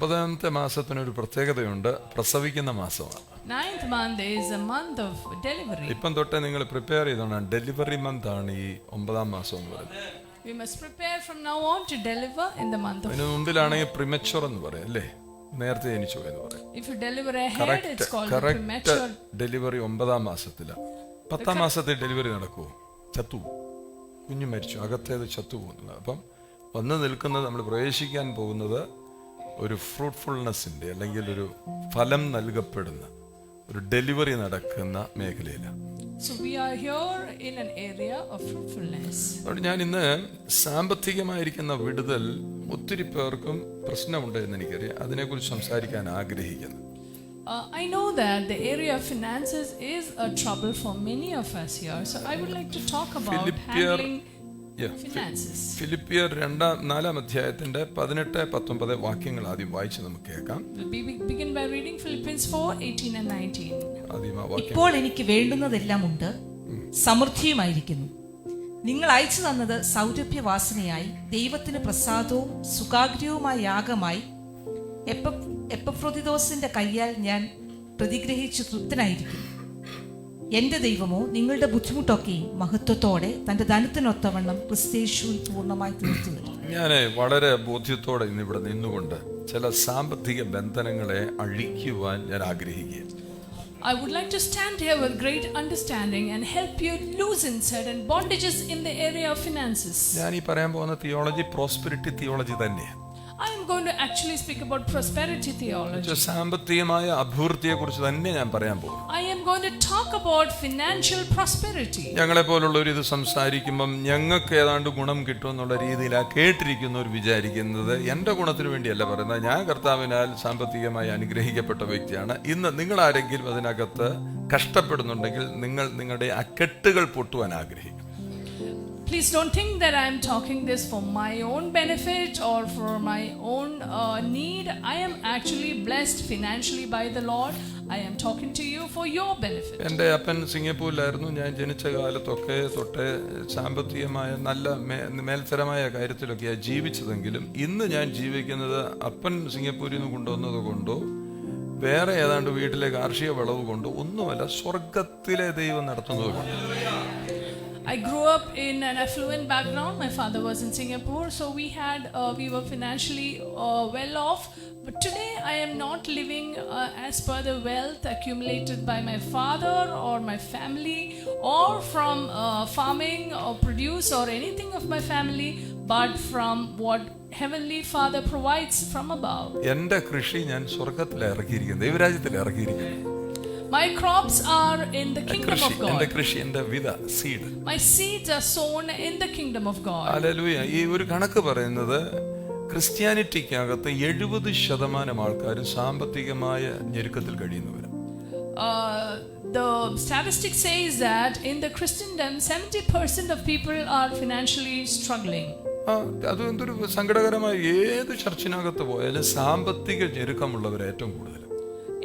ഒമ്പതാമത്തെ മാസത്തിനൊരു പ്രത്യേകതയുണ്ട്, പ്രസവിക്കുന്ന മാസമാണ്. 9th month is a month of delivery. ഇപ്പം തൊട്ടേ നിങ്ങൾ പ്രിപ്പയർ ചെയ്തോണം, ഡെലിവറി മന്ത് ആണ് ഈ 9ാം മാസം എന്ന് പറയുന്നത്. We must prepare from now on to deliver in the month of. അതിന് മുമ്പിലാണെങ്കിൽ പ്രിമച്വർ എന്ന് പറയും അല്ലേ, നേരത്തെ ജനിച്ചു എന്ന് പറയും. If you deliver ahead, it's called premature. Delivery 9ാം മാസത്തിലാണ്. 10ാം മാസത്തിൽ ഡെലിവറി നടക്കുമോ? ചത്തു, കുഞ്ഞു മരിച്ചു, അകത്തേത് ചത്തു പോകുന്നത്. അപ്പം വന്ന് നിൽക്കുന്നത്, നമ്മൾ പ്രവേശിക്കാൻ പോകുന്നത് ഒരു ഫ്രൂട്ട്ഫുൾനെസ്സിൻ്റെ അല്ലെങ്കിൽ ഒരു ഫലം നൽകപ്പെടുന്ന ഒരു ഡെലിവറി നടക്കുന്ന മേഖലയിലാണ്. So we are here in an area of fruitfulness. അതുകൊണ്ട് ഞാൻ ഇന്ന് സാമ്പത്തികമായിരിക്കുന്ന വിടുതൽ ഒത്തിരി പേർക്കും പ്രശ്നമുണ്ട് എന്ന് എനിക്കറിയാം, അതിനെക്കുറിച്ച് സംസാരിക്കാൻ ആഗ്രഹിക്കുന്നു. I know that the area of finances is a trouble for many of us here, so I would like to talk about handling finances. ഫിലിപ്പിയർ 4-ാം അധ്യായത്തിന്റെ 18-19 വാക്യങ്ങൾ ആദ്യം വായിച്ച് നമുക്ക് കേൾക്കാം. We begin by reading Philippians 4:18 and 19. ഇപ്പോൾ എനിക്ക് വേണ്ടുന്നതെല്ലാം ഉണ്ട്, സമൃദ്ധിയുമായിരിക്കുന്നു. നിങ്ങൾ അയച്ചു തന്നത് സൗരഭ്യവാസനയായി ദൈവത്തിന് പ്രസാദവും സുഖാഗ്രഹവുമായ യാഗമായി എപ്പഫ്രൊദിതോസിന്റെ കയ്യാൽ ഞാൻ പ്രതിഗ്രഹിച്ചു തൃപ്തനായിരിക്കുന്നു. എന്റെ ദൈവമോ നിങ്ങളുടെ ബുദ്ധിമുട്ടൊക്കെയും മഹത്വത്തോടെ തന്റെ ധനത്തിനൊത്തവണ്ണം ക്രിസ്തയേശുവിൽ പൂർണ്ണമായി തീർത്തു തരും. ഞാൻ വളരെ ബോധ്യത്തോടെ ഇന്നിവിടെ നിന്നുകൊണ്ട് ചില സാമ്പത്തിക ബന്ധനങ്ങളെ അഴിക്കുവാൻ ഞാൻ ആഗ്രഹിക്കുകയാണ്. I would like to stand here with great understanding and help you loosen certain bondages in the area of finances. ഞാൻ ഈ പറയാൻ പോകുന്ന തിയോളജി പ്രോസ്പെരിറ്റി തിയോളജി തന്നെയാണ്. I am going to actually speak about prosperity theology. സാമ്പത്തികമായ അഭിവൃദ്ധിയെ കുറിച്ച് തന്നെ ഞാൻ പറയാൻ പോകും. I am going to talk about financial prosperity. ഞങ്ങളെ പോലുള്ളവർ ഇത് സംസാരിക്കുമ്പം ഞങ്ങൾക്ക് ഏതാണ്ട് ഗുണം കിട്ടും എന്നുള്ള രീതിയിലാണ് കേട്ടിരിക്കുന്നവർ വിചാരിക്കുന്നത്. എൻ്റെ ഗുണത്തിന് വേണ്ടിയല്ല പറയുന്നത്, ഞാൻ കർത്താവിനാൽ സാമ്പത്തികമായി അനുഗ്രഹിക്കപ്പെട്ട വ്യക്തിയാണ്. ഇന്ന് നിങ്ങൾ ആരെങ്കിലും അതിനകത്ത് കഷ്ടപ്പെടുന്നുണ്ടെങ്കിൽ നിങ്ങൾ നിങ്ങളുടെ ആ കെട്ടുകൾ പൊട്ടുവാൻ ആഗ്രഹിക്കും. Please don't think that I am talking this for my own benefit or for my own need. I am actually blessed financially by the Lord. I am talking to you for your benefit. എൻ്റെ അപ്പൻ സിംഗപ്പൂരിലായിരുന്നു. ഞാൻ ജനിച്ച കാലത്തൊക്കെ തൊട്ടേ സാമ്പത്തികമായ നല്ല മേൽത്തരമായ കാര്യത്തിലൊക്കെയാണ് ജീവിച്ചതെങ്കിലും ഇന്ന് ഞാൻ ജീവിക്കുന്നത് അപ്പൻ സിംഗപ്പൂരിൽ നിന്ന് കൊണ്ടുവന്നത് കൊണ്ടോ വേറെ ഏതാണ്ട് വീട്ടിലെ കാർഷിക വിളവ് കൊണ്ടോ ഒന്നുമല്ല, സ്വർഗത്തിലെ ദൈവം നടത്തുന്നത് കൊണ്ട്. I grew up in an affluent background. My father was in Singapore, so we were financially well off. But today I am not living as per the wealth accumulated by my father or my family or from farming or produce or anything of my family, but from what Heavenly Father provides from above. എൻ്റെ കൃഷി ഞാൻ സ്വർഗത്തിൽ ഇറക്കിയിരിക്കുന്നു, ദൈവരാജ്യത്തിൽ ഇറക്കിയിരിക്കുന്നു. My crops are in the kingdom of God. എൻ്റെ കൃഷി, എൻ്റെ വിത, seed. My seeds are sown in the kingdom of God. Hallelujah. ഈ ഒരു കണക്ക് പറയുന്നത് ക്രിസ്ത്യാനിറ്റിക്കകത്ത് 70% ആൾക്കാരും സാമ്പത്തികമായ ഞെരുക്കത്തിൽ കഴിയുന്നവരാണ്. The statistic says that in the Christendom 70% of people are financially struggling. അത് എന്തൊരു സങ്കടകരമായ, ഏത് ചർച്ചിനകത്ത് പോയാലും സാമ്പത്തിക ഞെരുക്കമുള്ളവർ ഏറ്റവും കൂടുതൽ.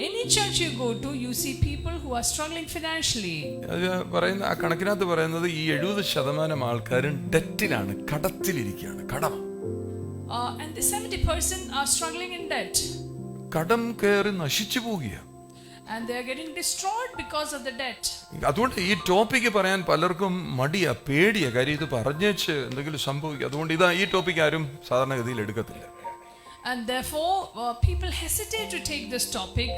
Any church you go to, you see people who are struggling financially. അത് പറയുന്ന ആ കണക്കിനകത്ത് പറയുന്നത് ഈ 70% ആൾക്കാരും ഡെറ്റിലാണ്, കടത്തിലിരിക്കുകയാണ്, കടം. And the 70% are struggling in debt. കടം കയറി നശിച്ചു പോവുകയാണ്. And they are getting destroyed because of the debt. അതുകൊണ്ട് ഈ ടോപ്പിക്ക് പറയാൻ പലർക്കും മടിയാ, പേടിയാ. കാര്യം ഇത് പറഞ്ഞേച്ച് എന്തെങ്കിലും സംഭവിക്കും. അതുകൊണ്ട് ഈ ടോപ്പിക്ക് ആരും സാധാരണഗതിയിൽ എടുക്കത്തില്ല. And therefore people hesitate to take this topic.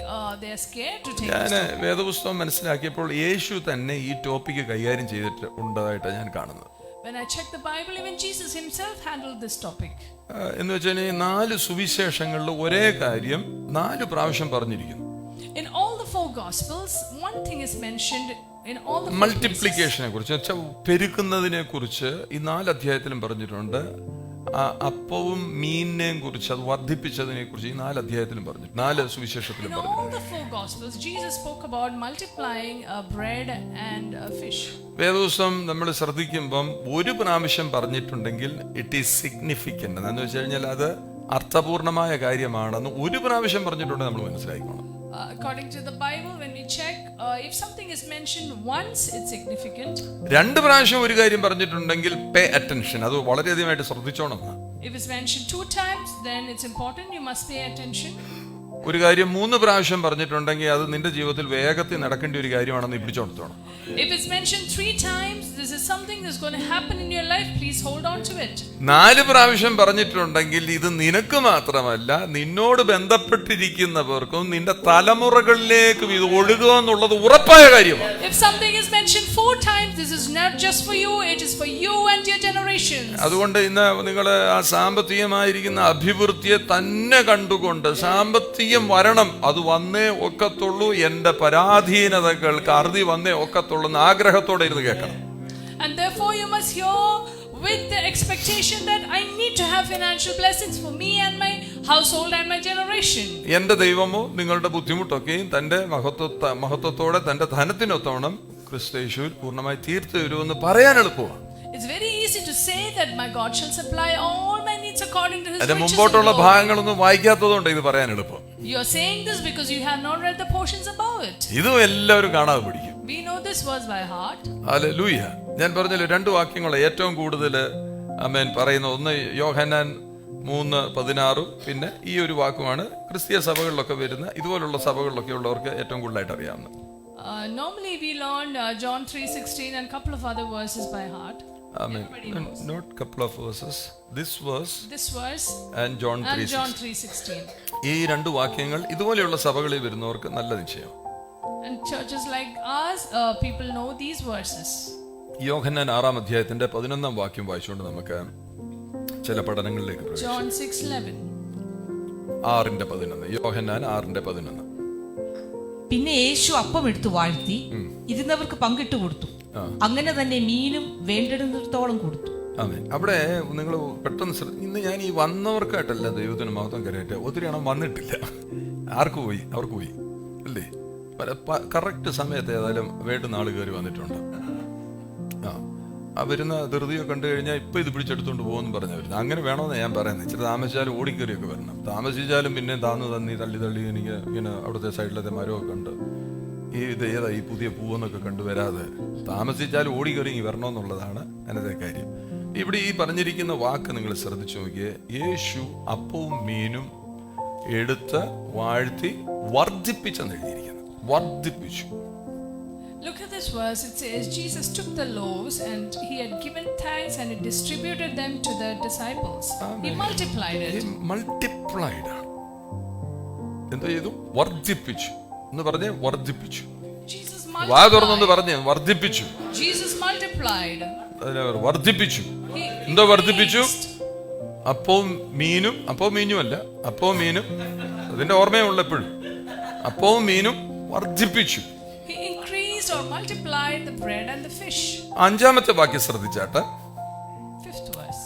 They are scared to take this topic. ഞാൻ വേദപുസ്തകം മനസ്സിലാക്കിയപ്പോൾ യേശു തന്നെ ഈ ടോപ്പിക്ക് കൈകാര്യം ചെയ്തിട്ടുണ്ടായിട്ടാണ് ഞാൻ കാണുന്നത്. When I check the Bible, even Jesus himself handled this topic. എന്ന് വെച്ചാൽ 4 സുവിശേഷങ്ങളിൽ ഒരേ കാര്യം 4 പ്രാവശ്യം പറഞ്ഞിരിക്കുന്നു. In all the 4 gospels, one thing is mentioned in all the 4 മൾട്ടിപ്ലിക്കേഷനെ കുറിച്ച്, പെരുക്കുന്നതിനെ കുറിച്ച് ഈ 4 അധ്യായത്തിലും പറഞ്ഞിട്ടുണ്ട്. അപ്പവും മീനിനെയും കുറിച്ച്, അത് വർദ്ധിപ്പിച്ചതിനെ കുറിച്ച് ഈ 4 അധ്യായത്തിലും പറഞ്ഞു, 4 സുവിശേഷത്തിലും പറഞ്ഞു. In all the 4 gospels, Jesus spoke about multiplying bread and fish. വേദപുസ്തകം നമ്മൾ ശ്രദ്ധിക്കുമ്പം ഒരു പ്രാവശ്യം പറഞ്ഞിട്ടുണ്ടെങ്കിൽ ഇറ്റ് ഈസ് സിഗ്നിഫിക്കന്റ്. എന്ന് വെച്ച് കഴിഞ്ഞാൽ അത് അർത്ഥപൂർണമായ കാര്യമാണെന്ന് ഒരു പ്രാവശ്യം പറഞ്ഞിട്ടുണ്ടെങ്കിൽ നമ്മൾ മനസ്സിലാക്കണം. According to the Bible, when we check, if something is mentioned once, it's significant. 2 പ്രാവശ്യം ഒരു കാര്യം പറഞ്ഞിട്ടുണ്ടെങ്കിൽ പേ അറ്റൻഷൻ, അത് വളരെയധികമായിട്ട് ശ്രദ്ധിച്ചോണം. If it's mentioned 2 times, then it's important. You must pay attention. ഒരു കാര്യം 3 പ്രാവശ്യം പറഞ്ഞിട്ടുണ്ടെങ്കിൽ അത് നിന്റെ ജീവിതത്തിൽ വേഗത്തിൽ നടക്കേണ്ട ഒരു കാര്യമാണെന്ന് പിടിച്ചോണ്ടോണം. If it's mentioned 3 times, this is something that's going to happen in your life. Please hold on to it. 4 പ്രാവശ്യം പറഞ്ഞിട്ടുണ്ടെങ്കിൽ ഇത് നിനക്ക് മാത്രമല്ല നിന്നോട് ബന്ധപ്പെട്ടിരിക്കുന്നവർക്കും നിന്റെ തലമുറകളിലേക്കും ഇത് ഒഴുകുക എന്നുള്ളത് ഉറപ്പായ കാര്യമാണ്. If something is mentioned 4 times, this is not just for you, it is for you and your generations. അതുകൊണ്ട് ഇന്ന് നിങ്ങൾ ആ സാമ്പത്തികമായിരിക്കുന്ന അഭിവൃദ്ധിയെ തന്നെ കണ്ടുകൊണ്ട് സാമ്പത്തികം വരണം, അത് വന്നേ ഒക്കത്തുള്ളൂ, എന്റെ പരാധീനതകൾക്ക് അറുതി വന്നേ ഒക്കത്തുള്ളൂ എന്ന് ആഗ്രഹത്തോടെ ഇരുന്ന് കേൾക്കണം. And therefore you must hear with the expectation that I need to have financial blessings for me and my household and my generation. എന്റെ ദൈവമോ നിങ്ങളുടെ ബുദ്ധിമുട്ടൊക്കെയും തന്റെ മഹത്വത്തോടെ തന്റെ ധനത്തിനൊത്തവണ്ണം ക്രിസ്തുയേശുവിൽ പൂർണ്ണമായി തീർത്തു തരുമെന്ന് പറയാൻ എളുപ്പമാണ്. It's very easy to say that my God shall supply all my needs according to his അതിന്റെ riches in മുമ്പോട്ടുള്ള glory. ഭാഗങ്ങളൊന്നും വായിക്കാത്തതുകൊണ്ട് ഇത് പറയാൻ എളുപ്പം. You're saying this because you have not read the portions above it. ഇതും എല്ലാവരും കാണാതെ പഠിക്കും. We know this verse by heart. Hallelujah. ഞാൻ പറഞ്ഞല്ലോ 2 വാക്യങ്ങൾ ഏറ്റവും കൂടുതൽ ആമേൻ പറയുന്ന ഒന്ന് യോഹന്നാൻ 3:16, പിന്നെ ഈ ഒരു വാക്കുമാണ് ക്രിസ്തീയ സഭകളിലൊക്കെ വരുന്ന ഇതുപോലുള്ള സഭകളിലൊക്കെ ഉള്ളവർക്ക് ഏറ്റവും കൂടുതലായിട്ട് അറിയാവുന്നത്. Normally we learn John 3:16 and a couple of other verses by heart. Amen. Not couple of verses. This verse and John 3:16. ഈ 2 വാക്യങ്ങൾ ഇതുപോലെയുള്ള സഭകളിൽ വരുന്നവർക്ക് നല്ല നിശ്ചയം. And churches like ours, people know these verses. യോഹന്നാൻ 6-ാം അധ്യായത്തിന്റെ 11-ാം വാക്യം വായിച്ചുകൊണ്ട് നമുക്ക് ചില പഠനങ്ങളിലേക്ക് പ്രവേശിക്കാം. John 6:11. 6:11. യോഹന്നാൻ 6:11. പിന്നെ യേശു അപ്പം എടുത്തു വാഴ്ത്തി ഇരുന്നവർക്ക് പങ്കിട്ട് കൊടുത്തു. അങ്ങനെ തന്നെ മീനും വേണ്ടിടത്തോളം കൊടുത്തു. ആമേൻ. അവിടെ നിങ്ങൾ പെട്ടെന്ന് ഇന്ന് ഞാൻ ഈ വന്നവർക്കായിട്ടല്ല ദൈവത്തിന് മഹത്വം കരയട്ടെ, ഒത്തിരി എണ്ണം വന്നിട്ടില്ല. അവർക്ക് പോയി അല്ലേ? കറക്റ്റ് സമയത്ത് ഏതായാലും വേണ്ടുന്ന ആൾ കയറി വന്നിട്ടുണ്ട്. ആ വരുന്ന ധൃതിയൊക്കെ കണ്ടു കഴിഞ്ഞാൽ ഇപ്പൊ ഇത് പിടിച്ചെടുത്തോണ്ട് പോകുമെന്ന് പറഞ്ഞു വരുന്നത്. അങ്ങനെ വേണമെന്ന് ഞാൻ പറയുന്നത്. ഇച്ചിരി താമസിച്ചാലും ഓടിക്കറിയൊക്കെ വരണം, താമസിച്ചാലും പിന്നെ തള്ളി എനിക്ക് ഇങ്ങനെ അവിടുത്തെ സൈഡിലത്തെ മരമൊക്കെ ഉണ്ട്, ഇത് ഏതാ ഈ പുതിയ പൂവെന്നൊക്കെ കണ്ടുവരാതെ താമസിച്ചാലും ഓടിക്കറി വരണമെന്നുള്ളതാണ് അതിനത്തെ കാര്യം. ഇവിടെ ഈ പറഞ്ഞിരിക്കുന്ന വാക്ക് നിങ്ങൾ ശ്രദ്ധിച്ചു നോക്കിയേ. യേശു അപ്പവും മീനും എടുത്ത് വാഴ്ത്തി വർദ്ധിപ്പിച്ചെന്ന് എഴുതിയിരിക്കുന്നു. വർദ്ധിപ്പിച്ചു. Look at this verse. It says Jesus took the loaves and he had given thanks and he distributed them to the disciples. Amen. He multiplied it. He multiplied. എന്താ ചെയ്തു? വർദ്ധിപ്പിച്ചു എന്ന് പറഞ്ഞേ വർദ്ധിപ്പിച്ചു. Jesus വാ തുറന്നു പറഞ്ഞേ വർദ്ധിപ്പിച്ചു. Jesus multiplied. വർദ്ധിപ്പിച്ചു. എന്തോ വർദ്ധിപ്പിച്ചു? അപ്പവും മീനും അല്ല, അപ്പവും മീനും അതിന്റെ ഓർമ്മയുള്ള എപ്പോഴും അപ്പവും മീനും വർദ്ധിപ്പിച്ചു. He increased or multiplied the bread and the fish. 5-ാമത്തെ വാക്യം ശ്രദ്ധിച്ചാട്ടെ. 5th verse.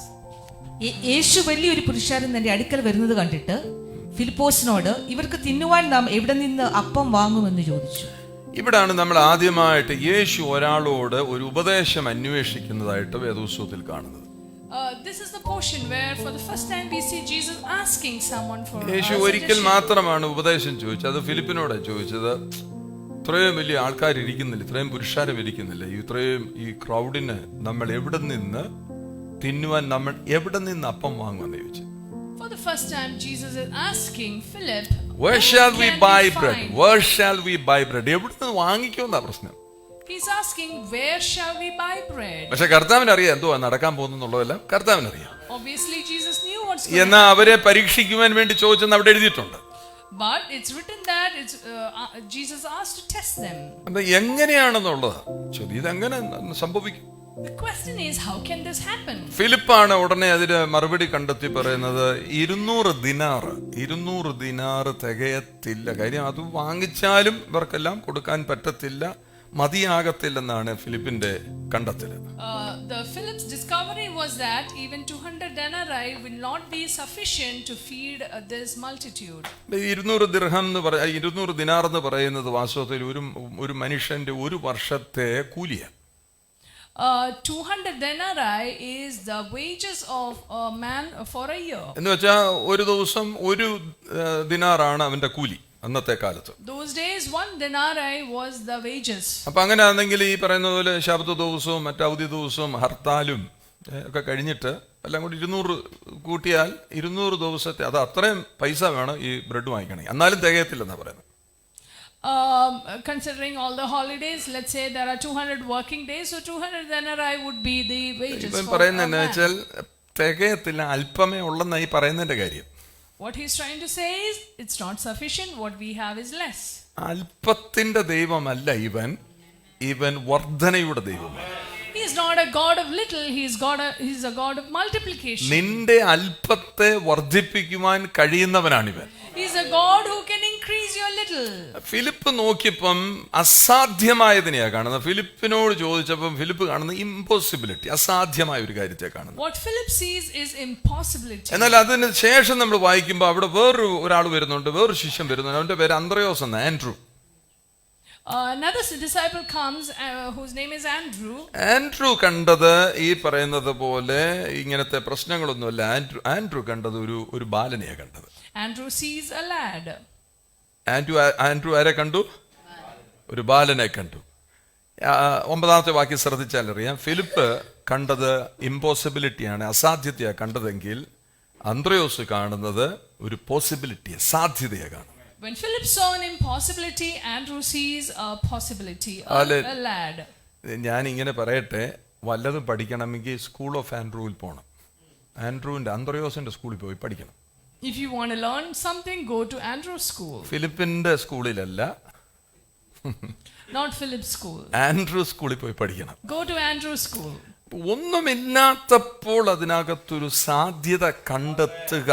യേശു വലിയൊരു പുരുഷാരം തന്റെ അടുക്കൽ വരുന്നത് കണ്ടിട്ട് ഫിലിപ്പോസിനോട് ഇവർക്ക് തിന്നുവാൻ നാം എവിടെ നിന്ന് അപ്പം വാങ്ങുമെന്ന് ചോദിച്ചു. ഇവിടാണ് നമ്മൾ ആദ്യമായിട്ട് യേശു ഒരാളോട് ഒരു ഉപദേശം അന്വേഷിക്കുന്നതായിട്ട് വേദപുസ്തകത്തിൽ കാണുന്നത്. This is the portion where for the first time we see Jesus asking someone for യേശു ഒരിക്കൽ മാത്രമാണ് ഉപദേശം ചോദിച്ചത്. അത് ഫിലിപ്പിനോട് ചോദിച്ചത്. ഇത്രയും വലിയ ആൾക്കാർ ഇരിക്കുന്നില്ല, ഇത്രയും പുരുഷാരം ഇരിക്കുന്നില്ല, ഇത്രയും ഈ ക്രൗഡിന് നമ്മൾ എവിടെ നിന്ന് തിന്നുവാൻ, നമ്മൾ എവിടെ നിന്ന് അപ്പം വാങ്ങുമെന്ന് ചോദിച്ചു. For the first time Jesus is asking Philip, where shall we buy bread? Where shall we buy bread? എവിടുന്ന് വാങ്ങിക്കുമെന്നാ പ്രശ്നം. He's asking where shall we buy bread? പക്ഷെ കർത്താവിന് അറിയാം എന്തുവാ നടക്കാൻ പോകുന്നുള്ളതെല്ലാം കർത്താവിന് അറിയാം. Obviously Jesus knew what's going to എന്നാ അവരെ പരീക്ഷിക്കുവാൻ വേണ്ടി ചോദിച്ചെന്ന് അവിടെ എഴുതിയിട്ടുണ്ട്. But it's written that Jesus asked to test them. അത് എങ്ങനെയാണെന്നുള്ളത് ചോദ്യം. ഇതെങ്ങനെ സംഭവിക്കും? The question is, how can this happen? ഫിലിപ്പാണ് ഉടനെ അതിന് മറുപടി കണ്ടെത്തി പറയുന്നത് 200 ദിനാർ തികയത്തില്ല. കാര്യം അത് വാങ്ങിച്ചാലും ഇവർക്കെല്ലാം കൊടുക്കാൻ പറ്റത്തില്ല, മതിയാകത്തില്ലെന്നാണ് ഫിലിപ്പിന്റെ കണ്ടെത്തൽ. The Philip's discovery was that even 200 denarii will not be sufficient to feed this multitude. 200 ദിർഹം എന്ന് 200 ദിനാർ എന്ന് പറയുന്നത് വാസ്തവത്തിൽ ഒരു മനുഷ്യന്റെ ഒരു വർഷത്തെ കൂലിയാണ്. 200 denarii is the wages of a man for a year. എന്ന് വെച്ചാൽ ഒരു ദിവസം 1 ദിനാറാണ് അവന്റെ കൂലി അന്നത്തെ കാലത്ത്. Those days 1 denarii was the wages. അപ്പൊ അങ്ങനെ ആണെങ്കിൽ ഈ പറയുന്ന പോലെ ശബ്ദ ദിവസവും മറ്റവധി ദിവസവും ഹർത്താലും ഒക്കെ കഴിഞ്ഞിട്ട് എല്ലാം കൂടി 200 കൂട്ടിയാൽ 200 ദിവസത്തെ, അത് അത്രയും പൈസ വേണം ഈ ബ്രെഡ് വാങ്ങിക്കണമെങ്കിൽ, എന്നാലും തികയത്തില്ലെന്നാണ് പറയുന്നത്. Considering all the holidays, let's say there are 200 working days, so 200 denarii would be the wages ഇപ്പം for പറയുന്നത് a എന്താ man. വെച്ചാൽ തികയത്തില്ല, അല്പമേ ഉള്ളെന്നായി പറയുന്നതിന്റെ കാര്യം. What he's trying to say is, it's not sufficient, what we have is less. അല്പത്തിന്റെ ദൈവമല്ല ഇവൻ, ഇവൻ വർധനയുടെ ദൈവമാണ്. He's not a God of little, he's a God of multiplication. നിന്റെ അല്പത്തെ വർദ്ധിപ്പിക്കുവാൻ കഴിയുന്നവനാണിവൻ. He's a God who can increase your little. Philip നോക്കിയപ്പം അസാധ്യമായതിനെയാ കാണുന്നത്. ഫിലിപ്പിനോട് ചോദിച്ചപ്പം Philip കാണുന്നത് impossibility, അസാധ്യമായ ഒരു കാര്യത്തെ കാണുന്നത്. What Philip sees is impossibility. എന്നാൽ അതിന് ശേഷം നമ്മൾ വായിക്കുമ്പോൾ അവിടെ ഒരാൾ വരുന്നുണ്ട്, വേറൊരു ശിഷ്യൻ വരുന്നുണ്ട്. അവന്റെ പേര് അന്ത്രയോസ് എന്ന്, Andrew. Another disciple comes whose name is Andrew. Andrew കണ്ടത് ഈ പറയുന്നത് പോലെ ഇങ്ങനത്തെ പ്രശ്നങ്ങളൊന്നുമല്ല. ആൻഡ്രൂ കണ്ടത് ഒരു ബാലനെയാ കണ്ടത്. Andrew sees a lad. Andrew ആരെ കണ്ടു? ഒരു ബാലനെ കണ്ടു. 9ാമത്തെ വാക്യം ശ്രദ്ധിച്ചാൽ അറിയാം, ഫിലിപ്പ് കണ്ടത് ഇമ്പോസിബിലിറ്റിയാണ്, അസാധ്യതയാണ് കണ്ടതെങ്കിൽ അന്ത്രയോസ് കാണുന്നത് ഒരു പോസിബിലിറ്റിയെ, സാധ്യതയെ കാണും. When Philip saw an impossibility, Andrew sees a possibility, a lad. ഞാൻ ഇങ്ങനെ പറയട്ടെ, വല്ലതും പഠിക്കണമെങ്കിൽ സ്കൂൾ ഓഫ് ആൻഡ്രൂവിൽ പോകണം. ആൻഡ്രൂവിന്റെ അന്ത്രയോസിന്റെ സ്കൂളിൽ പോയി പഠിക്കണം. If you want to learn something, go to Andrew's school. ഫിലിപ്പിന്റെ സ്കൂളിലല്ല, Not Philip's school. Andrew സ്കൂളിൽ പോയി പഠിക്കണം. Go to Andrew's school. ഒന്നുമില്ലാത്തപ്പോൾ അതിനകത്തൊരു സാധ്യത കണ്ടെത്തുക.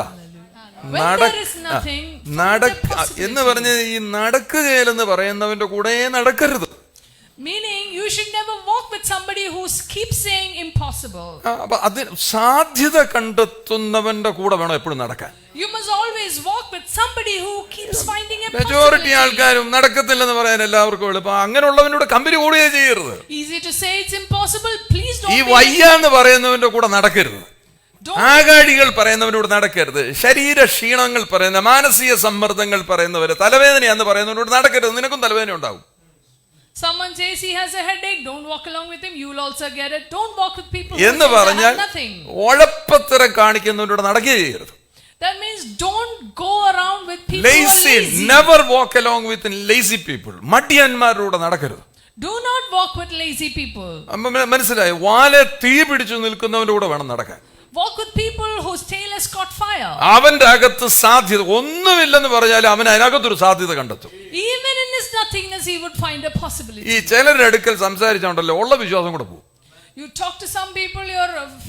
എന്ന് പറഞ്ഞ് ഈ നടക്കുകയില്ലെന്ന് പറയുന്നവന്റെ കൂടെ നടക്കരുത്. Meaning you should never walk with somebody who keeps saying impossible. അപ്പൊ അതിന് സാധ്യത കണ്ടെത്തുന്നവന്റെ കൂടെ വേണം എപ്പോഴും നടക്കാൻ. You must always walk with somebody who keeps finding a majority ആൾക്കാരും നടക്കത്തില്ലെന്ന് പറയാൻ എല്ലാവർക്കും എളുപ്പം. അങ്ങനെയുള്ളവനോട് കമ്പനി കൂടുകയേ ചെയ്യരുത്. Easy to say it's impossible, please don't. ഈ വയ്യാന്ന് പറയുന്നവന്റെ കൂടെ നടക്കരുത്. ആകാഴികൾ പറയുന്നവനോട് നടക്കരുത്. ശരീര ക്ഷീണങ്ങൾ പറയുന്ന, മാനസിക സമ്മർദ്ദങ്ങൾ പറയുന്നവര്, തലവേദനയാന്ന് പറയുന്നവനോട് നടക്കരുത്. നിനക്കും തലവേദന ഉണ്ടാവും. Someone says he has a headache, don't walk along with him, you'll also get it. Don't walk with people who എന്ന് say പറഞ്ഞാൽ they have nothing. ഉഴപ്പത്തരം കാണിക്കുന്നവനോട് നടക്കുകയേ ചെയ്യരുത്. That means don't go around with people lazy. who are lazy. Never walk along with lazy people. മടിയന്മാരോട് നടക്കരുത്. Do not walk with lazy people. മനസ്സിലായി? വാലെ തീ പിടിച്ചു നിൽക്കുന്നവന്റെ കൂടെ വേണം നടക്കാൻ. Walk with people whose tail has caught fire. അവന്റെ അകത്ത് സാധ്യത ഒന്നുമില്ലെന്ന് പറഞ്ഞാൽ അവൻ അതിനകത്തൊരു സാധ്യത കണ്ടെത്തും. Even in his nothingness he would find a possibility. ഈ ചിലരുടെ അടുക്കൽ സംസാരിച്ചോണ്ടല്ലോ ഉള്ള വിശ്വാസം കൂടെ പോകും. You talk to some people,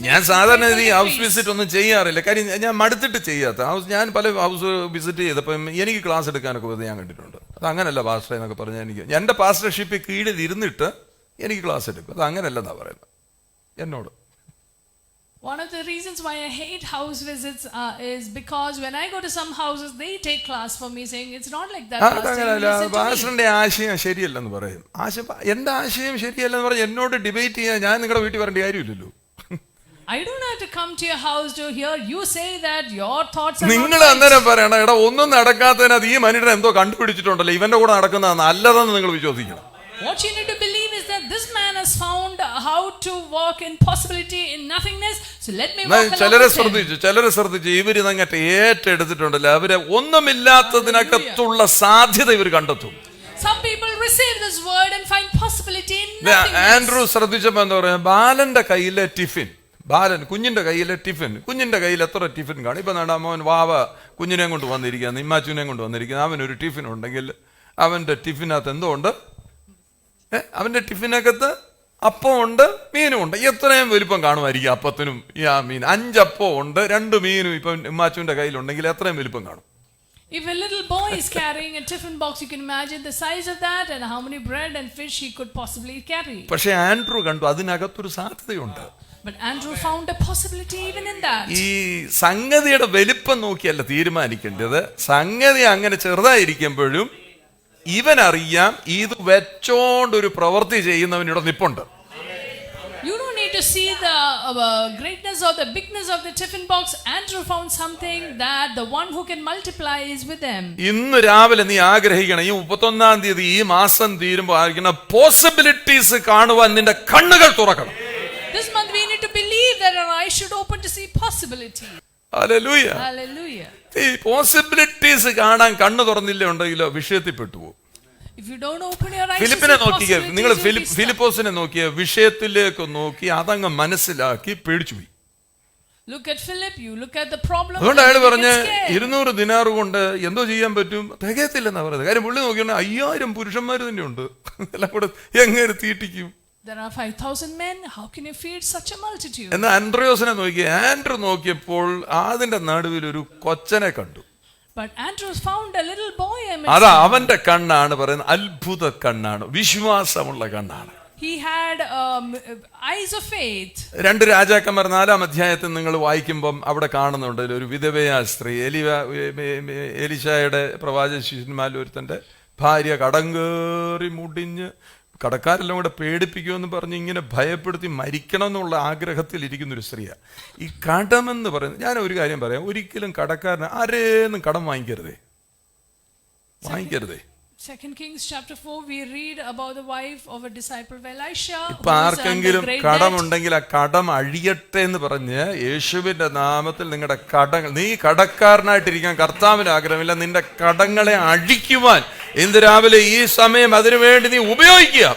ഞാൻ സാധാരണ ഈ ഹൗസ് വിസിറ്റ് ഒന്നും ചെയ്യാറില്ല. കാര്യം ഞാൻ മടുത്തിട്ട് ചെയ്യാത്ത ഞാൻ പല ഹൗസ് വിസിറ്റ് ചെയ്തപ്പം എനിക്ക് ക്ലാസ് എടുക്കാനൊക്കെ പോയത് ഞാൻ കണ്ടിട്ടുണ്ട്. അത് അങ്ങനല്ല പാസ്റ്റർ എന്നൊക്കെ പറഞ്ഞാൽ എനിക്ക് എൻ്റെ പാസ്റ്റർഷിപ്പിൽ കീഴിൽ ഇരുന്നിട്ട് എനിക്ക് ക്ലാസ് എടുക്കും. അത് അങ്ങനെയല്ലെന്നാ പറയുന്നത് എന്നോട്. One of the reasons why I hate house visits is because when I go to some houses, they take class for me, saying it's not like that. പാസ്റ്ററിന്റെ ആശയം ശരിയല്ലെന്ന് പറയും. എന്റെ ആശയം ശരിയല്ലെന്ന് പറഞ്ഞ് എന്നോട് ഡിബേറ്റ് ചെയ്യാൻ ഞാൻ നിങ്ങളുടെ വീട്ടിൽ വരേണ്ട കാര്യമില്ലല്ലോ. I don't have to come to your house to hear you say that your thoughts are നിങ്ങൾ not right. അന്നേരം പറയണം, എടാ ഒന്നും നടക്കാത്തതിനകത്ത് ഈ മനുഷ്യൻ എന്തോ കണ്ടുപിടിച്ചിട്ടുണ്ടല്ലോ, ഇവന്റെ കൂടെ നടക്കുന്നത് നല്ലതെന്ന് നിങ്ങൾ വിശ്വസിക്കണം. What you need to believe is that this man has found how to walk in possibility, in nothingness. So let me walk along with him. ചിലരെ ശ്രദ്ധിച്ചു ഇവര് അങ്ങോട്ട് ഏറ്റെടുത്തിട്ടുണ്ടല്ലോ, അവരെ ഒന്നുമില്ലാത്തതിനകത്തുള്ള സാധ്യത ഇവർ കണ്ടെത്തും. Some people receive this word and find possibility in nothingness. Andrew ശ്രദ്ധിച്ചപ്പോ എന്താ പറയാ, ബാലന്റെ കയ്യിലെ ടിഫിൻ, കുഞ്ഞിന്റെ കയ്യിലെ ടിഫിൻ, കുഞ്ഞിന്റെ കയ്യിൽ എത്ര ടിഫിൻ കാണും. ഇപ്പൊ നടാ മോൻ വാവ കുഞ്ഞിനെ കൊണ്ട് വന്നിരിക്കുക, ഇമ്മാച്ചുവിനെ കൊണ്ട് വന്നിരിക്കുന്നത്, അവനൊരു ടിഫിൻ ഉണ്ടെങ്കിൽ അവന്റെ ടിഫിനകത്ത് എന്തോ ഉണ്ട്, അവന്റെ ടിഫിനകത്ത് അപ്പം ഉണ്ട്, മീനും ഉണ്ട്. എത്രയും വലിപ്പം കാണുമായിരിക്കും അപ്പത്തിനും ഈ ആ മീൻ. 5 അപ്പം ഉണ്ട്, 2 മീനും ഇപ്പൊ ഇമ്മാച്ചുവിന്റെ കയ്യിലുണ്ടെങ്കിൽ എത്രയും വലിപ്പം കാണും. If a little boy is carrying a tiffin box, you can imagine the size of that and how many bread and fish he could possibly carry. പക്ഷെ ആൻഡ്രൂ കണ്ടു അതിനകത്തൊരു സാധ്യതയുണ്ട്. But Andrew found a possibility even in that. ഈ സംഗതിയുടെ വലിപ്പം നോക്കിയല്ല തീരുമാനിക്കേണ്ടത്. സംഗതി അങ്ങനെ ചെറുതായിരിക്കുമ്പോഴും ഇവൻ അറിയാം ഇത് വെച്ചോണ്ടൊരു പ്രവൃത്തി ചെയ്യുന്നവനിവിടെ നിപ്പുണ്ട്. You don't need to see the greatness or the bigness of the tiffin box. Andrew found something that the one who can multiply is with them. ഇന്ന് രാവിലെ നീ ആഗ്രഹിക്കണം, ഈ 31-ാം തീയതി ഈ മാസം തീരുമ്പോൾ ആഗ്രഹിക്കണം, പോസിബിലിറ്റീസ് കാണുവാൻ നിന്റെ കണ്ണുകൾ തുറക്കണം. This month we need to believe that our eyes should open to see possibility. Hallelujah. Hallelujah. ഈ പോസിബിലിറ്റീസ് കാണാൻ കണ്ണു തുറന്നില്ല ഉണ്ടെങ്കിലോ വിഷയത്തിൽ പെട്ടുപോകും. If you don't open your eyes to ഫിലിപ്പിനെ see Nokia possibilities, നിങ്ങൾ you'll be stuck. ഫിലിപ്പോസിനെ നോക്കിയ വിഷയത്തിലേക്ക് നോക്കി അതങ്ങ് മനസ്സിലാക്കി പേടിച്ചുപോയി. Look at Philip, you look at the problem. അതുകൊണ്ട് അയാൾ and you പറഞ്ഞ് get scared. 200 ദിനാർ കൊണ്ട് എന്തോ ചെയ്യാൻ പറ്റും, തികയത്തില്ലെന്നാ പറയുന്നത്. കാര്യം പുള്ളി നോക്കിയാൽ 5000 പുരുഷന്മാർ തന്നെ ഉണ്ട്, എല്ലാം കൂടെ എങ്ങനെ തീറ്റിക്കും? There are 5,000 men. How can you feed such a multitude? എന്നാൽ ആൻഡ്രിയോസിനെ നോക്കി, ആൻഡ്രൂ നോക്കിയപ്പോൾ അതിന്റെ നടുവിൽ ഒരു കൊച്ചനെ കണ്ടു. But Andrew found a little boy. അതാ അവന്റെ കണ്ണാണ് പറയുന്നത്, അത്ഭുത കണ്ണാണ്, വിശ്വാസമുള്ള കണ്ണാണ്. He had eyes of faith. 2 രാജാക്കന്മാർ 4-ാം അധ്യായത്തിൽ നിങ്ങൾ വായിക്കുമ്പം അവിടെ കാണുന്നുണ്ട് ഒരു വിധവയായ സ്ത്രീ, എലീശായുടെ പ്രവാചക ശിഷ്യന്മാരിൽ ഒരുത്തന്റെ ഭാര്യ കടങ്കേറി മുടിഞ്ഞ് കടക്കാരെല്ലാം കൂടെ പേടിപ്പിക്കുമെന്ന് പറഞ്ഞ് ഇങ്ങനെ ഭയപ്പെടുത്തി മരിക്കണം എന്നുള്ള ആഗ്രഹത്തിൽ ഇരിക്കുന്നൊരു സ്ത്രീയാണ്. ഈ കടമെന്ന് പറയുന്നത്, ഞാൻ ഒരു കാര്യം പറയാം, ഒരിക്കലും കടക്കാരന് ആരേന്നും കടം വാങ്ങിക്കരുതേ. 2 Kings chapter 4, we read about the wife of a disciple of Elisha. ഇപ്പൊ ആർക്കെങ്കിലും കടമുണ്ടെങ്കിൽ ആ കടം അഴിയട്ടെ എന്ന് പറഞ്ഞ് യേശുവിന്റെ നാമത്തിൽ നിങ്ങളുടെ കടങ്ങൾ, നീ കടക്കാരനായിട്ടിരിക്കാൻ കർത്താവിന് ആഗ്രഹമില്ല, നിന്റെ കടങ്ങളെ അഴിക്കുവാൻ ഇന്ന് രാവിലെ ഈ സമയം അതിനുവേണ്ടി നീ ഉപയോഗിക്കുക.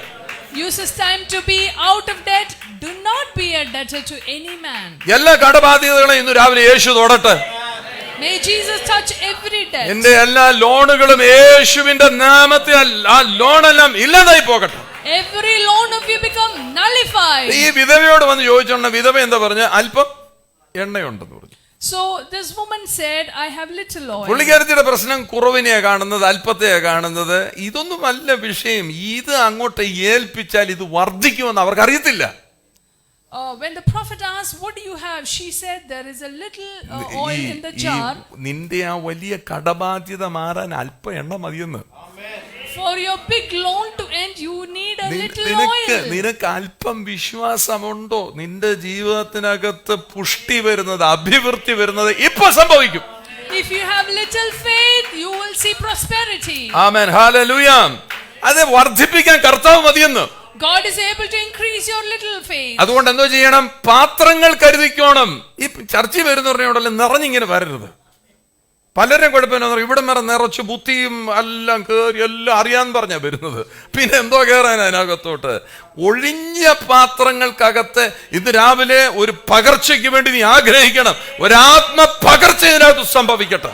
Use this time to be out of debt. Do not be a debtor to any man. എല്ലാ കടബാധ്യതകളെയും ഇന്ന് രാവിലെ യേശു തൊടട്ടെ. May Jesus touch every debt. എന്റെ എല്ലാ ലോണുകളും യേശുവിന്റെ നാമത്തിൽ ആ ലോണെല്ലാം ഇല്ലാതായി പോകട്ടെ. Every loan of you become nullified. ഈ വിധവയോട് വന്ന് ചോദിച്ചോണ്ട, വിധവ എന്താ പറഞ്ഞ? അല്പം എണ്ണയുണ്ടെന്ന് പറഞ്ഞു. So this woman said, I have little oil. പുള്ളിക്കാരത്തിയുടെ പ്രശ്നം കുറവിനെയാ കാണുന്നത്, അല്പത്തെയാ കാണുന്നത്. ഇതൊന്നും അല്ല വിഷയം. ഇത് അങ്ങോട്ട് ഏൽപ്പിച്ചാൽ ഇത് വർദ്ധിക്കുമെന്ന് അവർക്ക് അറിയത്തില്ല. When the prophet asked, what do you have? She said, there is a little oil in the jar. നിന്റെ ആ വലിയ കടബാധ്യത മാറാൻ അല്പ എണ്ണ മതിയെന്ന്. For your big loan to end, you need a little oil. നിനക്ക് അല്പം വിശ്വാസമുണ്ടോ? നിന്റെ ജീവിതത്തിനകത്ത് പുഷ്ടി വരുന്നത്, അഭിവൃദ്ധി വരുന്നത് ഇപ്പൊ സംഭവിക്കും. If you have little faith, you will see prosperity. Amen, hallelujah. അത് വർദ്ധിപ്പിക്കാൻ കർത്താവ് മതിയെന്ന്. God is able to increase your little faith. അതുകൊണ്ട് എന്തോ ചെയ്യണം? പാത്രങ്ങൾ കരുതിക്കോണം. ഈ ചർച്ചയിൽ വരുന്നവരുടെയോടല്ലേ നിറഞ്ഞിങ്ങനെ വരരുത്. പലരും കുഴപ്പമില്ല, ഇവിടെ വരെ നിറച്ച് ബുദ്ധിയും എല്ലാം കയറി എല്ലാം അറിയാൻ പറഞ്ഞാ വരുന്നത്. പിന്നെ എന്തോ കയറാൻ അതിനകത്തോട്ട്? ഒഴിഞ്ഞ പാത്രങ്ങൾക്കകത്ത് ഇന്ന് രാവിലെ ഒരു പകർച്ചയ്ക്ക് വേണ്ടി നീ ആഗ്രഹിക്കണം. ഒരാത്മ പകർച്ച ഇതിനകത്ത് സംഭവിക്കട്ടെ.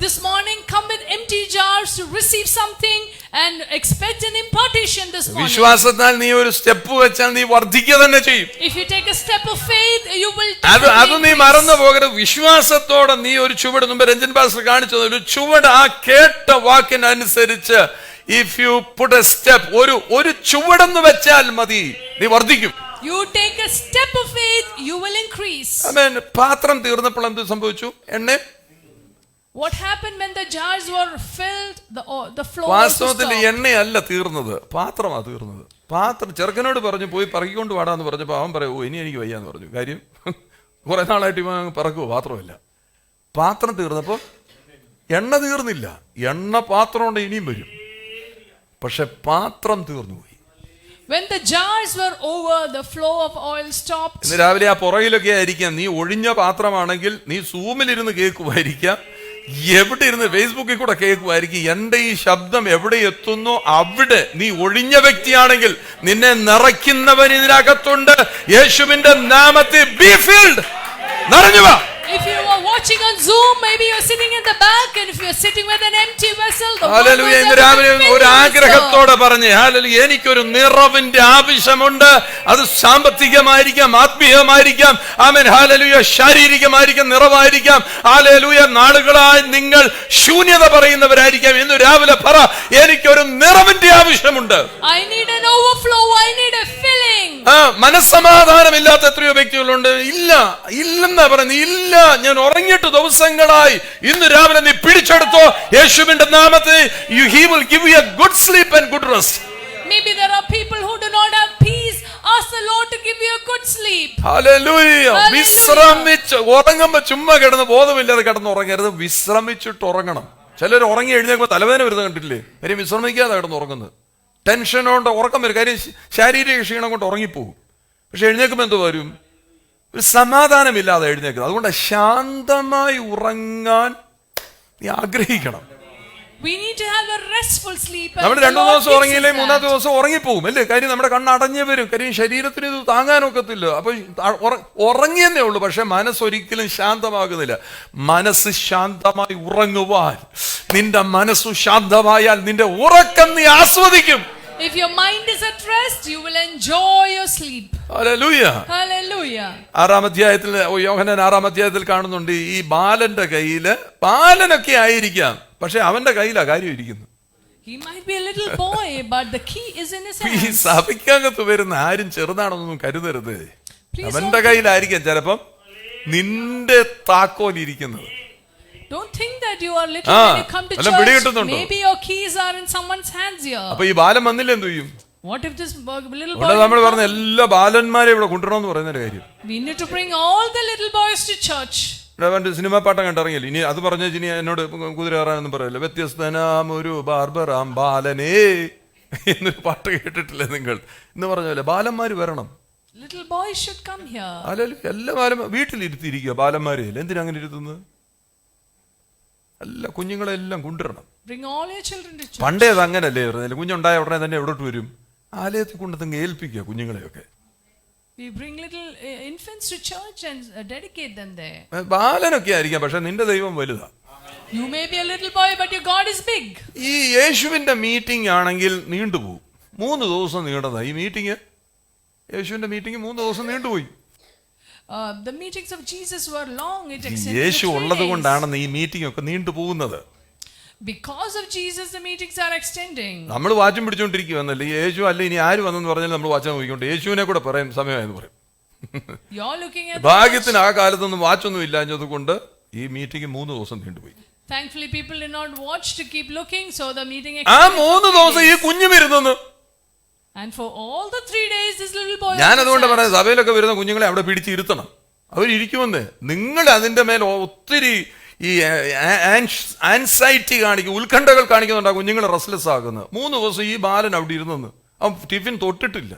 This morning, come with empty jars to receive something and expect an impartation this morning. വിശ്വാസത്താൽ നീ ഒരു സ്റ്റെപ്പ് വെച്ചാൽ നീ വർദ്ധിക്കുക തന്നെ ചെയ്യും. If you take a step of faith, you will അത് നീ മറന്നു പോകരുത്. വിശ്വാസത്തോടെ നീ ഒരു ചുവട്, മുമ്പ് രഞ്ജൻ പാസ്റ്റർ കാണിച്ചത്, ഒരു ചുവട് ആ കേട്ട വാക്കിനനുസരിച്ച് if you put a step, ഒരു ചുവടെന്ന് വെച്ചാൽ മതി, നീ വർദ്ധിക്കും. You take a step of faith, you will increase. ആമേൻ. പാത്രം തീർന്നപ്പോൾ എന്ത് സംഭവിച്ചു? എണ്ണ. What happened when the jars were filled? The flow was വാസ്തവത്തിൽ stopped. എണ്ണയല്ല തീർന്നത്, പാത്രമാ തീർന്നത്. പാത്രം ചെറുക്കനോട് പറഞ്ഞു, പോയി പറക്കിക്കൊണ്ട് വാടാന്ന് പറഞ്ഞപ്പോൾ അവൻ പറയും, ഇനി എനിക്ക് വയ്യാന്ന് പറഞ്ഞു. കാര്യം കുറെ നാളായിട്ട് ഇവൻ പറക്കുവോ, പാത്രമില്ല. പാത്രം തീർന്നപ്പോൾ എണ്ണ തീർന്നില്ല. എണ്ണ പാത്രം കൊണ്ട് ഇനിയും വരും, പക്ഷെ പാത്രം തീർന്നുപോയി. When the jars were over, the flow of oil stopped. ഇന്ന് രാവിലെ ആ പുറകിലൊക്കെ ആയിരിക്കാം. നീ ഒഴിഞ്ഞ പാത്രമാണെങ്കിൽ നീ സൂമിലിരുന്ന് കേൾക്കുമായിരിക്കാം, എവിടെ ഇരുന്ന് ഫേസ്ബുക്കിൽ കൂടെ കേൾക്കുമായിരിക്കും. എന്റെ ഈ ശബ്ദം എവിടെ എത്തുന്നോ അവിടെ നീ ഒഴിഞ്ഞ വ്യക്തിയാണെങ്കിൽ നിന്നെ നിറയ്ക്കുന്നവൻ ഇതിനകത്തുണ്ട്. യേശുവിന്റെ നാമത്തിൽ ബി ഫിൽഡ്, നിറഞ്ഞു വാ. If you are watching on Zoom, maybe you are sitting in the back, and if you are sitting with an empty vessel, the hallelujah. ഇന്ന് രാവിലെ ഒരു ആഗ്രഹത്തോടെ പറഞ്ഞ്, ഹല്ലേലൂയ, എനിക്കൊരു നിറവിന്റെ ആവശ്യമുണ്ട്. അത് സാമ്പത്തികമായിരിക്കാം, ആത്മീയമായിരിക്കാം, ആമേൻ, ഹല്ലേലൂയ, ശാരീരികമായിരിക്കാം, നിറവായിരിക്കാം. ഹല്ലേലൂയ. നാളുകളായി നിങ്ങൾ ശൂന്യത പറയുന്നവരായിരിക്കാം. ഇന്ന് രാവിലെ പറ, എനിക്കൊരു നിറവിന്റെ ആവശ്യമുണ്ട്. I need an overflow, I need a filling. മനസ്സമാധാനമില്ലാത്ത എത്രയോ വ്യക്തികളുണ്ട്. ഇല്ലെന്നാ പറയുന്നത്. ഇല്ല, ഞാൻ ഉറങ്ങിയിട്ട് ദിവസങ്ങളായി. ഇന്ന് രാവിലെ നീ പിടിച്ചെടുത്തോ യേശുവിന്റെ നാമത്തിൽ. He will give you a good sleep and good rest. Maybe there are people who do not have peace. Ask the Lord to give you a good sleep. Hallelujah. വിശ്രമിച്ച് ഉറങ്ങുമ്പോ ചുമ്മാ കിടന്ന് ബോധമില്ലാതെ കിടന്ന് ഉറങ്ങരുത്. വിശ്രമിച്ചിട്ട് ഉറങ്ങണം. ചിലർ ഉറങ്ങി എഴുന്നേൽക്കുമ്പോൾ തലവേദന വരുന്നത് കണ്ടിട്ടില്ലേ? കാര്യം വിശ്രമിക്കാതെ കിടന്ന് ഉറങ്ങുന്നത്. ടെൻഷൻ കൊണ്ട് ഉറക്കം വരും. കാര്യം ശാരീരിക ക്ഷീണം കൊണ്ട് ഉറങ്ങിപ്പോകും. പക്ഷെ എഴുന്നേൽക്കുമ്പോൾ എന്തോ വരും? ഒരു സമാധാനമില്ലാതെ എഴുന്നേക്കുന്നത്. അതുകൊണ്ട് ശാന്തമായി ഉറങ്ങാൻ നീ ആഗ്രഹിക്കണം. We need to have a restful sleep. നമ്മൾ 2 ദിവസം ഉറങ്ങിയില്ലേ 3-ാമത്തെ ദിവസം ഉറങ്ങിപ്പോകും അല്ലേ? കാര്യം നമ്മുടെ കണ്ണ് അടഞ്ഞു വരും. കാര്യം ശരീരത്തിന് ഇത് താങ്ങാനൊക്കത്തില്ല. അപ്പൊ ഉറങ്ങിയെന്നേ ഉള്ളൂ, പക്ഷെ മനസ്സൊരിക്കലും ശാന്തമാകുന്നില്ല. മനസ്സ് ശാന്തമായി ഉറങ്ങുവാൻ, നിന്റെ മനസ്സു ശാന്തമായാൽ നിന്റെ ഉറക്കം നീ ആസ്വദിക്കും. If your mind is at rest, you will enjoy your sleep. Hallelujah. Hallelujah. 6-ാം അധ്യായത്തിൽ യോഹന്നാൻ 6-ാം അധ്യായത്തിൽ കാണുന്നുണ്ട്, ഈ ബാലന്റെ കയ്യില്, ബാലനൊക്കെ ആയിരിക്കാം, പക്ഷെ അവന്റെ കയ്യിലാ കാര്യം ഇരിക്കുന്നു. He might be a little boy, but the key is in his ഈ hands. സഭയ്ക്കകത്ത് വരുന്ന ആരും ചെറുതാണെന്നൊന്നും കരുതരുത്. അവന്റെ കയ്യിലായിരിക്കാം ചിലപ്പം നിന്റെ താക്കോൽ ഇരിക്കുന്നത്. Don't think that you are little when you come to വല്ലതും church. പിടികിട്ടുന്നുണ്ടോ? Maybe your keys are in someone's hands here. അപ്പൊ ഈ ബാലൻ വന്നില്ല എന്ത് ചെയ്യും? What if this little ഇവിടെ boy? നമ്മൾ പറഞ്ഞ എല്ലാ ബാലന്മാരെ ഇവിടെ കൊണ്ടുവരണമെന്ന് പറയുന്ന കാര്യം. We need to bring all the little boys to church. ഇവിടെ സിനിമാ പാട്ടം കണ്ടിറങ്ങിയില്ല. ഇനി അത് പറഞ്ഞ ഇനി എന്നോട് കുതിര കയറാനൊന്നും പറയല്ല. വ്യത്യസ്തനാം ഒരു ബാർബറാം ബാലനേ എന്നൊരു പാട്ട് കേട്ടിട്ടില്ലേ നിങ്ങൾ? എന്ന് പറഞ്ഞ പോലെ ബാലന്മാര് വരണം. Little boys should come here. അല്ലല്ലോ, എല്ലാ ബാലം വീട്ടിലിരുത്തിയിരിക്കുക. ബാലന്മാരെ എന്തിനാ അങ്ങനെ ഇരുത്തുന്നത്? എല്ലാ കുഞ്ഞുങ്ങളെല്ലാം കൊണ്ടുവരണം. Bring all your children to church. പണ്ടേ അത് അങ്ങനല്ലേ പറഞ്ഞാൽ, കുഞ്ഞുണ്ടായ ഉടനെ തന്നെ എവിടോട്ട് വരും? ആലയത്തിൽ കൊണ്ടു ഏൽപ്പിക്കുക കുഞ്ഞുങ്ങളെയൊക്കെ. We bring little infants to church and dedicate them there. ബാലനൊക്കെ ആയിരിക്കാം, പക്ഷെ നിന്റെ ദൈവം വലുതാ. You may be a little boy, but your God is big. ഈ യേശുവിന്റെ മീറ്റിംഗ് ആണെങ്കിൽ നീണ്ടുപോകും. 3 ദിവസം നീണ്ടതാ ഈ മീറ്റിംഗ്. യേശുവിന്റെ മീറ്റിംഗ് 3 ദിവസം നീണ്ടുപോയി. The meetings of Jesus were long. It extended Yeshu to 3 ഉള്ളത് days. കൊണ്ടാണ് ഈ മീറ്റിംഗ് ഒക്കെ നീണ്ടുപോകുന്നത്. Because of Jesus, the meetings are extending. നമ്മൾ വാച്ചും പിടിച്ചോണ്ടിരിക്കുവന്നല്ലേ. യേശു അല്ല ഇനി ആര് വന്നെന്ന് പറഞ്ഞാൽ നമ്മൾ വാച്ചാൻ നോക്കിക്കൊണ്ട് യേശുവിനെ കൂടെ പറയും സമയമായെന്ന് പറയും. You're looking at ഭാഗ്യത്തിന് ആ കാലത്തൊന്നും വാച്ചൊന്നും ഇല്ലാഞ്ഞത് കൊണ്ട് ഈ മീറ്റിംഗ് 3 ദിവസം നീണ്ടുപോയി. Thankfully, people did not watch to keep looking, so the meeting ആ extended. 3 ദിവസം ഈ കുഞ്ഞു വരുന്നെന്ന്. And for all the 3 days, this little boy. ഞാൻ അതുകൊണ്ട് പറയാം, സഭയിലൊക്കെ വരുന്ന കുഞ്ഞുങ്ങളെ അവിടെ പിടിച്ചിരുത്തണം. അവരിയ്ക്കുമെന്ന്. നിങ്ങൾ അതിന്റെ മേൽ ഒത്തിരി ഈ ആൻസൈറ്റി കാണിക്കും, ഉത്കണ്ഠകൾ കാണിക്കുന്നുണ്ട്. ആ കുഞ്ഞുങ്ങൾ റെസ്റ്റ്ലെസ് ആകുന്നത്. 3 ദിവസം ഈ ബാലൻ അവിടെ ഇരുന്നെന്ന് അവൻ tiffin തൊട്ടിട്ടില്ല.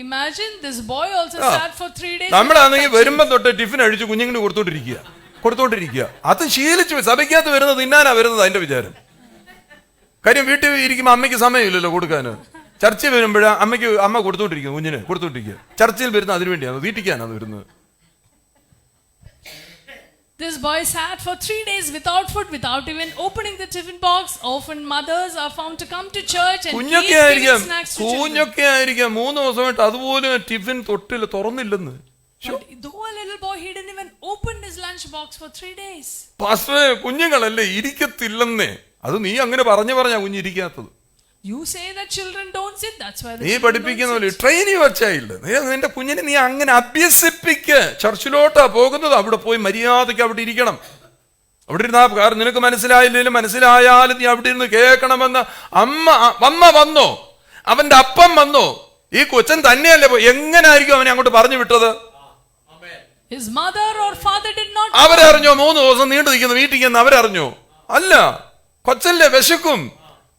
Imagine this boy also sat for 3 days. നമ്മളാണെങ്കിൽ വരുമ്പം തൊട്ട് ടിഫിൻ അഴിച്ച് കുഞ്ഞുങ്ങൾ കൊടുത്തോണ്ടിരിക്കുക. അത് ശീലിച്ചു. സഭയ്ക്കകത്ത് വരുന്നത് തിന്നാനാ വരുന്നത് അതിന്റെ വിചാരം. കാര്യം വീട്ടിൽ ഇരിക്കുമ്പോൾ അമ്മയ്ക്ക് സമയമില്ലല്ലോ കൊടുക്കാൻ. ചർച്ചയിൽ വരുമ്പോഴാ അമ്മ കൊടുത്തോണ്ടിരിക്കുന്നു, കുഞ്ഞിന് കൊടുത്തോണ്ടിരിക്കുക. ചർച്ചയിൽ വരുന്ന അതിനു വേണ്ടിയാണ്, തീറ്റിക്കാനാണ് വരുന്നത്. This boy sat for 3 days without food, without even opening the tiffin box. Often mothers are found to come to church and keep giving snacks to children. കുഞ്ഞൊക്കെ ആയിരിക്കാം 3 ദിവസമായിട്ട് അതുപോലെ tiffin തൊട്ടില്ല, തുറന്നില്ലെന്ന്. But though a little boy, he didn't even open his lunch box for 3 days. പാസ്റ്ററെ, കുഞ്ഞുങ്ങളല്ലേ ഇരിക്കത്തില്ലെന്നേ. അത് നീ അങ്ങനെ പറഞ്ഞാ കുഞ്ഞിരിക്കാത്തത്. You say that children don't sit. That's why the നീ children പഠിപ്പിക്കുന്ന don't പോലെ sit. ട്രെയിൻ വെച്ചായില്ല. നിന്റെ കുഞ്ഞിനെ നീ അങ്ങനെ അഭ്യസിപ്പിക്ക്. ചർച്ചിലോട്ടാ പോകുന്നത്, അവിടെ പോയി മര്യാദയ്ക്ക് അവിടെ ഇരിക്കണം. അവിടെ ഇരുന്നാ കാരണം നിനക്ക് മനസ്സിലായില്ലെങ്കിലും മനസ്സിലായാലും നീ അവിടെ ഇരുന്ന് കേൾക്കണമെന്ന്. അമ്മ വന്നോ, അവന്റെ അപ്പം വന്നോ, ഈ കൊച്ചൻ തന്നെയല്ലേ എങ്ങനായിരിക്കും അവനെ അങ്ങോട്ട് പറഞ്ഞു വിട്ടത്? His mother or father did not. അവരറിഞ്ഞോ 3 ദിവസം നീണ്ടു നിൽക്കുന്ന മീറ്റിംഗ് എന്ന് അവരറിഞ്ഞോ? അല്ല, കൊച്ചല്ലേ വിശക്കും.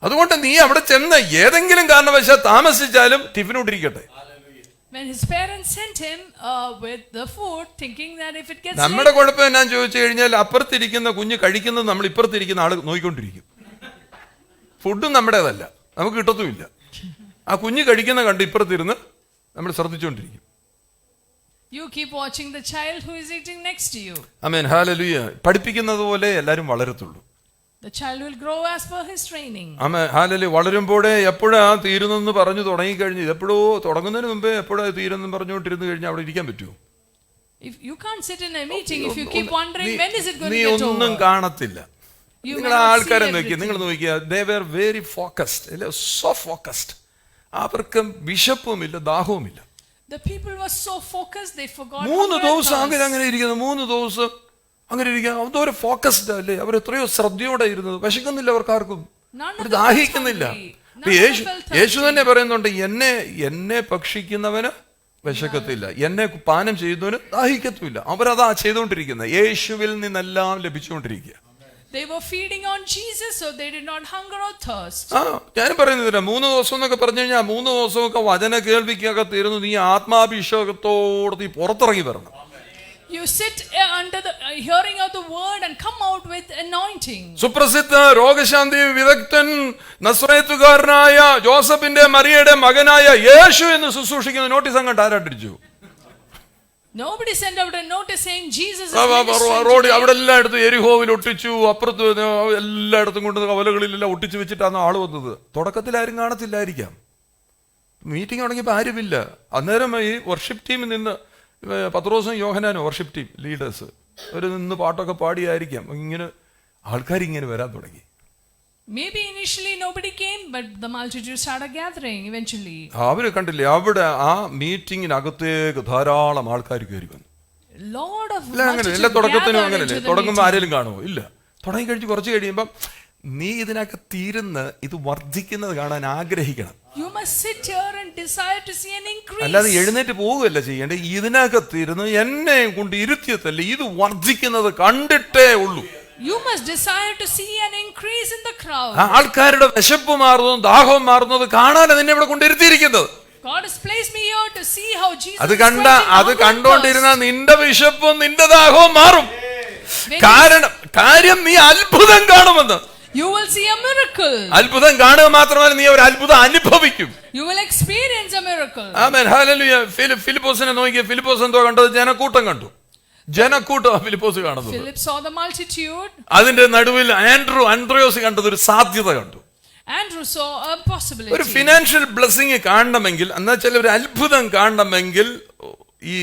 അതുകൊണ്ട് നീ അവിടെ ചെന്ന് ഏതെങ്കിലും കാരണവശാൽ താമസിച്ചാലും ടിഫിനോട്ടിരിക്കട്ടെ. When his parents sent him with the food, thinking that if it gets നമ്മുടെ late, കുഴപ്പം എന്നാന്ന് ചോദിച്ചു കഴിഞ്ഞാൽ അപ്പുറത്തിരിക്കുന്ന കുഞ്ഞ് കഴിക്കുന്നത് നമ്മൾ ഇപ്പുറത്തിരിക്കുന്ന ആള് നോക്കിക്കൊണ്ടിരിക്കും. ഫുഡും നമ്മുടേതല്ല, നമുക്ക് കിട്ടത്തുമില്ല. ആ കുഞ്ഞ് കഴിക്കുന്ന കണ്ട് ഇപ്പുറത്തിരുന്ന് നമ്മൾ ശ്രദ്ധിച്ചുകൊണ്ടിരിക്കും. you keep watching the child who is eating next to you. ആമേൻ, ഹല്ലേലൂയ. പഠിപ്പിക്കുന്നത് പോലെ എല്ലാവരും വളരത്തുള്ളൂ. The child will grow as per his training. ആമേൻ, ഹല്ലേലൂയ. വളരുമ്പോഴേ എപ്പോഴാ തീരുന്നെന്ന് പറഞ്ഞു തുടങ്ങിക്കഴിഞ്ഞ് എപ്പോഴോ തുടങ്ങുന്നതിന് മുമ്പേ എപ്പോഴാ തീരുന്നെന്ന് പറഞ്ഞുകൊണ്ടിരുന്ന് കഴിഞ്ഞാൽ അവിടെ ഇരിക്കാൻ പറ്റുമോ? If you can't sit in a meeting, if you keep wondering when is it going നീ to get ഒന്നും over. കാണത്തില്ല. You നിങ്ങൾ may not ആൾക്കാരെ see നോക്കി, നിങ്ങൾ everything. നോക്കിയാ they were very focused, so focused. അവർക്ക് വിശപ്പുമില്ല, ദാഹവുമില്ല. The people were so focused they forgot. 3 ദിവസം hunger and അങ്ങനെ ഇരിക്കുന്നു. 3 ദിവസം അങ്ങനെ ഇരിക്കുക. എന്തോരെ ഫോക്കസ്ഡ് അല്ലേ. അവർ എത്രയോ ശ്രദ്ധയോടെ ഇരുന്നത്. വിശക്കുന്നില്ല അവർക്കാർക്കും, None of our them ദാഹിക്കുന്നില്ല. felt hungry. None of Yeshu them felt Yeshu thirsty. തന്നെ പറയുന്നുണ്ട്, എന്നെ ഭക്ഷിക്കുന്നവന് വിശക്കത്തില്ല, എന്നെ പാനം ചെയ്യുന്നവന് ദാഹിക്കത്തുമില്ല. അവരതാ ചെയ്തുകൊണ്ടിരിക്കുന്നത്. യേശുവിൽ നിന്നെല്ലാം ലഭിച്ചുകൊണ്ടിരിക്കുക. They were feeding on Jesus, so they did not hunger or thirst. ഞാൻ പറയുന്നില്ല 3 ദിവസം എന്നൊക്കെ പറഞ്ഞു കഴിഞ്ഞാൽ 3 ദിവസമൊക്കെ വചന കേൾവിക്കൊക്കെ തീരുന്നു. നീ ആത്മാഭിഷേകത്തോടെ നീ പുറത്തിറങ്ങി വരണം. You sit under the hearing of the word and come out with anointing. സുപ്രസിദ്ധ രോഗശാന്തി വിദഗ്ധൻ നസ്രയത്തുകാരനായ ജോസഫിന്റെ മറിയയുടെ മകനായ യേശു എന്ന് ശുശ്രൂഷിക്കുന്ന നോട്ടീസ് അങ്ങോട്ട് ആരാട്ടിച്ചു? Nobody sent out a notice saying Jesus is road ministering അവിടെ എല്ലായിടത്തും എരിഹോവിൽ ഒട്ടിച്ചു, അപ്പുറത്ത് എല്ലായിടത്തും കൊണ്ട് കവലകളിലെല്ലാം ഒട്ടിച്ചു വെച്ചിട്ടാണ് ആള് വന്നത്. തുടക്കത്തിൽ ആരും കാണത്തില്ലായിരിക്കാം. മീറ്റിംഗ് തുടങ്ങിയപ്പോൾ ആരുമില്ല. അന്നേരം ഈ വർഷിപ്പ് ടീമിൽ നിന്ന് പത്രോസും യോഹനാനും വർഷിപ്പ് ടീം ലീഡേഴ്സ് അവർ നിന്ന് പാട്ടൊക്കെ പാടിയായിരിക്കാം ഇങ്ങനെ ആൾക്കാർ ഇങ്ങനെ വരാൻ തുടങ്ങി. Maybe initially nobody came, but the multitude started gathering eventually. അവര് കണ്ടില്ലേ, അവിടെ ആ മീറ്റിങ്ങിനകത്തേക്ക് ധാരാളം ആൾക്കാർ കയറി വന്നു. Lord of അങ്ങനെ എല്ലാ തുടക്കത്തിനും അങ്ങനല്ലേ, തുടങ്ങുമ്പോൾ ആരെങ്കിലും കാണുമോ? ഇല്ല. തുടങ്ങി കഴിഞ്ഞ് കുറച്ച് കഴിയുമ്പം നീ ഇതിനൊക്കെ തീരുന്ന് ഇത് വർദ്ധിക്കുന്നത് കാണാൻ ആഗ്രഹിക്കണം. You must sit here and desire to see an increase. അല്ലാതെ എഴുന്നേറ്റ് പോവുകയല്ല ചെയ്യേണ്ടത്. ഇതിനകത്തിരുന്ന് എന്നെ കൊണ്ട് ഇരുത്തിയതല്ലേ, ഇത് വർദ്ധിക്കുന്നത് കണ്ടിട്ടേ ഉള്ളൂ. You must desire to see an increase in the crowd. ആൾക്കാരുടെ വിശപ്പ് മാറുന്നതും ദാഹവും മാറുന്നത് കാണാനാണ് നിന്നെ ഇവിടെ കൊണ്ടിരുത്തിയിരിക്കുന്നത്. God has placed me here to see how Jesus അത് is കണ്ടോണ്ടിരുന്ന നിന്റെ വിശപ്പും നിന്റെ ദാഹവും മാറും. കാര്യം നീ അത്ഭുതം കാണുമെന്ന്. You will see a miracle. അത്ഭുതം കാണുക മാത്രമല്ല, നീ ഒരു അത്ഭുതം അനുഭവിക്കും. You will experience a miracle. ആമേൻ, ഹല്ലേലൂയ. ഫിലിപ്പോസിനെ നോക്കിയ ഫിലിപ്പോസ് എന്തോ കണ്ടത്? ജനക്കൂട്ടം കണ്ടു. ജനക്കൂട്ടം ഫിലിപ്പോസ് കാണുന്നത്. Philip saw the multitude. അതിന്റെ നടുവിൽ ആൻഡ്രയോസ് കണ്ടത് ഒരു സാധ്യത കണ്ടു. Andrew saw a possibility. ഒരു ഫിനാൻഷ്യൽ ബ്ലെസ്സിങ് കാണണമെങ്കിൽ, എന്നുവെച്ചാൽ ഒരു അത്ഭുതം കാണണമെങ്കിൽ ഈ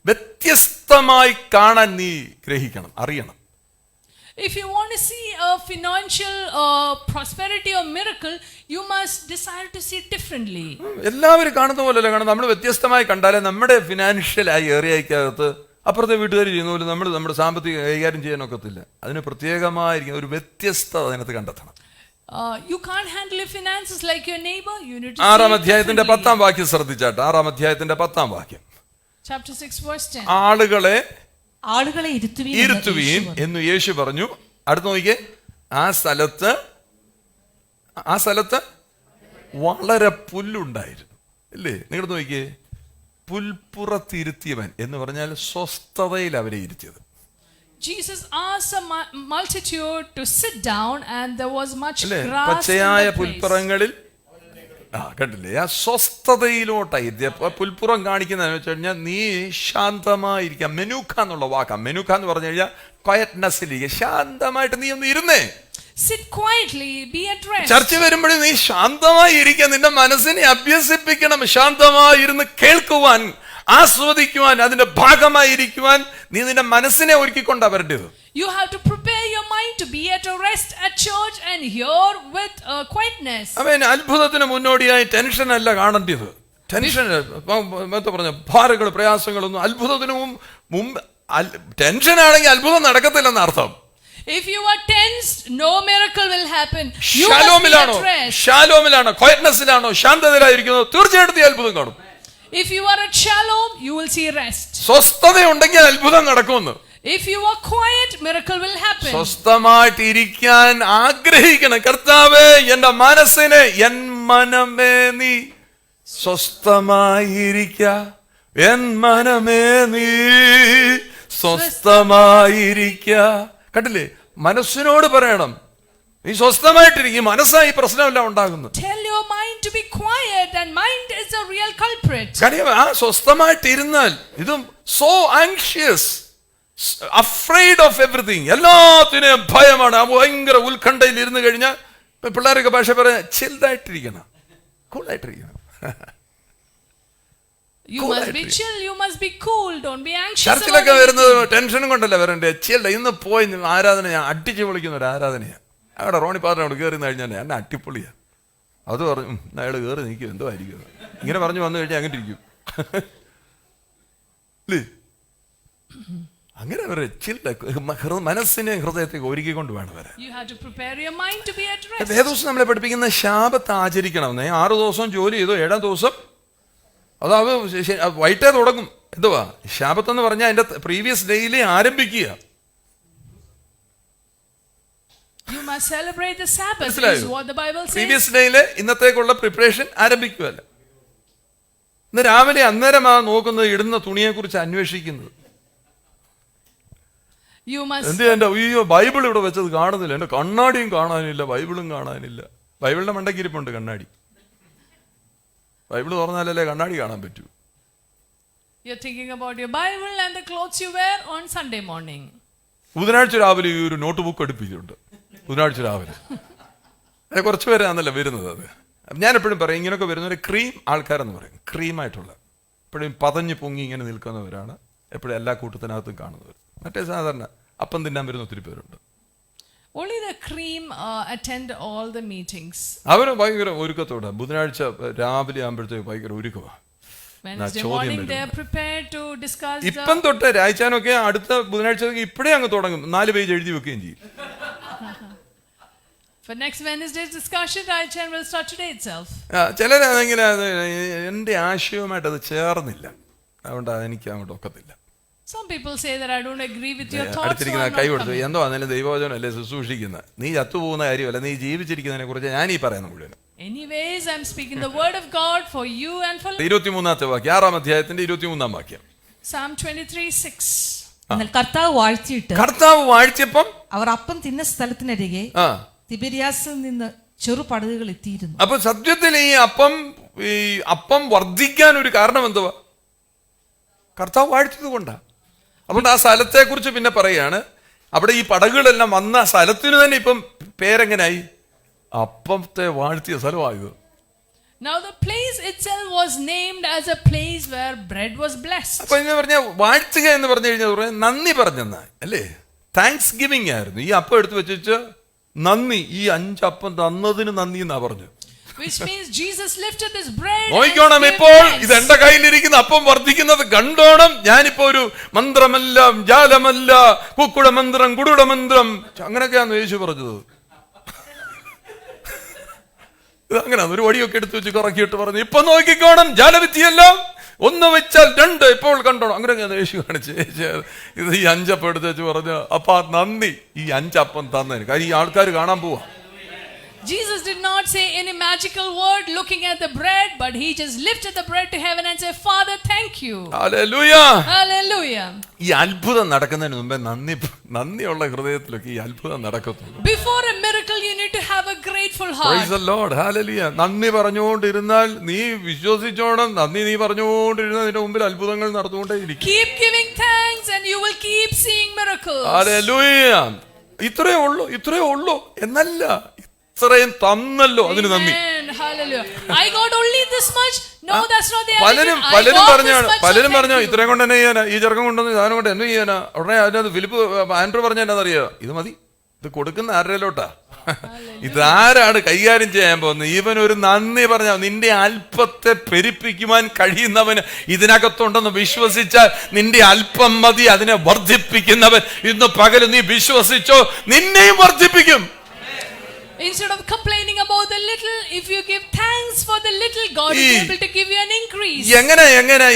വ്യത്യസ്തമായി കാണാൻ നീ ഗ്രഹിക്കണം, അറിയണം. If you want to see a financial prosperity or miracle, you must desire to see it differently. എല്ലാവരും കാണുന്ന പോലെയല്ല കാണുന്നത്. നമ്മൾ വ്യത്യസ്തമായി കണ്ടാലേ നമ്മുടെ ഫിനാൻഷ്യൽ ആയി ഏറിയക്കകത്ത് അപ്പുറത്തെ വീട്ടുകാർ ചെയ്യുന്ന പോലെ നമ്മൾ നമ്മുടെ സാമ്പത്തിക കൈകാര്യം ചെയ്യാനൊക്കത്തില്ല. അതിന് പ്രത്യേകമായിരിക്കും ഒരു വ്യത്യസ്തത അതിനകത്ത് കണ്ടെത്തണം. You can't handle your finances like your neighbor. You need to 6-ാം അധ്യായത്തിന്റെ 10-ാം വാക്യം ശ്രദ്ധിച്ചാട്ടെ. 6-ാം അധ്യായത്തിന്റെ 10-ാം വാക്യം. Chapter 6 verse 10. ആളുകളെ ഇരുത്തുവീൻ എന്ന് യേശു പറഞ്ഞു. അടുത്ത് നോക്കിയേ, ആ സ്ഥലത്ത് വളരെ പുല്ലുണ്ടായിരുന്നു. ഇല്ലേ? നിങ്ങൾ നോക്കിയേ, പുൽപ്പുറത്തിരുത്തിയവൻ എന്ന് പറഞ്ഞാൽ സ്വസ്ഥതയിൽ അവരെ ഇരുത്തിയത്. Jesus asked a multitude to sit down and there was much grass. പച്ചയായ പുൽപ്പുറങ്ങളിൽ കണ്ടില്ലേ, ആ സ്വസ്ഥതയിലോട്ടായി പുൽപ്പുറം കാണിക്കുന്നതെന്ന് വെച്ച് കഴിഞ്ഞാൽ നീ ശാന്തമായിരിക്കാം. മെനൂക്ക എന്നുള്ള വാക്കാണ്. മെനൂക്ക എന്ന് പറഞ്ഞു കഴിഞ്ഞാൽ ക്വയറ്റ്നെസ്സിലേക്ക് ശാന്തമായിട്ട് നീ ഒന്ന് ഇരുന്നേ. Sit quietly, be at rest. ചർച്ച വരുമ്പോഴേ നീ ശാന്തമായി ഇരിക്കുക. നിന്റെ മനസ്സിനെ അഭ്യസിപ്പിക്കണം. ശാന്തമായി ഇരുന്ന് കേൾക്കുവാൻ, ആസ്വദിക്കുവാൻ, അതിന്റെ ഭാഗമായിരിക്കുവാൻ നീ നിന്റെ മനസ്സിനെ ഒരുക്കിക്കൊണ്ടാ വരേണ്ടത്. You have to prepare your mind to be at a rest at church and hear with quietness. അത്ഭുതത്തിന് മുന്നോടിയായി ടെൻഷൻ അല്ല കാണേണ്ടത്. ടെൻഷൻ പറഞ്ഞ ഭാരങ്ങൾ, പ്രയാസങ്ങളൊന്നും അത്ഭുതത്തിന് മുമ്പ്. ടെൻഷൻ ആണെങ്കിൽ അത്ഭുതം നടക്കത്തില്ലെന്ന് അർത്ഥം. If you are tensed, no miracle will happen. You ഷാലോമിലാണോ, ക്വയറ്റ്നെസ്സിലാണോ, ശാന്തതയിലായിരിക്കുന്നോ, തീർച്ചയായിട്ടും അത്ഭുതം കാണും. If you are at shalom, you will see rest. സ്വസ്ഥതയുണ്ടെങ്കിൽ അത്ഭുതം നടക്കുമെന്ന്. If you are quiet, miracle will happen. സ്വസ്ഥമായിട്ട് ഇരിക്കാൻ ആഗ്രഹിക്കണം. കർത്താവേ, എന്റെ മനസ്സിനെ, എൻ മനമേ നീ സ്വസ്ഥമായിരിക്ക, എൻ മനമേ നീ സ്വസ്ഥമായിരിക്ക. കണ്ടില്ലേ? മനസ്സിനോട് പറയണം, നീ സ്വസ്ഥമായിട്ടിരിക്കും. മനസ്സായി പ്രശ്നമെല്ലാം ഉണ്ടാകുന്നു. Tell your mind to be quiet, and mind is a real culprit. കാര്യം ആ സ്വസ്ഥമായിട്ടിരുന്നാൽ ഇതും so anxious, afraid of everything, എല്ലാത്തിനെയും ഭയമാണ്. ഭയങ്കര ഉത്കണ്ഠയിൽ ഇരുന്ന് കഴിഞ്ഞാൽ പിള്ളേരൊക്കെ ഭാഷ പറയാൻ ചില്ലായിട്ടിരിക്കണം, കൂളായിട്ടിരിക്കണം. You must be chill, you must be cool, don't be anxious. ചർച്ചിലൊക്കെ വരുന്നത് ടെൻഷനും കൊണ്ടല്ല വരണ്ടേ. ചില്ല, ഇന്ന് പോയി ആരാധന ഞാൻ അടിച്ചു പൊളിക്കുന്ന ഒരു ആരാധനയാണ്. അവിടെ റോണി പാറിനെ അവിടെ കയറി കഴിഞ്ഞാൽ എന്നെ അട്ടിപ്പൊളിയാണ്. അത് പറഞ്ഞു അയാൾ കയറി നിൽക്കും, എന്തോ ആയിരിക്കും ഇങ്ങനെ പറഞ്ഞു വന്നു കഴിഞ്ഞാൽ അങ്ങനെ ഇരിക്കും. അങ്ങനെ വരെ ചില്ല, മനസ്സിനെ ഹൃദയത്തേക്ക് ഒരുക്കിക്കൊണ്ട് വേണം വരാൻ. വേദോസം നമ്മളെ പഠിപ്പിക്കുന്ന ശാബത്ത് ആചരിക്കണമെന്നേ. 6 ദിവസം ജോലി ചെയ്തു, 7-ാം ദിവസം അതാവ് വൈകിട്ടേ തുടങ്ങും. എന്തുവാ ശാബത്ത് എന്ന് പറഞ്ഞാൽ അതിന്റെ പ്രീവിയസ് ഡേയിലേ ആരംഭിക്കുക. You must celebrate the Sabbath, is what the Bible says. Previous ഡേയിലെ ഇന്നത്തേക്കുള്ള പ്രിപ്പറേഷൻ ആരംഭിക്കുകയല്ല. ഇന്ന് രാവിലെ അന്നേരം നോക്കുന്നത്, ഇടുന്ന തുണിയെ കുറിച്ച് അന്വേഷിക്കുന്നത്. You must. എന്ത് എന്റെ അയ്യോ ബൈബിൾ ഇവിടെ വെച്ചത് കാണുന്നില്ല, എന്റെ കണ്ണാടിയും കാണാനില്ല, ബൈബിളും കാണാനില്ല. ബൈബിളിന്റെ മണ്ടക്കിരിപ്പുണ്ട് കണ്ണാടി. ബൈബിൾ തുറന്നാലല്ലേ കണ്ണാടി കാണാൻ പറ്റൂ. You're thinking about your Bible and the clothes you wear on Sunday morning. ബുധനാഴ്ച രാവിലെ ഈ ഒരു നോട്ട് ബുക്ക് എടുപ്പിച്ചിട്ടുണ്ട്. ബുധനാഴ്ച രാവിലെ അത് കുറച്ച് പേരാണല്ലോ വരുന്നത്. അത് ഞാൻ എപ്പോഴും പറയും, ഇങ്ങനെയൊക്കെ വരുന്നവർ ക്രീം ആൾക്കാരെന്ന് പറയും. ക്രീമായിട്ടുള്ള എപ്പോഴും പതഞ്ഞ് പൊങ്ങി ഇങ്ങനെ നിൽക്കുന്നവരാണ് എപ്പോഴും എല്ലാ കൂട്ടത്തിനകത്തും കാണുന്നവർ. മറ്റേ സാധാരണ അപ്പം തിന്നാൻ വരുന്ന ഒത്തിരി പേരുണ്ട്. Only the cream attend all the meetings. അവർ ഭയങ്കര ഒരുക്കത്തോടെ ബുധനാഴ്ച രാവിലെ ആകുമ്പോഴത്തേക്ക് ഭയങ്കര ഒരുക്കമാണ്. Wednesday morning they are prepared to discuss. ഇപ്പം തൊട്ട് രായ്ച്ചാനൊക്കെ അടുത്ത ബുധനാഴ്ച ഇപ്പഴേ അങ്ങ് തുടങ്ങും. 4 പേജ് എഴുതി വെക്കുകയും ചെയ്യും. For next Wednesday's discussion, Raichan will start today itself. ചിലരാണെങ്കിൽ എൻ്റെ ആശയവുമായിട്ട് അത് ചേർന്നില്ല, അതുകൊണ്ട് എനിക്ക് അങ്ങോട്ട് ഒക്കത്തില്ല. Some people say that I don't agree with your thoughts. അടുത്തിരിക്കുന്ന കൈ കൊടുത്തു, എന്തോ അന്നേരം ദൈവവചനമല്ലേ ശുശ്രൂഷിക്കുന്നത്, നീ ചത്തുപോകുന്ന കാര്യമല്ല, നീ ജീവിച്ചിരിക്കുന്നതിനെ കുറിച്ച് ഞാൻ ഈ പറയുന്ന മുഴുവൻ. Anyways, I'm speaking the word of God for you and for 23-ാമത്തെ വാക്യം, 6-ാം അധ്യായത്തിന്റെ 23-ാം വാക്യം. Psalm 23:6. എന്നാൽ കർത്താവ് വാഴ്ത്തിയിട്ട് കർത്താവ് വാഴ്ചപ്പം അവർ അപ്പം തിന്ന സ്ഥലത്തിനരികെ തിബിരിയാസിൽ നിന്ന് ചെറുപടകുകൾ എത്തിയിരുന്നു. അപ്പൊ സത്യത്തിൽ ഈ അപ്പം വർദ്ധിക്കാൻ ഒരു കാരണം എന്തുവാ? കർത്താവ് വാഴ്ത്തത് കൊണ്ടാ. അതുകൊണ്ട് ആ സ്ഥലത്തെ കുറിച്ച് പിന്നെ പറയാണ്, അവിടെ ഈ പടകുകളെല്ലാം വന്ന സ്ഥലത്തിന് തന്നെ ഇപ്പം പേരെങ്ങനായി? അപ്പത്തെ വാഴ്ത്തിയ സ്ഥലമായത്. Now the place itself was named as a place where bread was blessed. അപ്പൊ എന്ന് പറഞ്ഞാൽ വാഴ്ത്തുക എന്ന് പറഞ്ഞു കഴിഞ്ഞാൽ നന്ദി പറഞ്ഞെന്നാ അല്ലേ? താങ്ക്സ് ഗിവിംഗ് ആയിരുന്നു. ഈ അപ്പം എടുത്ത് വെച്ചിട്ട് നന്ദി, ഈ 5 അപ്പം തന്നതിന് നന്ദി എന്നാ പറഞ്ഞു. Which means Jesus lifted this bread. നോക്കണം, ഇപ്പോൾ ഇത് എന്റെ കയ്യിലിരിക്കുന്ന അപ്പം വർദ്ധിക്കുന്നത് കണ്ടോണം. ഞാനിപ്പോ ഒരു മന്ത്രമല്ല, ജാലമല്ല, കുക്കുട മന്ത്രം, കുടുട മന്ത്രം, അങ്ങനെയൊക്കെയാന്ന് യേശു പറഞ്ഞത്. അങ്ങനെ ഒരു വടിയൊക്കെ എടുത്ത് വെച്ച് കറക്കിയിട്ട് പറഞ്ഞു, ഇപ്പൊ നോക്കിക്കോണം, ജാലവിദ്യയെല്ലാം 1 വെച്ചാൽ 2 ഇപ്പോൾ കണ്ടോണം. അങ്ങനെയൊക്കെയാണ് യേശു കാണിച്ച്. ഇത് ഈ 5 അപ്പം എടുത്ത് വെച്ച് പറഞ്ഞു, അപ്പാ നന്ദി ഈ 5 അപ്പം തന്നതിന്. കാര്യം ഈ ആൾക്കാർ കാണാൻ പോവാ. Jesus did not say any magical word looking at the bread, but he just lifted the bread to heaven and said, Father, thank you. Hallelujah. Hallelujah. ഈ അത്ഭുതം നടക്കുന്നതിന് മുമ്പേ നന്ദിയുള്ള ഹൃദയത്തിലൊക്കെ ഈ അത്ഭുതം നടക്കത്തുള്ളൂ. Before a miracle you need to have a grateful heart. Praise the Lord. Hallelujah. നന്ദി പറഞ്ഞുകൊണ്ടിരുന്നാൽ നീ വിശ്വസിച്ചോണം, നന്ദി നീ പറഞ്ഞുകൊണ്ടിരുന്നാൽ നിന്റെ മുമ്പിൽ അത്ഭുതങ്ങൾ നടന്നുകൊണ്ടേയിരിക്കും. Keep giving thanks and you will keep seeing miracles. Hallelujah. ഇത്രയേ ഉള്ളൂ എന്നല്ല, ഇത്രയും തന്നല്ലോ, അതിന് നന്ദി. I got only this much. No, that's not the പലരും പറഞ്ഞു ഇത്രയും കൊണ്ട് എന്നെ ചെയ്യാനാ, ഈ ചെറുക്കം കൊണ്ടുവന്ന് സാധനം കൊണ്ട് എന്നെ ചെയ്യാനാ. ഉടനെ അതിനകത്ത് ഫിലിപ്പ് ആൻഡ്രൂ പറഞ്ഞ എന്നറിയോ, ഇത് മതി, ഇത് കൊടുക്കുന്ന ആരുടെയിലോട്ടാ, ഇതാരാണ് കൈകാര്യം ചെയ്യാൻ പോകുന്നത്? ഇവൻ ഒരു നന്ദി പറഞ്ഞ നിന്റെ അല്പത്തെ പെരുപ്പിക്കുവാൻ കഴിയുന്നവന് ഇതിനകത്തുണ്ടെന്ന് വിശ്വസിച്ചാൽ നിന്റെ അല്പം മതി അതിനെ വർദ്ധിപ്പിക്കുന്നവൻ ഇന്ന് പകല് നീ വിശ്വസിച്ചോ, നിന്നെയും വർദ്ധിപ്പിക്കും. Instead of complaining about the little, if you give thanks for the little, God is able to give you an increase.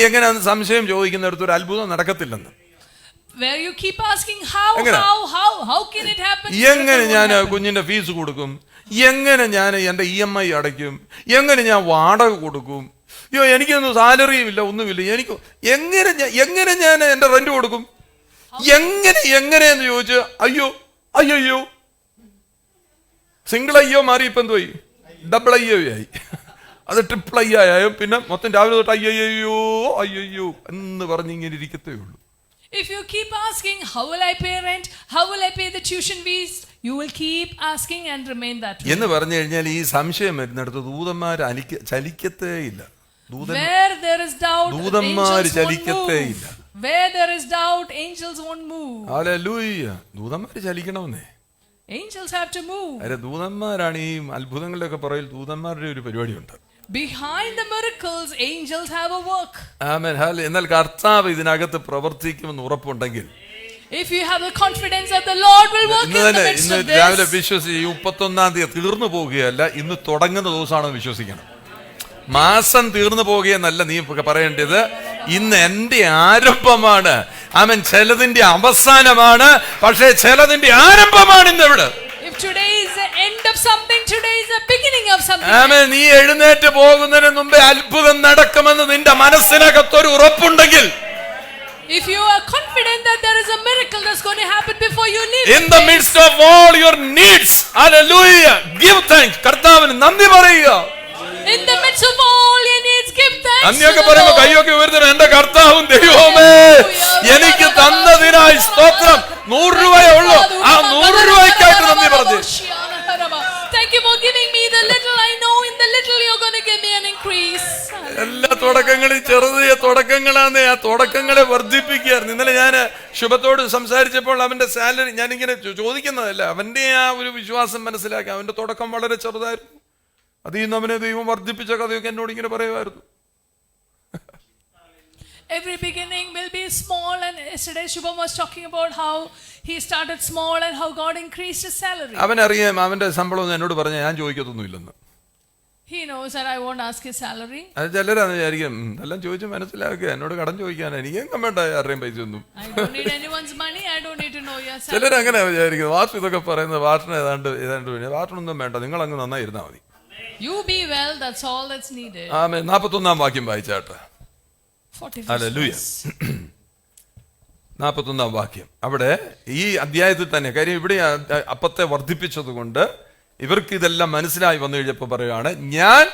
എങ്ങനെ സംശയം ചോദിക്കുന്നിടത്ത് ഒരു അത്ഭുതം നടക്കത്തില്ലെന്ന്. Where you keep asking how can it happen? എങ്ങനെ ഞാൻ കുഞ്ഞിന്റെ ഫീസ് കൊടുക്കും, എങ്ങനെ ഞാൻ എന്റെ EMI അടയ്ക്കും, എങ്ങനെ ഞാൻ വാടക കൊടുക്കും, എനിക്കൊന്നും സാലറിയും ഇല്ല, ഒന്നുമില്ല, എനിക്ക് എങ്ങനെ ഞാൻ എന്റെ റെന്റ് കൊടുക്കും, എങ്ങനെയെന്ന് ചോദിച്ച് അയ്യോ സിംഗിൾ അയ്യോ മാറി ഇപ്പം എന്തോയി, ഡബിൾ അയ്യോ ആയി, അത് ട്രിപ്പിൾ അയ്യായോ, പിന്നെ മൊത്തം രാവിലെ തൊട്ട് അയ്യോ എന്ന് പറഞ്ഞ് ഇങ്ങനെ ഇരിക്കത്തേ ഉള്ളൂ. If you keep asking how will I pay rent, how will I pay the tuition fees, you will keep asking and remain that way. എന്ന് പറഞ്ഞു കഴിഞ്ഞാൽ ഈ സംശയം വരുന്നിടത്ത് ദൂതന്മാർ ചലിക്കത്തേ ഇല്ല. Where there is doubt, ദൂതന്മാർ ചലിക്കത്തേ ഇല്ല. Where there is doubt, angels won't move. Hallelujah. ദൂതന്മാർ ചലിക്കണമെന്നേ. Angels have to move. ദൂതന്മാരാണ് ഈ അത്ഭുതങ്ങളിലൊക്കെ പറയിൽ ദൂതന്മാരുടെ ഒരു പരിപാടിയുണ്ട്. Behind the miracles, angels have a work. ആമേൻ. എന്നാൽ കർത്താവ് ഇതിനകത്ത് പ്രവർത്തിക്കുമെന്ന് ഉറപ്പുണ്ടെങ്കിൽ, if you have the confidence that the Lord will work in the midst of this, രാവിലെ വിശ്വസിച്ച് 31-ാം തീയതി തീർന്നു പോവുകയല്ല, ഇന്ന് തുടങ്ങുന്ന ദിവസമാണെന്ന് വിശ്വസിക്കണം. മാസം തീർന്നു പോവുകയെന്നല്ല നീ പറയേണ്ടത്, ഇന്ന് എന്റെ ആരംഭമാണ്. ആമേൻ. ചിലതിന്റെ അവസാനമാണ്, പക്ഷേ ചിലതിന്റെ ആരംഭമാണ് ഇന്ന് ഇവിടെ. If today is the end of something, today is the beginning of something. ആമേൻ. നീ എഴുന്നേറ്റ് പോകുന്നതിന് മുമ്പേ അത്ഭുതം നടക്കുമെന്ന് നിന്റെ മനസ്സിനകത്തൊരു ഉറപ്പുണ്ടെങ്കിൽ, If you are confident that there is a miracle that's going to happen before you leave, In the midst of all your needs, hallelujah, give thanks. കർത്താവിന് നന്ദി പറയുക. in the midst of all your needs, give thanks to നന്ദിയൊക്കെ the പറയുമ്പോ Lord. കൈയൊക്കെ ഉയർത്തണം. എന്റെ കർത്താവും ദൈവമേ എനിക്ക് തന്നതിനായി സ്തോത്രം. 100 രൂപയേ ഉള്ളൂ. ആ 100 രൂപയ്ക്കായിട്ട് നന്ദി പറഞ്ഞു. Thank you for giving me the little. I know in the little you're going to give me an increase. എല്ലാ തുടക്കങ്ങളും ചെറിയ തുടക്കങ്ങളാണ്. ആ തുടക്കങ്ങളെ വർദ്ധിപ്പിക്കുകയായിരുന്നു. ഇന്നലെ ഞാൻ ശുഭത്തോട് സംസാരിച്ചപ്പോൾ അവന്റെ സാലറി ഞാനിങ്ങനെ ചോദിക്കുന്നതല്ല, അവന്റെ ആ ഒരു വിശ്വാസം മനസ്സിലാക്കി. അവന്റെ തുടക്കം വളരെ ചെറുതായിരുന്നു. അതിൽ നിന്ന് അവനെ ദൈവം വർദ്ധിപ്പിച്ച കഥയൊക്കെ എന്നോട് ഇങ്ങനെ പറയുമായിരുന്നു. Every beginning will be small, and yesterday Shubham was talking about how he started small and how God increased his salary. അവനറിയാം അവന്റെ ശമ്പളം എന്നോട് പറഞ്ഞ ഞാൻ ചോദിക്കത്തൊന്നുമില്ലെന്ന്. He knows that I won't ask his salary. അത് ചിലരാന്ന് വിചാരിക്കും എല്ലാം ചോദിച്ച് മനസ്സിലാക്കുക, എന്നോട് കടം ചോദിക്കാൻ എനിക്കും വേണ്ട ആരുടെയും പൈസ ഒന്നും. I don't need anyone's money. I don't need to know your salary. ചിലരങ്ങനെ വിചാരിക്കുന്നത്. വാട്ടർ ഇതൊക്കെ പറയുന്നത് വാട്ടറിന് ഏതാണ്ട് വാട്ടറൊന്നും വേണ്ട, നിങ്ങൾ അങ്ങ് നന്നായി ഇരുന്നാൽ മതി. You be well, that's all that's needed. ആമേൻ. 41-ാം വാക്യം വായിച്ചാട്ടെ. 41st hallelujah. verse. 41-ാം വാക്യം. അവിടെ ഈ അധ്യായത്തിൽ തന്നെ കാര്യം ഇവിടെ അപ്പത്തെ വർദ്ധിപ്പിച്ചത് കൊണ്ട് ഇവർക്ക് ഇതെല്ലാം മനസ്സിലായി വന്നു കഴിഞ്ഞപ്പോ പറയുകയാണ്, ഞാൻ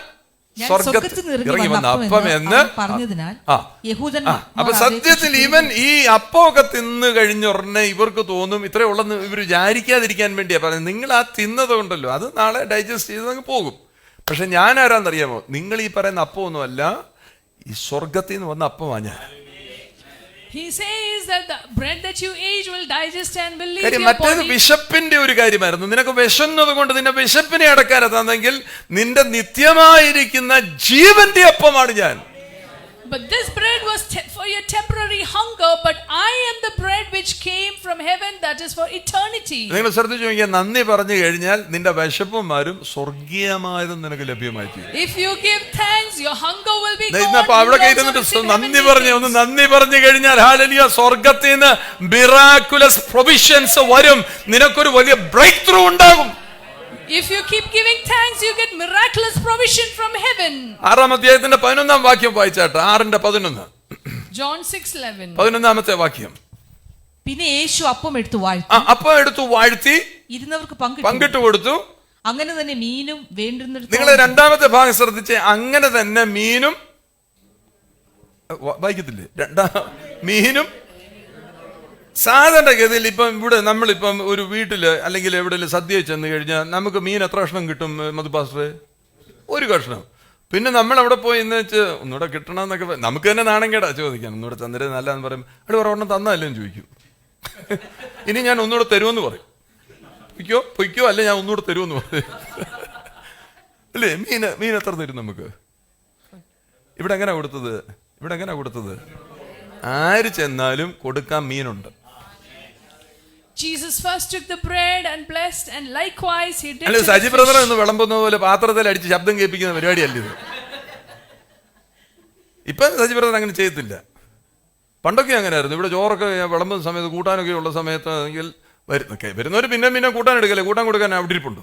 സ്വർഗത്തിൽ ഇറങ്ങി വന്ന അപ്പം എന്ന് പറഞ്ഞതിനാൽ അപ്പൊ സത്യത്തിൽ ഇവൻ ഈ അപ്പമൊക്കെ തിന്ന് കഴിഞ്ഞുടനെ ഇവർക്ക് തോന്നും ഇത്രേ ഉള്ളെന്ന് ഇവർ വിചാരിക്കാതിരിക്കാൻ വേണ്ടിയാ പറയുന്നത്. നിങ്ങൾ ആ തിന്നത് കൊണ്ടല്ലോ അത് നാളെ ഡൈജസ്റ്റ് ചെയ്ത് പോകും. പക്ഷെ ഞാൻ ആരാന്നറിയാമോ? നിങ്ങൾ ഈ പറയുന്ന അപ്പമൊന്നുമല്ല, ഈ സ്വർഗത്തിൽ നിന്ന് വന്ന അപ്പമാണ് ഞാൻ. He says that the bread that you ate will digest and will leave your മറ്റേത് body. വിശപ്പിന്റെ ഒരു കാര്യമായിരുന്നു. നിനക്ക് വിശന്നത് കൊണ്ട് നിന്റെ വിശപ്പിനെ അടക്കാനെത്താന്നെങ്കിൽ നിന്റെ നിത്യമായിരിക്കുന്ന ജീവന്റെ അപ്പമാണ് ഞാൻ. But this bread was for your temporary hunger, but I am the bread which came from heaven that is for eternity. നിങ്ങൾ ശ്രദ്ധിച്ചു നോക്കിയാൽ നന്ദി പറഞ്ഞു കഴിഞ്ഞാൽ നിന്റെ വിശപ്പും മാറും, സ്വർഗീയമായതും നിനക്ക് ലഭ്യമായി തീരും. If you give thanks, your hunger will be gone. ഇന്നപ്പോ അവിടെ കയറ്റുന്നിട്ട് നന്ദി പറഞ്ഞു ഒന്ന് നന്ദി പറഞ്ഞു കഴിഞ്ഞാൽ ഹല്ലേലൂയ സ്വർഗത്തിൽ നിന്ന് മിറാക്കുലസ് പ്രൊവിഷൻസ് വരും. നിനക്കൊരു വലിയ ബ്രേക്ക് ത്രൂ ഉണ്ടാകും. If you keep giving thanks, you get miraculous provision from heaven. 6-ാം അധ്യായത്തിന്റെ 11-ാം വാക്യം വായിച്ചാട്ടെ. 6:11. John 6:11. 11-ാമത്തെ വാക്യം. പിന്നെ യേശു അപ്പം എടുത്തു വാഴ്ത്തി അപ്പം എടുത്തു വാഴ്ത്തി ഇരുന്നവർക്ക് പങ്കിട്ട് കൊടുത്തു. അങ്ങനെ തന്നെ മീനും വേണ്ടുന്നിടത്ത്. നിങ്ങൾ 2-ാമത്തെ ഭാഗം ശ്രദ്ധിച്ച്, അങ്ങനെ തന്നെ മീനും വായിക്കത്തില്ലേ? മീനും സാധാരണഗതിയിൽ ഇപ്പം ഇവിടെ നമ്മളിപ്പം ഒരു വീട്ടില് അല്ലെങ്കിൽ എവിടെയെങ്കിലും സദ്യ ചെന്ന് കഴിഞ്ഞാൽ നമുക്ക് മീൻ എത്ര കഷ്ണം കിട്ടും മധു പാസ്റ്ററെ? ഒരു കഷ്ണം. പിന്നെ നമ്മൾ അവിടെ പോയി എന്ന് വെച്ച് ഒന്നുകൂടെ കിട്ടണമെന്നൊക്കെ നമുക്ക് തന്നെ നാണം കേടാ ചോദിക്കാൻ. ഒന്നുകൂടെ തന്നിട്ട് നല്ലതെന്ന് പറയും. അവിടെ ഒരെണ്ണം തന്നല്ലേന്ന് ചോദിക്കും. ഇനി ഞാൻ ഒന്നുകൂടെ തരുമെന്ന് പറയും. പൊയ്ക്കോ അല്ലെ ഞാൻ ഒന്നുകൂടെ തരുമെന്ന് പറയും. അല്ലേ? മീൻ എത്ര തരും നമുക്ക്? ഇവിടെ എങ്ങനെ കൊടുത്തത്? ആര് ചെന്നാലും കൊടുക്കാൻ മീനുണ്ട്. Jesus first took the bread and blessed, and likewise he did. അല്ലെ സജി ബ്രദർ എന്ന് വിളമ്പുന്ന പോലെ പാത്രത്തിൽ അടിച്ച് ശബ്ദം കേൾപ്പിക്കുന്ന പരിപാടിയല്ല ഇത്. ഇപ്പൊ സജി ബ്രദർ അങ്ങനെ ചെയ്യത്തില്ല. പണ്ടൊക്കെ അങ്ങനെ ആയിരുന്നു. ഇവിടെ ചോറൊക്കെ വിളമ്പുന്ന സമയത്ത് കൂട്ടാനൊക്കെ ഉള്ള സമയത്ത് വരുന്നവർ പിന്നെ കൂട്ടാൻ എടുക്കല്ലേ, കൂട്ടാൻ കൊടുക്കാൻ അവിടെ ഇരിപ്പുണ്ടോ?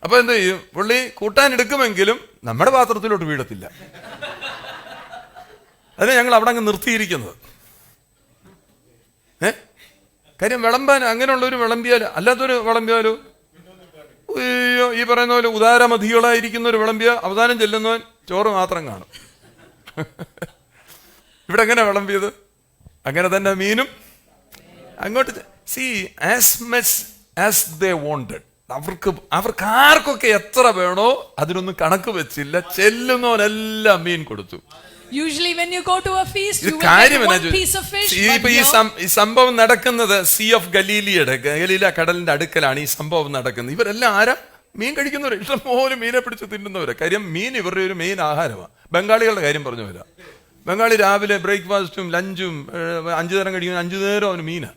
അപ്പൊ എന്ത് ചെയ്യും? പുള്ളി കൂട്ടാൻ എടുക്കുമെങ്കിലും നമ്മുടെ പാത്രത്തിലോട്ട് വീഴത്തില്ല. അതിനെ ഞങ്ങൾ അവിടെ അങ്ങ് നിർത്തിയിരിക്കുന്നത്. കാര്യം വിളമ്പാൻ അങ്ങനെയുള്ളൊരു വിളമ്പിയാലോ അല്ലാത്തൊരു വിളമ്പിയാലോ അയ്യോ ഈ പറയുന്ന പോലെ ഉദാരമതികളായിരിക്കുന്ന ഒരു വിളമ്പിയ അവസാനം ചെല്ലുന്നവൻ ചോറ് മാത്രം കാണും. ഇവിടെ എങ്ങനെ വിളമ്പിയത്? അങ്ങനെ തന്നെ മീനും അങ്ങോട്ട് see as much as they wanted. അവർക്ക് ആർക്കൊക്കെ എത്ര വേണോ അതിനൊന്നും കണക്ക് വെച്ചില്ല. ചെല്ലുന്നവനെല്ലാം മീൻ കൊടുത്തു. Usually when you go to a feast, you will കാര്യം get one piece of fish. ഈ സംഭവം നടക്കുന്നത് സീ ഓഫ് ഗലീല കടലിന്റെ അടുക്കലാണ് ഈ സംഭവം നടക്കുന്നത്. ഇവരെല്ലാം ആരാ? മീൻ കഴിക്കുന്നവർ, ഇഷ്ടംപോലെ മീനെ പിടിച്ച് തിന്നുന്നവര്. കാര്യം മീൻ ഇവരുടെ ഒരു മെയിൻ ആഹാരമാണ്. ബംഗാളികളുടെ കാര്യം പറഞ്ഞു വരാം. ബംഗാളി രാവിലെ ബ്രേക്ക്ഫാസ്റ്റും ലഞ്ചും 5 നേരം കഴിക്കുന്ന 5 നേരം അവന് മീനാ.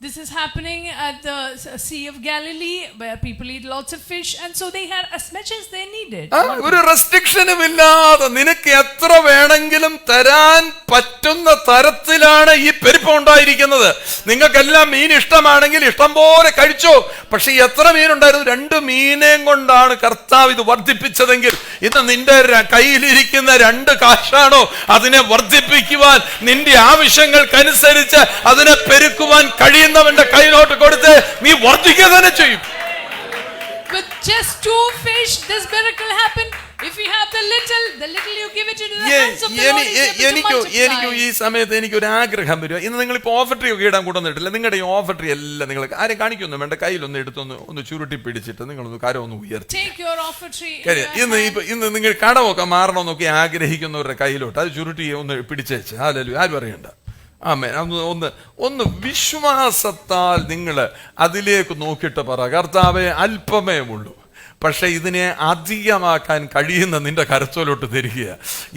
This is happening at the Sea of Galilee, where people eat lots of fish, and so they had as much as they needed. ഒരു റെസ്ട്രിക്ഷനും ഇല്ലാതെ നിനക്ക് എത്ര വേണമെങ്കിലും തരാൻ പറ്റുന്ന തരത്തിലാണ് ഈ പെരുപ്പം ഉണ്ടായിരിക്കുന്നത്. നിങ്ങൾക്കെല്ലാം മീൻ ഇഷ്ടമാണെങ്കിൽ ഇഷ്ടം പോലെ കഴിച്ചോ. പക്ഷെ എത്ര മീനുണ്ടായിരുന്നു? 2 മീനേം കൊണ്ടാണ് കർത്താവ് ഇത് വർദ്ധിപ്പിച്ചതെങ്കിൽ ഇന്ന് നിന്റെ കയ്യിലിരിക്കുന്ന 2 കാശാണോ അതിനെ വർദ്ധിപ്പിക്കുവാൻ, നിന്റെ ആവശ്യങ്ങൾക്കനുസരിച്ച് അതിനെ പെരുക്കുവാൻ കഴിയുന്നവന്റെ കയ്യിലോട്ട് കൊടുത്ത് നീ വർദ്ധിക്കുക തന്നെ ചെയ്യും. With just 2 fish, this miracle happened. If you have the little you give it into the hands of the Lord. എനിക്ക് ഈ സമയത്ത് എനിക്കൊരു ആഗ്രഹം വരിക. ഇന്ന് നിങ്ങളിപ്പോൾ ഓഫർ ട്രീ ഒക്കെ ഇടാൻ കൊണ്ടുവന്നിട്ടില്ല. നിങ്ങളുടെ ഈ ഓഫർ ട്രീ എല്ലാം നിങ്ങൾ ആരും കാണിക്കൊന്നും വേണ്ട, കയ്യിലൊന്ന് എടുത്തൊന്ന് ചുരുട്ടി പിടിച്ചിട്ട് നിങ്ങളൊന്ന് കരമൊന്ന് ഉയർത്തി. ഇന്ന് നിങ്ങൾ കടമൊക്കെ മാറണമെന്നൊക്കെ ആഗ്രഹിക്കുന്നവരുടെ കയ്യിലോട്ട് അത് ചുരുട്ടി ഒന്ന് പിടിച്ചേച്ച് ആരും അറിയണ്ട. ആമേൻ. ഒന്ന് വിശ്വാസത്താൽ നിങ്ങൾ അതിലേക്ക് നോക്കിയിട്ട് പറ, കർത്താവേ അല്പമേ ഉള്ളൂ, പക്ഷെ ഇതിനെ അധികമാക്കാൻ കഴിയുന്ന നിന്റെ കരച്ചോലോട്ട് തരിക.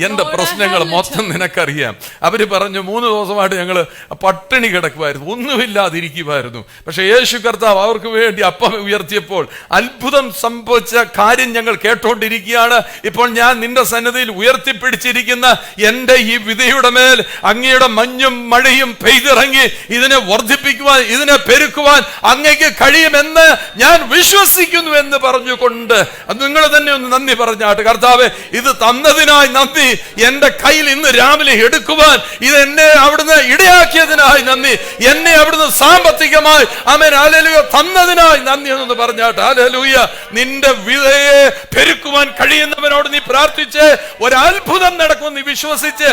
എൻ്റെ പ്രശ്നങ്ങൾ മൊത്തം നിനക്കറിയാം. അവര് പറഞ്ഞു 3 ദിവസമായിട്ട് ഞങ്ങൾ പട്ടിണി കിടക്കുമായിരുന്നു, ഒന്നുമില്ലാതിരിക്കുമായിരുന്നു. പക്ഷെ യേശു കർത്താവ് അവർക്ക് വേണ്ടി അപ്പം ഉയർത്തിയപ്പോൾ അത്ഭുതം സംഭവിച്ച കാര്യം ഞങ്ങൾ കേട്ടോണ്ടിരിക്കുകയാണ്. ഇപ്പോൾ ഞാൻ നിന്റെ സന്നിധിയിൽ ഉയർത്തിപ്പിടിച്ചിരിക്കുന്ന എൻ്റെ ഈ വിതയുടെ മേൽ അങ്ങയുടെ മഞ്ഞും മഴയും പെയ്തിറങ്ങി ഇതിനെ വർദ്ധിപ്പിക്കുവാൻ, ഇതിനെ പെരുക്കുവാൻ അങ്ങയ്ക്ക് കഴിയുമെന്ന് ഞാൻ വിശ്വസിക്കുന്നു എന്ന് പറഞ്ഞുകൊണ്ട് നിങ്ങൾ തന്നെ ഒന്ന് നന്ദി പറഞ്ഞാട്ട്. കർത്താവേ, ഇത് തന്നതിനായി നന്ദി. എന്റെ കയ്യിൽ ഇന്ന് രാവിലെ എടുക്കുവാൻ ഇത് എന്നെ അവിടുന്ന് ഇടയാക്കിയതിനായി നന്ദി. എന്നെ അവിടുന്ന് സാമ്പത്തികമായി ആമേൻ ഹല്ലേലൂയ തന്നതിനായി നന്ദി എന്ന് പറഞ്ഞാട്ട്. ഹല്ലേലൂയ. നിന്റെ വിതയെ പെരുക്കുവാൻ കഴിയുന്നവനോട് നീ പ്രാർത്ഥിച്ച് ഒരു അത്ഭുതം നടക്കുമെന്ന് നീ വിശ്വസിച്ച്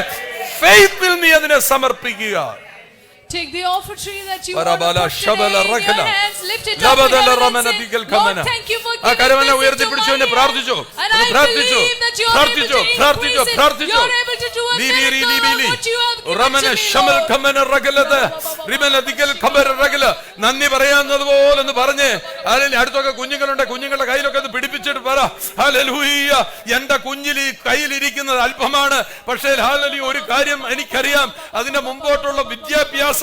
ഫെയ്ത്തിൽ നീ അതിനെ സമർപ്പിക്കുക. Take the offer tree that you want to put today in your hands, lift it up to heaven and say, Lord, thank you for giving this into my hand. And I believe that you are able to increase it. You are able to do a miracle of what you have given to me, Lord. നന്ദി പറയാവുന്നത് പോലെന്ന് പറഞ്ഞ് അടുത്തൊക്കെ കുഞ്ഞുങ്ങളുണ്ട്, കുഞ്ഞുങ്ങളുടെ കയ്യിലൊക്കെ അത് പിടിപ്പിച്ചിട്ട് പറ, hallelujah, എന്റെ കുഞ്ഞിൽ ഈ കയ്യിലിരിക്കുന്നത് അല്പമാണ്, പക്ഷേ ഹല്ലേലൂയ ഒരു കാര്യം എനിക്കറിയാം, അതിന്റെ മുമ്പോട്ടുള്ള വിദ്യാഭ്യാസത്തിന്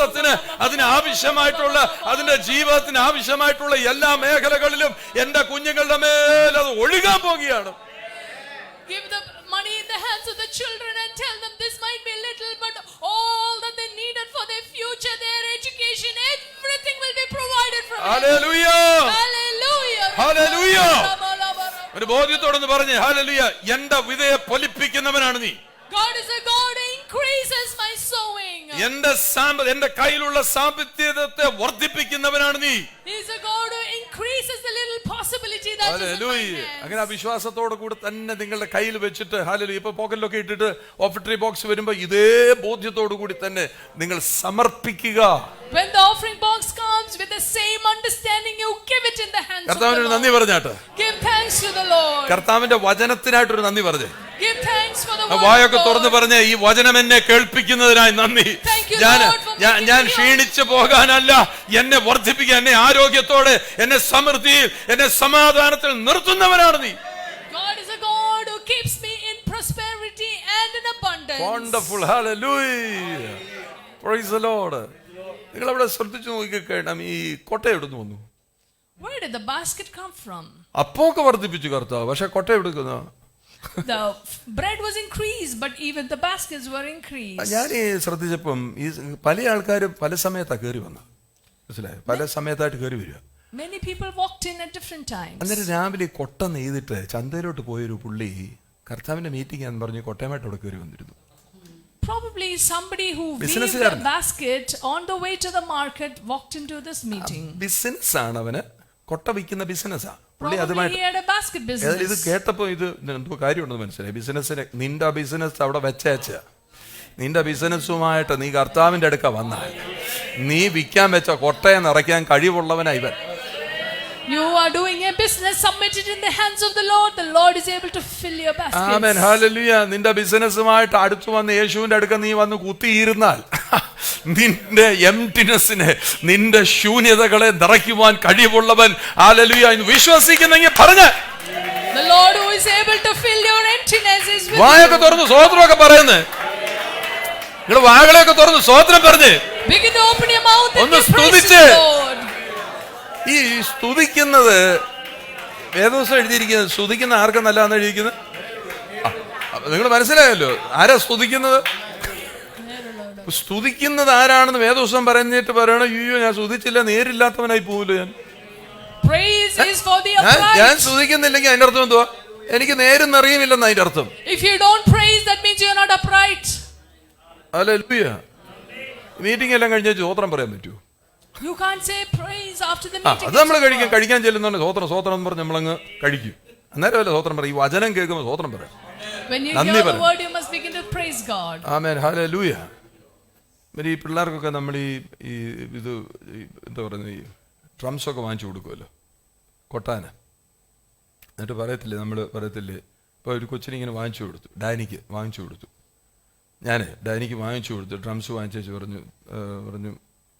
അതിന് ആവശ്യമായിട്ടുള്ള അതിന്റെ ജീവിതത്തിന് ആവശ്യമായിട്ടുള്ള എല്ലാ മേഖലകളിലും എന്റെ കുഞ്ഞുങ്ങളുടെ മേൽ അത് ഒഴുകാൻ പോകുകയാണ്. Give the money in the hands of the children and tell them this might be little, but all that they needed for their future, their education, everything will be provided from Hallelujah. Hallelujah. Hallelujah. ഒരു ബോധ്യത്തോടൊന്ന് പറഞ്ഞേ, hallelujah, എന്റെ വിതയെ പൊലിപ്പിക്കുന്നവനാണ് നീ. God is a God who increases my sowing. എന്റെ കയ്യിലുള്ള സാമ്പത്തികത്തെ വർദ്ധിപ്പിക്കുന്നവനാണ് നീ. He is a God who increases the little possibility that is in my hands. അങ്ങനെ വിശ്വാസത്തോടെ കൂടെ തന്നെ നിങ്ങളുടെ കയ്യിൽ വെച്ചിട്ട് ഹല്ലേലൂയ ഇപ്പൊ പോക്കറ്റിലൊക്കെ ഇട്ടിട്ട് ഓഫർ ട്രീ ബോക്സ് വരുമ്പോ ഇതേ ബോധ്യത്തോടു കൂടി തന്നെ നിങ്ങൾ സമർപ്പിക്കുക. When the offering box comes, with the same understanding, you give it in the hands of the കർത്താവിനൊരു Lord. നന്ദി പറഞ്ഞാട്ട്. Give thanks to the Lord. കർത്താവിന്റെ വചനത്തിനായിട്ടൊരു നന്ദി പറഞ്ഞേ. Give thanks for the word വായൊക്കെ of തുറന്ന് God. പറഞ്ഞേ, ഈ വചനം എന്നെ കേൾപ്പിക്കുന്നതിനായി നന്ദി. ഞാൻ ക്ഷീണിച്ചു പോകാനല്ല, എന്നെ വർദ്ധിപ്പിക്കാൻ, എന്നെ ആരോഗ്യത്തോടെ, എന്നെ സമൃദ്ധിയിൽ, എന്നെ സമാധാനത്തിൽ നിർത്തുന്നവനാണ് നീ. God is a God who keeps me in prosperity and in abundance. Wonderful. Hallelujah. Praise the Lord. നിങ്ങൾ അവിടെ ശ്രദ്ധിച്ചു നോക്കിക്കഴിഞ്ഞാൽ ഈ കൊട്ട എവിടുന്ന് വന്നു? Where did the basket come from? അപ്പൊക്കെ വർദ്ധിപ്പിച്ചു കർത്താവ്, പക്ഷെ കൊട്ട എടുക്കുന്ന The bread was increased, but even the baskets were increased. ഞാൻ ശ്രദ്ധിച്ചപ്പം ഈ പല ആൾക്കാരും പല സമയത്താ കയറി വന്നത്, മനസ്സിലായോ? പല സമയത്തായിട്ട് കയറി വരിക. Many people walked in at different times. അന്നേരം രാവിലെ കൊട്ട നെയ്തിട്ട് ചന്തയിലോട്ട് പോയൊരു പുള്ളി കർത്താവിന്റെ മീറ്റിംഗ് എന്ന് പറഞ്ഞ് കൊട്ടയമായിട്ട് അവിടെ കയറി വന്നിരുന്നു. Probably somebody who weaved the basket on the way to the market walked into this meeting. Business ആണ് അവന്, കൊട്ട വിൽക്കുന്ന ബിസിനസ്സാ പുള്ളി. He അതുമായിട്ട് had a basket business. ഇത് കേട്ടപ്പോ ഇത് എന്തോ കാര്യമുണ്ടെന്ന് മനസ്സിലായി. ബിസിനസ്സിന് നിന്റെ ബിസിനസ് അവിടെ വെച്ചേച്ച നിന്റെ ബിസിനസ്സുമായിട്ട് നീ കർത്താവിന്റെ അടുക്ക വന്നാൽ നീ വിൽക്കാൻ വെച്ച കൊട്ടയെ നിറയ്ക്കാൻ കഴിവുള്ളവനാ ഇവൻ. You are doing a business, submit it in the hands of the Lord. The Lord is able to fill your baskets. Amen. Hallelujah. നിന്റെ ബിസിനസ്സുമായിട്ട് അടുത്ത് വന്ന് യേശുവിന്റെ അടുക്ക നീ വന്ന് കുത്തിയിരുന്നാൽ നിന്റെ എംപ്റ്റിനെസ്സിനെ, നിന്റെ ശൂന്യതകളെ നിറയ്ക്കുവാൻ കഴിവുള്ളവൻ ഹല്ലേലൂയ എന്ന് വിശ്വസിക്കുന്നെങ്കിൽ പറഞ്ഞ് The Lord who is able to fill your emptiness is with വായൊക്കെ തുറന്ന് സ്വോത്രമൊക്കെ പറയുന്നേ, നിങ്ങൾ വാകളെയൊക്കെ തുറന്ന് സ്വോത്രം പറഞ്ഞ് Begin to open your mouth and ഒന്ന് give praise to സ്തുതിച്ച്. the Lord. ഈ സ്തുതിക്കുന്നത് വേദോസം എഴുതിയിരിക്കുന്നത് സ്തുതിക്കുന്ന ആർക്കും നല്ലതാണെന്ന് എഴുതിയിരിക്കുന്നത്. നിങ്ങൾ മനസ്സിലായല്ലോ ആരാ സ്തുതിക്കുന്നത്. സ്തുതിക്കുന്നത് ആരാണെന്ന് വേദോസം പറഞ്ഞിട്ട് പറയണം, അയ്യോ ഞാൻ സ്തുതിച്ചില്ല, നേരില്ലാത്തവനായി പോവില്ല ഞാൻ. Praise is for the ഞാൻ upright. സ്തുതിക്കുന്നില്ലെങ്കിൽ അതിന്റെ അർത്ഥം എന്തുവാ? എനിക്ക് നേരും അറിയുമില്ലെന്ന് അതിന്റെ അർത്ഥം. If you don't praise, that means you're not upright. Hallelujah. Meeting എല്ലാം കഴിഞ്ഞ സ്വോത്രം പറയാൻ പറ്റുമോ? You can't say praise after the അത് meeting. നമ്മൾ കഴിക്കാൻ ചെല്ലുന്നുണ്ട് സ്വോത്രം എന്ന് പറഞ്ഞ് നമ്മളങ്ങ് കഴിക്കും. അന്നേരമല്ല സ്വോത്രം പറയും. ഈ വചനം കേൾക്കുമ്പോൾ സ്വോത്രം പറയാം. When you നന്ദി hear the പറ. word, you must begin to praise God. Amen. Hallelujah. ഈ പിള്ളേർക്കൊക്കെ നമ്മൾ ഈ ഇത് എന്താ പറയുന്നത്, ഈ ഡ്രംസൊക്കെ വാങ്ങിച്ചു കൊടുക്കുമല്ലോ, കൊട്ടാന. എന്നിട്ട് പറയത്തില്ലേ, നമ്മൾ പറയത്തില്ലേ, ഇപ്പോൾ ഒരു കൊച്ചിനെ ഇങ്ങനെ വാങ്ങിച്ചു കൊടുത്തു, ഡാനിക്ക് വാങ്ങിച്ചു കൊടുത്തു. ഡാനിക്ക് വാങ്ങിച്ചു കൊടുത്തു, ഡ്രംസ് വാങ്ങിച്ചു പറഞ്ഞു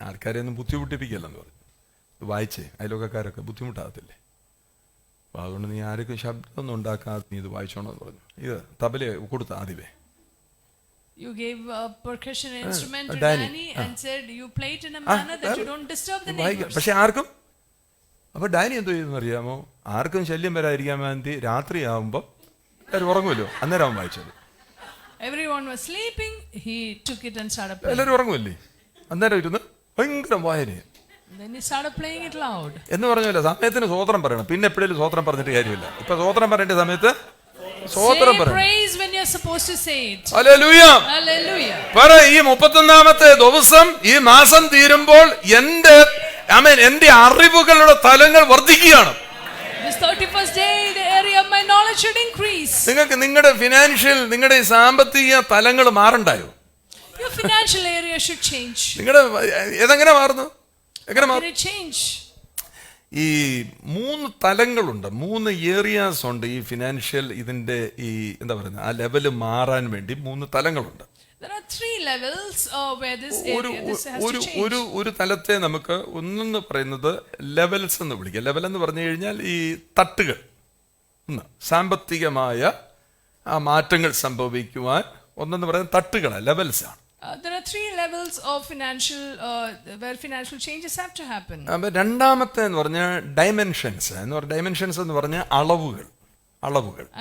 ആൾക്കാരെ ഒന്നും ബുദ്ധിമുട്ടിപ്പിക്കല്ലെന്ന് പറഞ്ഞു. വായിച്ചേ, അയലോക്കാരൊക്കെ ബുദ്ധിമുട്ടാകത്തില്ലേ, അപ്പോൾ അതുകൊണ്ട് നീ ആർക്കും ശബ്ദമൊന്നും ഉണ്ടാക്കാതെ നീ ഇത് വായിച്ചോണമെന്ന് പറഞ്ഞു. ഇത് തബല കൊടുത്ത ആദ്യമേ. You gave a percussion instrument to Danny. Danny and said you play it in a manner that you don't disturb the neighbors. പക്ഷെ ആർക്കും, അപ്പൊ ഡാനി എന്തോ ചെയ്തെന്ന് അറിയാമോ, ആർക്കും ശല്യം വരാതിരിക്കാൻ വേണ്ടി രാത്രിയാവുമ്പോൾ എല്ലാവരും ഉറങ്ങുമല്ലോ, അന്നേരം അവൻ വായിച്ചത്. Everyone was sleeping, he took it and started playing. എല്ലാവരും ഉറങ്ങുമല്ലേ, അന്നേരം ഇരുന്ന് ഭയങ്കര വായന. Then he started playing it loud. എന്ന് പറഞ്ഞല്ലോ, സമയത്തിന് സ്വോത്രം പറയണം. പിന്നെ എപ്പോഴും സ്വോത്രം പറഞ്ഞിട്ട് കാര്യമില്ല. ഇപ്പൊ സ്വോത്രം പറയേണ്ട സമയത്ത് സ്വോത്രം Say പറയണം. praise when you're supposed to say it. Hallelujah. Hallelujah. പറ, ഈ 31ാമത്തെ ദിവസം ഈ മാസം തീരുമ്പോൾ എന്റെ അറിവുകളുടെ തലങ്ങൾ വർദ്ധിക്കുകയാണ്. This 31st day, the area of my knowledge should increase. നിങ്ങൾക്ക് നിങ്ങളുടെ ഫിനാൻഷ്യൽ, നിങ്ങളുടെ സാമ്പത്തിക തലങ്ങൾ മാറണ്ടായോ? Your financial area should change. നിങ്ങളുടെ ഏതെങ്ങനെ മാറുന്നു? എങ്ങനെ How മാറും? did it change? ഈ 3 തലങ്ങളുണ്ട്, 3 ഏരിയാസ് ഉണ്ട്. ഈ ഫിനാൻഷ്യൽ ഇതിന്റെ ഈ എന്താ പറയുന്നത്, ആ ലെവല് മാറാൻ വേണ്ടി 3 തലങ്ങളുണ്ട്. There are 3 levels where this area this has to change. ഒരു തലത്തെ നമുക്ക് ഒന്നെന്ന് പറയുന്നത് ലെവൽസ് എന്ന് വിളിക്കാം. ലെവൽ എന്ന് പറഞ്ഞു കഴിഞ്ഞാൽ ഈ തട്ടുകൾ. ഒന്ന് സാമ്പത്തികമായ ആ മാറ്റങ്ങൾ സംഭവിക്കുവാൻ ഒന്നെന്ന് പറയുന്നത് തട്ടുകളാണ്, ലെവൽസ് ആണ്. There are 3 levels of financial where financial changes have to happen. രണ്ടാമത്തെ എന്ന് പറഞ്ഞാൽ ഡൈമെൻഷൻസ് എന്ന് പറഞ്ഞ, ഡൈമെൻഷൻസ് എന്ന് പറഞ്ഞാൽ അളവുകൾ.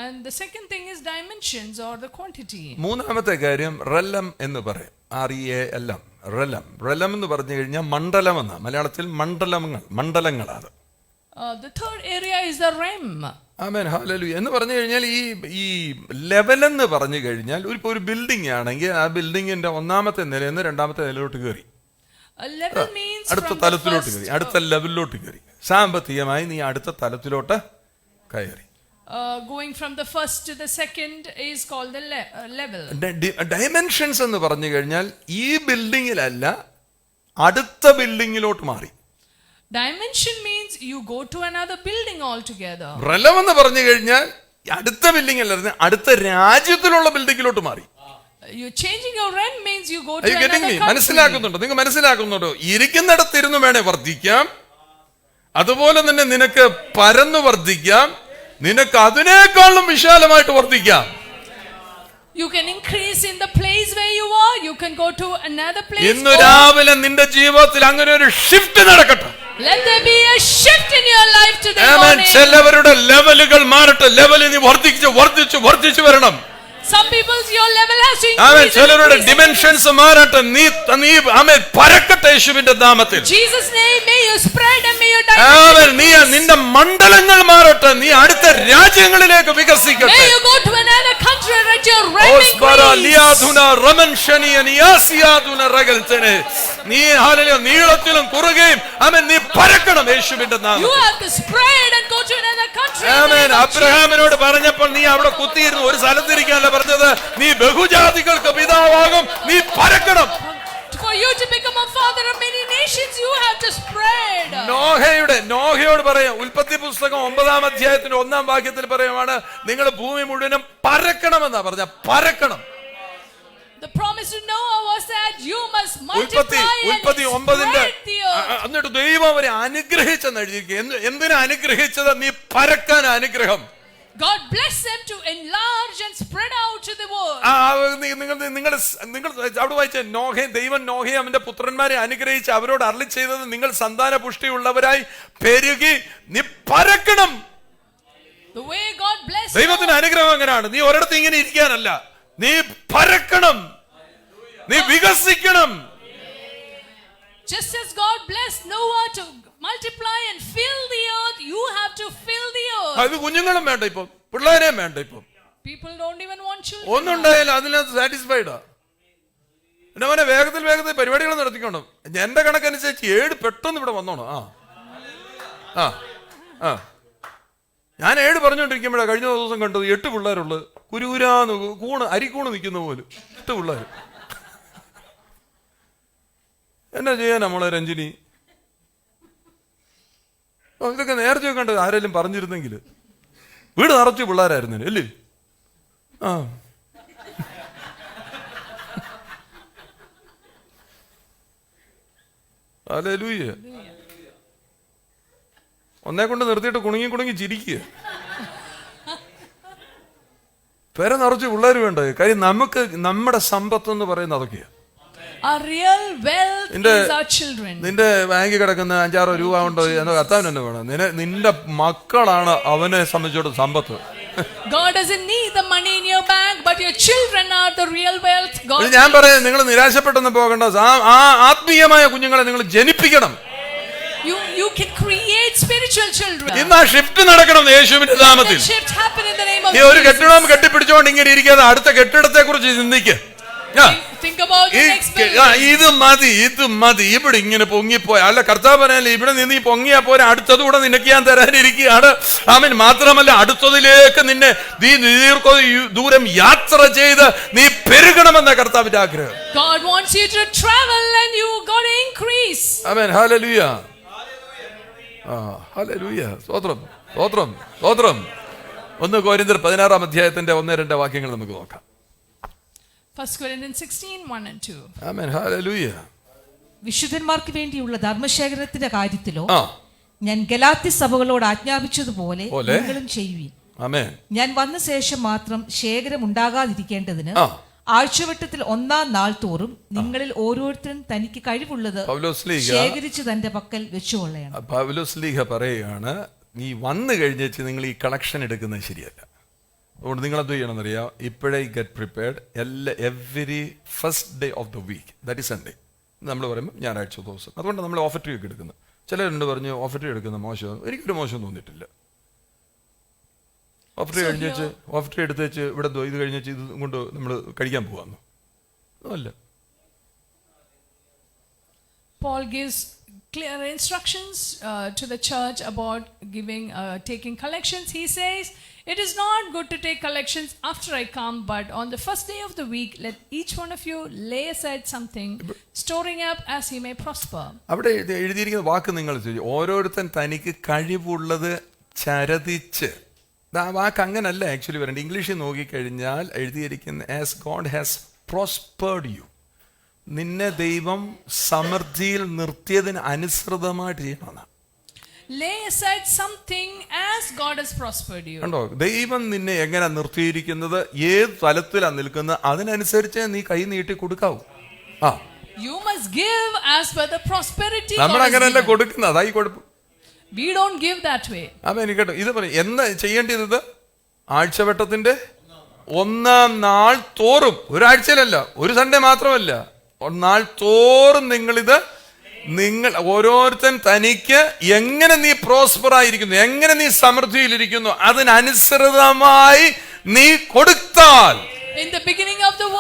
And the second thing is dimensions or the quantity. മൂന്നാമത്തെ കാര്യം റെലം എന്ന് പറയും. REALM, റെലം എന്ന് പറഞ്ഞു കഴിഞ്ഞാൽ മണ്ഡലം എന്ന, മലയാളത്തിൽ മണ്ഡലങ്ങളാണ്. The third area is the realm. Amen. Hallelujah. എന്ന് പറഞ്ഞു കഴിഞ്ഞാൽ ഈ ലെവൽ എന്ന് പറഞ്ഞു കഴിഞ്ഞാൽ ഒരു ബിൽഡിംഗ് ആണെങ്കിൽ ആ ബിൽഡിങ്ങിന്റെ 1ാമത്തെ നിലയിൽ നിന്ന് 2ാമത്തെ നിലയിലോട്ട് കയറി, A level means അടുത്ത from the തലത്തിലോട്ട് first, കയറി, അടുത്ത ലെവലിലോട്ട് കയറി. സാമ്പത്തികമായി നീ അടുത്ത തലത്തിലോട്ട് കയറി. going from the first to the second is called the level. Dimensions എന്ന് പറഞ്ഞു കഴിഞ്ഞാൽ ഈ ബിൽഡിങ്ങിലല്ല അടുത്ത ബിൽഡിങ്ങിലോട്ട് മാറി. Dimension means you go to another building altogether. Realm എന്ന് പറഞ്ഞു കഴിഞ്ഞാൽ അടുത്ത ബിൽഡിംഗ് അല്ലായിരുന്നു, അടുത്ത രാജ്യത്തിലുള്ള ബിൽഡിങ്ങിലോട്ട് മാറി. You're changing your realm means you go to another country. മനസ്സിലാക്കുന്നുണ്ടോ? നിങ്ങൾ മനസ്സിലാക്കുന്നുണ്ടോ? ഇരിക്കുന്നിടത്തിരുന്ന് വേണേ വർദ്ധിക്കാം, അതുപോലെ തന്നെ നിനക്ക് പരന്നു വർദ്ധിക്കാം, നിനക്ക് അതിനേക്കാളും വിശാലമായിട്ട് വർദ്ധിക്കാം. You can increase in the place where you are. You can go to another place. ഇന്ന് രാവിലെ നിന്റെ ജീവിതത്തിൽ അങ്ങനെ ഒരു ഷിഫ്റ്റ് നടക്കട്ടെ. Let there be a shift in your life today morning. ചിലവരുടെ ലെവലുകൾ മാറട്ടെ. ലെവൽ നീ വർദ്ധിച്ചു വരണം. Some people's your level has to increase. ചിലരുടെ ഡിമെൻഷൻസ് മാറട്ടെ. നീ പരക്കട്ടെ യേശുവിന്റെ നാമത്തിൽ. Jesus name, may you spread and may your dimensions. നിന്റെ മണ്ഡലങ്ങൾ മാറട്ടെ. നീ അടുത്ത രാജ്യങ്ങളിലേക്ക് വികസിക്കട്ടെ. May you go to another country and let your realm increase. നീളത്തിലും കുറുകയും നീ പരക്കണം യേശുവിന്റെ നാമത്തിൽ. You have to spread and go to another country. അബ്രഹാമിനോട് പറഞ്ഞപ്പോൾ നീ അവിടെ കുത്തിയിരുന്നു ഒരു സ്ഥലത്തിരിക്കാനല്ല പറഞ്ഞത്, നീ ബഹുജാതികൾക്ക് പിതാവാകും, നീ പരക്കണം. For you to become a father of many nations, you have to spread. നോഹയോട് പറയാം, ഉൽപ്പത്തി പുസ്തകം 9ാം അധ്യായത്തിന്റെ 1ാം വാക്യത്തിൽ പറയുവാണ്, നിങ്ങൾ ഭൂമി മുഴുവനും പരക്കണമെന്നാ പറഞ്ഞ, പരക്കണം. The promise to Noah was that you must multiply and spread the earth. എന്നിട്ട് ദൈവം അവരെ അനുഗ്രഹിച്ചെന്ന് എഴുതിയിരിക്കുക. എന്തിനാ അനുഗ്രഹിച്ചത്? നീ പരക്കാൻ അനുഗ്രഹം. God bless them to enlarge and spread out to the world. നിങ്ങൾ അവിടെ വായിച്ച ദൈവം നോഹയെ അവന്റെ പുത്രന്മാരെ അനുഗ്രഹിച്ച് അവരോട് അരുളി ചെയ്തത്, നിങ്ങൾ സന്താന പുഷ്ടിയുള്ളവരായി പെരുകി നീ പരക്കണം. The way God blessed ദൈവത്തിന്റെ അനുഗ്രഹം എങ്ങനെയാണ്? നീ ഒരിടത്ത് ഇങ്ങനെ ഇരിക്കാനല്ല, നീ പരക്കണം, നീ വികസിക്കണം. Just as God blessed Noah to multiply and fill the earth, you have to fill the earth. അത് കുഞ്ഞുങ്ങളും വേണ്ട, ഇപ്പം പിള്ളേരെയും വേണ്ട. ഇപ്പം People don't even want children. ഒന്നുണ്ടായാലും അതിനകത്ത് സാറ്റിസ്ഫൈഡാ. പിന്നെ അവനെ വേഗത്തിൽ പരിപാടികൾ നടത്തിക്കണം. എന്റെ കണക്കനുസരിച്ച് 7 പെട്ടെന്ന് ഇവിടെ വന്നോണം. ഞാൻ 7 പറഞ്ഞുകൊണ്ടിരിക്കുമ്പോഴാണ് കഴിഞ്ഞ ദിവസം കണ്ടത് 8 പിള്ളേരുള്ളത്. കുരുകുരാന്ന് അരിക്കൂണ് നിൽക്കുന്ന പോലും 8 പിള്ളേർ. എന്നാ ചെയ്യാൻ നമ്മളെ രഞ്ജിനി? ഇതൊക്കെ നേരത്തെ കണ്ടത് ആരെങ്കിലും പറഞ്ഞിരുന്നെങ്കിൽ വീട് നിറച്ച് പിള്ളേരായിരുന്നു അല്ലേ? ഹല്ലേലൂയ. ഒന്നേ കൊണ്ട് നിർത്തിയിട്ട് കുണുങ്ങി ചിരിക്കുക. പേരെ നിറച്ച് പിള്ളേർ വേണ്ട. കാര്യം നമുക്ക് നമ്മുടെ സമ്പത്ത് എന്ന് പറയുന്നത് അതൊക്കെയാണ്. Our real wealth is our children. നിന്റെ ബാങ്കിൽ കിടക്കുന്ന 5-6 രൂപ ഉണ്ടോ എന്ന് കത്താൻ തന്നെ വേണം. നിന്റെ മക്കളാണ് അവനെ സംബന്ധിച്ചോട് സമ്പത്ത്. God doesn't need the money in your bank, but your children are the real wealth. ഞാൻ പറയാം, നിങ്ങൾ നിരാശപ്പെട്ടൊന്നും പോകണ്ട. ആത്മീയമായ കുഞ്ഞുങ്ങളെ നിങ്ങൾ ജനിപ്പിക്കണം. You can create spiritual children. ഇന്ന് ആ ഷിഫ്റ്റ് നടക്കണം യേശുവിന്റെ നാമത്തിൽ. Shift happen in the name of നീ ഒരു കെട്ടിടം കെട്ടിപ്പിടിച്ചോണ്ട് ഇങ്ങനെ ഇരിക്കാതെ അടുത്ത കെട്ടിടത്തെ കുറിച്ച് ചിന്തിക്കുക. Think about the next building. ഇത് മതി ഇവിടെ ഇങ്ങനെ പൊങ്ങിപ്പോയ അല്ല. കർത്താവ് പറയാനല്ലേ, ഇവിടെ നിന്ന് ഈ പൊങ്ങിയാ പോരാ, അടുത്തതുകൂടെ നിനക്ക് ഞാൻ തരാനിരിക്കുകയാണ്. ആമേൻ. മാത്രമല്ല അടുത്തതിലേക്ക് നിന്നെ ദൂരം യാത്ര ചെയ്ത് നീ പെരുകണമെന്ന കർത്താവിന്റെ ആഗ്രഹം. God wants you to travel and you got to increase. Amen. Hallelujah. Hallelujah. സ്തോത്രം സ്തോത്രം സ്തോത്രം. 1 കൊരിന്ത്യർ 16 അധ്യായത്തിന്റെ 1-2 വാക്യങ്ങൾ നമുക്ക് നോക്കാം. 1 Corinthians 16:1 and 2. ആമേൻ. ഹല്ലേലൂയ. വിശുദ്ധന്മാർക്ക് വേണ്ടിയുള്ള ധർമ്മശേഖരത്തിന്റെ കാര്യത്തിലോ ഞാൻ ഗലാത്യ സഭകളോട് ആജ്ഞാപിച്ചതുപോലെ നിങ്ങളും ചെയ്യുവിൻ. ആമേൻ. ഞാൻ വന്ന ശേഷം മാത്രം ശേഖരം ഉണ്ടാകാതിരിക്കേണ്ടതിന് ആഴ്ചവട്ടത്തിൽ 1-ാം നാൾ തോറും നിങ്ങളിൽ ഓരോരുത്തരും തനിക്ക് കഴിവുള്ളത് ശേഖരിച്ച് തന്റെ പക്കൽ വെച്ചുകൊള്ളണം. പൗലോസ്ലീഹ പറയുകയാണ്, നീ വന്നു കഴിഞ്ഞേച്ച് നിങ്ങൾ ഈ കളക്ഷൻ എടുക്കുന്നത് ശരിയല്ല. അതുകൊണ്ട് നിങ്ങൾ എന്ത് ചെയ്യണമെന്നറിയാം, ഇപ്പോഴേ get prepared. Every first day of the week, that is Sunday. നമ്മൾ പറയുമ്പോൾ ഞായറാഴ്ച ദിവസം. അതുകൊണ്ട് നമ്മൾ ഓഫർ ഒക്കെ എടുക്കുന്നത്. ചിലരുണ്ട് പറഞ്ഞു ഓഫർ എടുക്കുന്ന മോശം. എനിക്കൊരു മോശം തോന്നിയിട്ടില്ല. ഓഫർ കഴിഞ്ഞേച്ച് ഓഫർ എടുത്തേച്ച് ഇവിടെ ഇത് കഴിഞ്ഞേച്ച് ഇത് കൊണ്ട് നമ്മൾ കഴിക്കാൻ പോവാന്ന് അല്ല. Paul gives clear instructions to the church about taking collections. He says, it is not good to take collections after I come, but on the first day of the week, let each one of you lay aside something, storing up as he may prosper. അവിടെ എഴുതിയിരിക്കുന്ന വാക്ക് നിങ്ങൾ ഓരോരുത്തൻ തനിക്ക് കഴിവുള്ളത് ചരതിച്ച്. ആ വാക്ക് അങ്ങനല്ല actually വരേണ്ടത്. ഇംഗ്ലീഷിൽ നോക്കിക്കഴിഞ്ഞാൽ എഴുതിയിരിക്കുന്ന as God has prospered you. നിന്നെ ദൈവം സമൃദ്ധിയിൽ നിർത്തിയതിന് അനുസൃതമായിട്ട് ചെയ്യണമെന്നാണ്. Lay aside something as God has prospered you. കണ്ടോ, ദൈവം നിന്നെ എങ്ങനെ നിർത്തിയിരിക്കുന്നത്, ഏത് തലത്തിലാണ് നിൽക്കുന്നത്, അതിനനുസരിച്ച് നീ കൈ നീട്ടി കൊടുക്കാവൂ. You must give as per the prosperity. നമ്മൾ അങ്ങനെയല്ല കൊടുക്കുന്നത്, അതായി കൊടുക്കും. We don't give that way. കേട്ടോ, ഇത് പറയും എന്ന് ചെയ്യേണ്ടത് ആഴ്ചവട്ടത്തിന്റെ 1-ാം നാൾ തോറും, ഒരാഴ്ചയിലല്ല, ഒരു സൺഡേ മാത്രമല്ല, നാൾ തോറും നിങ്ങൾ ഓരോരുത്തൻ തനിക്ക് എങ്ങനെ നീ പ്രോസ്പർ ആയിരിക്കുന്നു, എങ്ങനെ നീ സമൃദ്ധിയിലിരിക്കുന്നു, അതിനനുസൃതമായി നീ കൊടുത്താൽ. In the beginning of the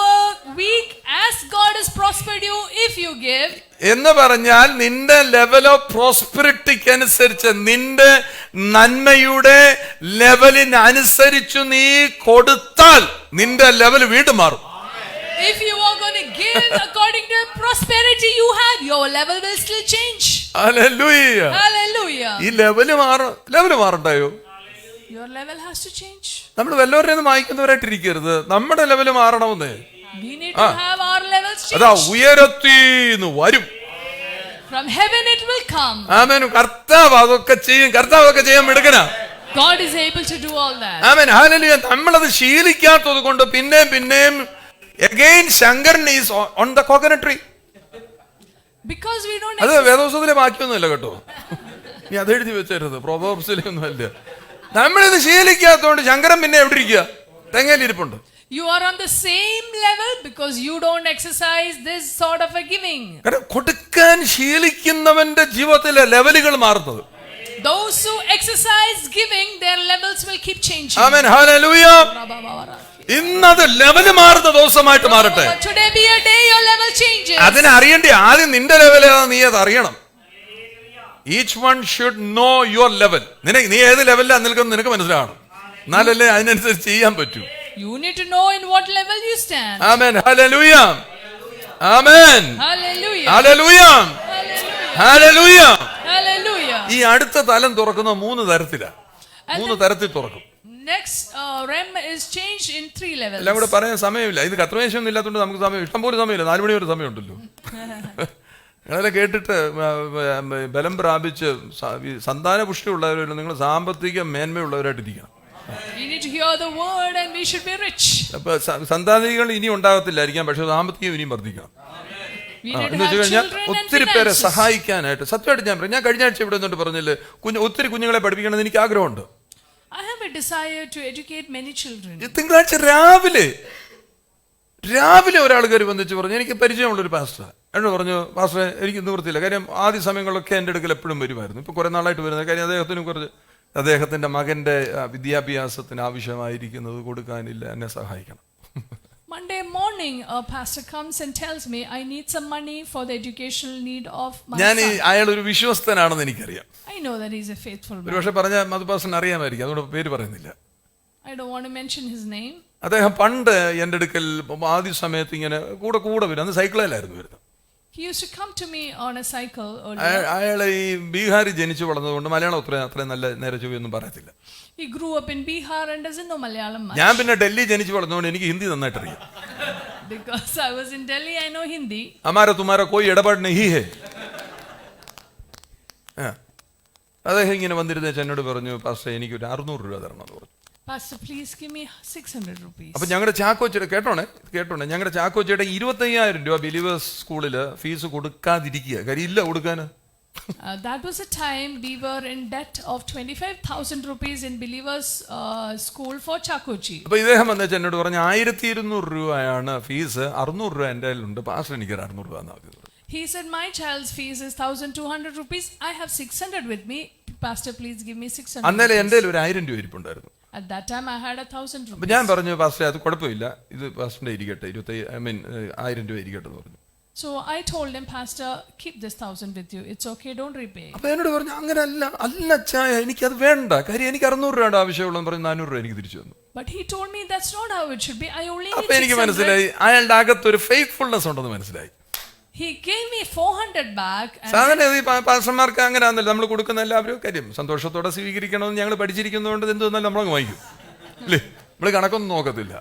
week, as God has prospered you, if you give, എന്ന് പറഞ്ഞാൽ നിന്റെ ലെവൽ ഓഫ് പ്രോസ്പെരിറ്റിക്ക് അനുസരിച്ച്, നിന്റെ നന്മയുടെ ലെവലിനനുസരിച്ച് നീ കൊടുത്താൽ നിന്റെ ലെവൽ വീണ്ടും മാറും. If you are going to give according to the prosperity you have, your level will still change. Hallelujah. Hallelujah. ഈ level മാറണ്ടായോ? Your level has to change. നമ്മൾ വല്ലവരെയും വായിക്കുന്നവരായിട്ടിരിക്കരുത്, നമ്മുടെ ലെവൽ മാറണമെന്ന്. We need to have our levels change. അതാ ഉയരത്തിന്ന് വരും. From heaven it will come. ആമേൻ. കർത്താവ് അതൊക്കെ ചെയ്യും. കർത്താവ് ഒക്കെ ചെയ്യാൻ മിടുക്കനാ. God is able to do all that. ആമേൻ ഹല്ലേലൂയ. നമ്മളത് ശീലിക്കാത്തത് കൊണ്ട് പിന്നെയും again Shankaran is on the coconut tree. Because we don't അത് വേദോസത്തിലെ വാക്യമൊന്നുമല്ല കേട്ടോ, നീ അത് എഴുതി വെച്ചരുത്, പ്രൊവേർബ്സിലെ ഒന്നും അല്ല. നമ്മളിത് ശീലിക്കാത്തതുകൊണ്ട് ശങ്കരൻ പിന്നെ എവിടെ ഇരിക്കുക? തെങ്ങയിലിരിപ്പുണ്ട്. You are on the same level because you don't exercise this sort of a giving. കൊടുക്കാൻ ശീലിക്കുന്നവന്റെ ജീവിതത്തിലെ ലെവലുകൾ മാറുന്നത്. Those who exercise giving, their levels will keep changing. Amen hallelujah. ഇന്നത് ലെവല് മാറുന്ന ദിവസമായിട്ട് മാറട്ടെ. Today be a day your level changes. അതിനെ അറിയണ്ടേ, ആദ്യം നിന്റെ ലെവൽ ഏതാ നീ അത് അറിയണം. Each one should know your level. നീ ഏത് ലെവലിലാണ് നിൽക്കുന്നത് നിനക്ക് മനസ്സിലാവണം, എന്നാലല്ലേ അതിനനുസരിച്ച് ചെയ്യാൻ പറ്റൂ. You need to know in what level you stand. Amen hallelujah. Amen Hallelujah. Hallelujah. Hallelujah. Hallelujah. ഈ അടുത്ത തലം തുറക്കുന്ന 3 തരത്തിലാണ്. 3 തരത്തിൽ തുറക്കും. Next realm is changed in 3 levels. എല്ലാം കൂടെ പറയാൻ സമയമില്ല, ഇത് കത്രവേശമൊന്നും ഇല്ലാത്തതുകൊണ്ട് നമുക്ക് സമയം ഇഷ്ടംപോലെ സമയമില്ല. 4 മണി വരെ സമയമുണ്ടല്ലോ. നിങ്ങളെല്ലാം കേട്ടിട്ട് ബലം പ്രാപിച്ച് സന്താന പുഷ്ടിയുള്ളവരല്ല, നിങ്ങൾ സാമ്പത്തിക മേന്മയുള്ളവരായിട്ടിരിക്കണം. We need to hear the word and we should be rich. അപ്പൊ സന്താനികൾ ഇനി ഉണ്ടാകത്തില്ലായിരിക്കാം, പക്ഷെ സാമ്പത്തികം ഇനിയും വർദ്ധിക്കണം. We need എന്ന് to വെച്ച് have കഴിഞ്ഞാൽ children and ഒത്തിരി പേരെ finances. സഹായിക്കാനായിട്ട് സത്യമായിട്ട് ഞാൻ പറയും. ഞാൻ കഴിഞ്ഞ ആഴ്ച ഇവിടെ നിന്നിട്ട് പറഞ്ഞില്ലേ, ഒത്തിരി കുഞ്ഞുങ്ങളെ പഠിപ്പിക്കണമെന്ന് എനിക്ക് ആഗ്രഹമുണ്ട്. I have a desire to educate many children. തിങ്കളാഴ്ച രാവിലെ ഒരാൾ കയറി വന്നിച്ച് പറഞ്ഞു, എനിക്ക് പരിചയമുള്ളൊരു പാസ്റ്റർ എന്നോട് പറഞ്ഞു, പാസ്റ്ററെ എനിക്ക് നിവൃത്തിയില്ല. കാര്യം ആദ്യ സമയങ്ങളിലൊക്കെ എൻ്റെ അടുക്കൽ എപ്പോഴും വരുമായിരുന്നു, ഇപ്പോൾ കുറേ നാളായിട്ട് വരുന്നത്. കാര്യം അദ്ദേഹത്തിൻ്റെ മകൻ്റെ വിദ്യാഭ്യാസത്തിന് ആവശ്യമായിരിക്കുന്നത് കൊടുക്കാനില്ല, എന്നെ സഹായിക്കണം. Monday morning, a pastor comes and tells me, I need some money for the educational need of my son. അയാൾ ഒരു വിശ്വസ്തനാണെന്ന് എനിക്കറിയാം. I know that he's a faithful man. ഒരു പക്ഷെ പറഞ്ഞ മധുപാസ്റ്ററിന് അറിയാമായിരിക്കും, അതുകൊണ്ട് പേര് പറയുന്നില്ല. I don't want to mention his name. അദ്ദേഹം പണ്ട് എൻ്റെ അടുക്കൽ ആദ്യ സമയത്ത് ഇങ്ങനെ കൂടെ വരും. അന്ന് സൈക്കിളിലായിരുന്നു വരുന്നത്. He used to come to me on a cycle earlier. അയാൾ ഈ ബീഹാറിൽ ജനിച്ചു വളർന്നതുകൊണ്ട് മലയാളം അത്രയും നല്ല നേരെ ചൊവ്വയൊന്നും പറയത്തില്ല. He grew up in Bihar and doesn't know Malayalam much. ഞാൻ പിന്നെ ഡൽഹി ജനിച്ചു വളർന്നതുകൊണ്ട് എനിക്ക് ഹിന്ദി നന്നായിട്ട് അറിയാം. Because I was in Delhi, I know Hindi. हमारा तुम्हारा कोई इടപാട് नहीं है. അദ്ദേഹം ഇങ്ങനെ വന്നിരുന്ന എന്നോട് പറഞ്ഞു, പാസ്റ്റർ എനിക്ക് ഒരു 600 രൂപ തരണം എന്ന് പറഞ്ഞു. Pastor, please give me 600 rupees. അപ്പൊ ഞങ്ങളുടെ ചാക്കോച്ചയുടെ കേട്ടോണേ ഞങ്ങളുടെ ചാക്കോച്ചയുടെ 25,000 രൂപ ബിലീവേഴ്സ് സ്കൂളില് ഫീസ് കൊടുക്കാതിരിക്കുക. കാര്യം ഇല്ല കൊടുക്കാൻ. That was a time we were in debt of 25,000 rupees in Believers School for Chakochi. അപ്പൊ ഇദ്ദേഹം വന്നിട്ട് എന്നോട് പറഞ്ഞു, 1,200 രൂപയാണ് ഫീസ്, 600 രൂപ എൻ്റെ കയ്യിലുണ്ട്, പാസ്റ്റർ എനിക്ക് 600 രൂപ എന്നാ. He said, my child's fees is 1,200 rupees. I have 600 with me. Pastor, please give me 600. അന്നേരം എൻ്റെ കയ്യിൽ ഒരു 1,000 രൂപ ഇരിപ്പുണ്ടായിരുന്നു. At that time, I had 1,000 അപ്പൊ rupees. ഞാൻ പറഞ്ഞു, പാസ്റ്റർ അത് കുഴപ്പമില്ല, ഇത് പാസ്റ്ററിന്റെ ഇരിക്കട്ടെ, 1,000 രൂപ ഇരിക്കട്ടെ എന്ന് പറഞ്ഞു. So I told him, Pastor, keep this 1,000 with you. It's okay, don't repay. അപ്പൊ എന്നോട് പറഞ്ഞു, അങ്ങനെ അല്ല ചായ, എനിക്കത് വേണ്ട, കാര്യം എനിക്ക് 600 രൂപയുടെ ആവശ്യമുള്ളൂ പറഞ്ഞു. 400 രൂപ എനിക്ക് തിരിച്ചു തന്നു. But he told me that's not how it should be. I only need അപ്പൊ എനിക്ക് 600. മനസ്സിലായി അയാളുടെ അകത്തൊരു ഫെയ്ത്ത്ഫുൾനെസ് ഉണ്ടെന്ന് മനസ്സിലായി. He gave me 400 back. സാധാരണ ഈ പാസ്റ്റർമാർക്ക് അങ്ങനെ ആണല്ലോ, നമ്മൾ കൊടുക്കുന്ന എല്ലാവരും കാര്യം സന്തോഷത്തോടെ സ്വീകരിക്കണമെന്ന് ഞങ്ങൾ പഠിച്ചിരിക്കുന്നതുകൊണ്ട് എന്ത് തന്നാലും നമ്മളങ്ങ് വാങ്ങിക്കും അല്ലേ, നമ്മൾ കണക്കൊന്നും നോക്കത്തില്ല.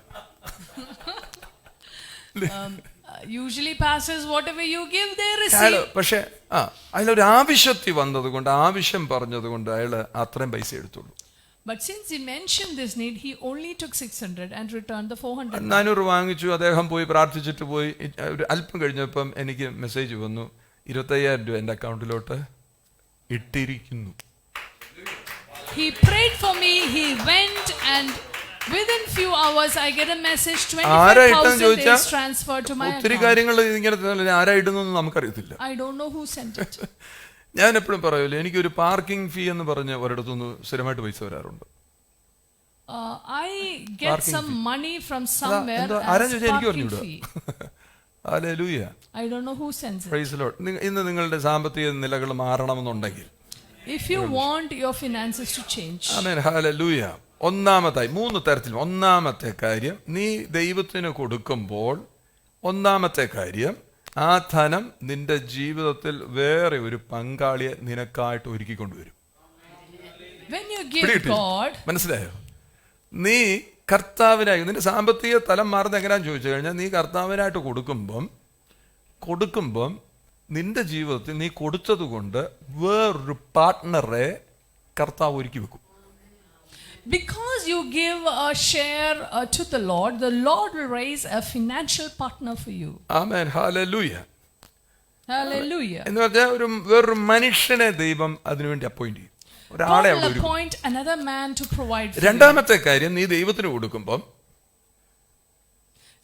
Usually pastors, whatever you give, they receive. പക്ഷെ അതിലൊരു ആവശ്യത്തിൽ വന്നത് കൊണ്ട്, ആവശ്യം പറഞ്ഞത് കൊണ്ട് അയാൾ അത്രയും പൈസ എടുത്തുള്ളൂ. But since he mentioned this need, he only took 600 and returned the 400. 400 വാങ്ങിച്ചു. അദ്ദേഹം പോയി പ്രാർത്ഥിച്ചിട്ട് പോയി. ഒരു അല്പം കഴിഞ്ഞപ്പം എനിക്ക് മെസ്സേജ് വന്നു, 25,000 രൂപ എൻ്റെ അക്കൗണ്ടിലോട്ട് ഇട്ടിരിക്കുന്നു. He prayed for me, he went, and within few hours I get a message, 25,000 is transferred to my ഒത്തിരി account. കാര്യങ്ങൾ ഇങ്ങനെ ആരായിടുന്നൊന്നും നമുക്കറിയത്തില്ല. I don't know who sent it. ഞാൻ എപ്പോഴും പറയൂലേ, എനിക്കൊരു പാർക്കിംഗ് ഫീ എന്ന് പറഞ്ഞ് ഒരിടത്തുനിന്ന് സ്ഥിരമായിട്ട് പൈസ വരാറുണ്ട്. I get some money from somewhere as parking fee. Hallelujah. I don't know who sends it. Praise the Lord. ഇന്ന് നിങ്ങളുടെ സാമ്പത്തിക നിലകൾ മാറണമെന്നുണ്ടെങ്കിൽ, if you want your finances to change, amen hallelujah, ഒന്നാമതായി 3 തരത്തിൽ. ഒന്നാമത്തെ കാര്യം, നീ ദൈവത്തിന് കൊടുക്കുമ്പോൾ ഒന്നാമത്തെ കാര്യം, ആ ധനം നിന്റെ ജീവിതത്തിൽ വേറെ ഒരു പങ്കാളിയെ നിനക്കായിട്ട് ഒരുക്കിക്കൊണ്ടുവരും. when you give God, മനസ്സിലായോ? നീ കർത്താവിനായി, നിന്റെ സാമ്പത്തിക തലം മാറുന്നത് എങ്ങനെയാന്ന് ചോദിച്ചു കഴിഞ്ഞാൽ, നീ കർത്താവിനായിട്ട് കൊടുക്കുമ്പം നിന്റെ ജീവിതത്തിൽ നീ കൊടുത്തത് കൊണ്ട് വേറൊരു പാർട്ട്ണറെ കർത്താവ് ഒരുക്കി വെക്കും. Because you give a share to the Lord will raise a financial partner for you. ആമേൻ, ഹല്ലേലൂയ. Hallelujah. എന്ന് പറഞ്ഞാൽ വേറൊരു മനുഷ്യനെ ദൈവം അതിനുവേണ്ടി അപ്പോയിന്റ് ചെയ്യും, ഒരാളെ God അവിടെ will ഒരുക്കും. appoint another man to provide for you. രണ്ടാമത്തെ കാര്യം, നീ ദൈവത്തിന് കൊടുക്കുമ്പം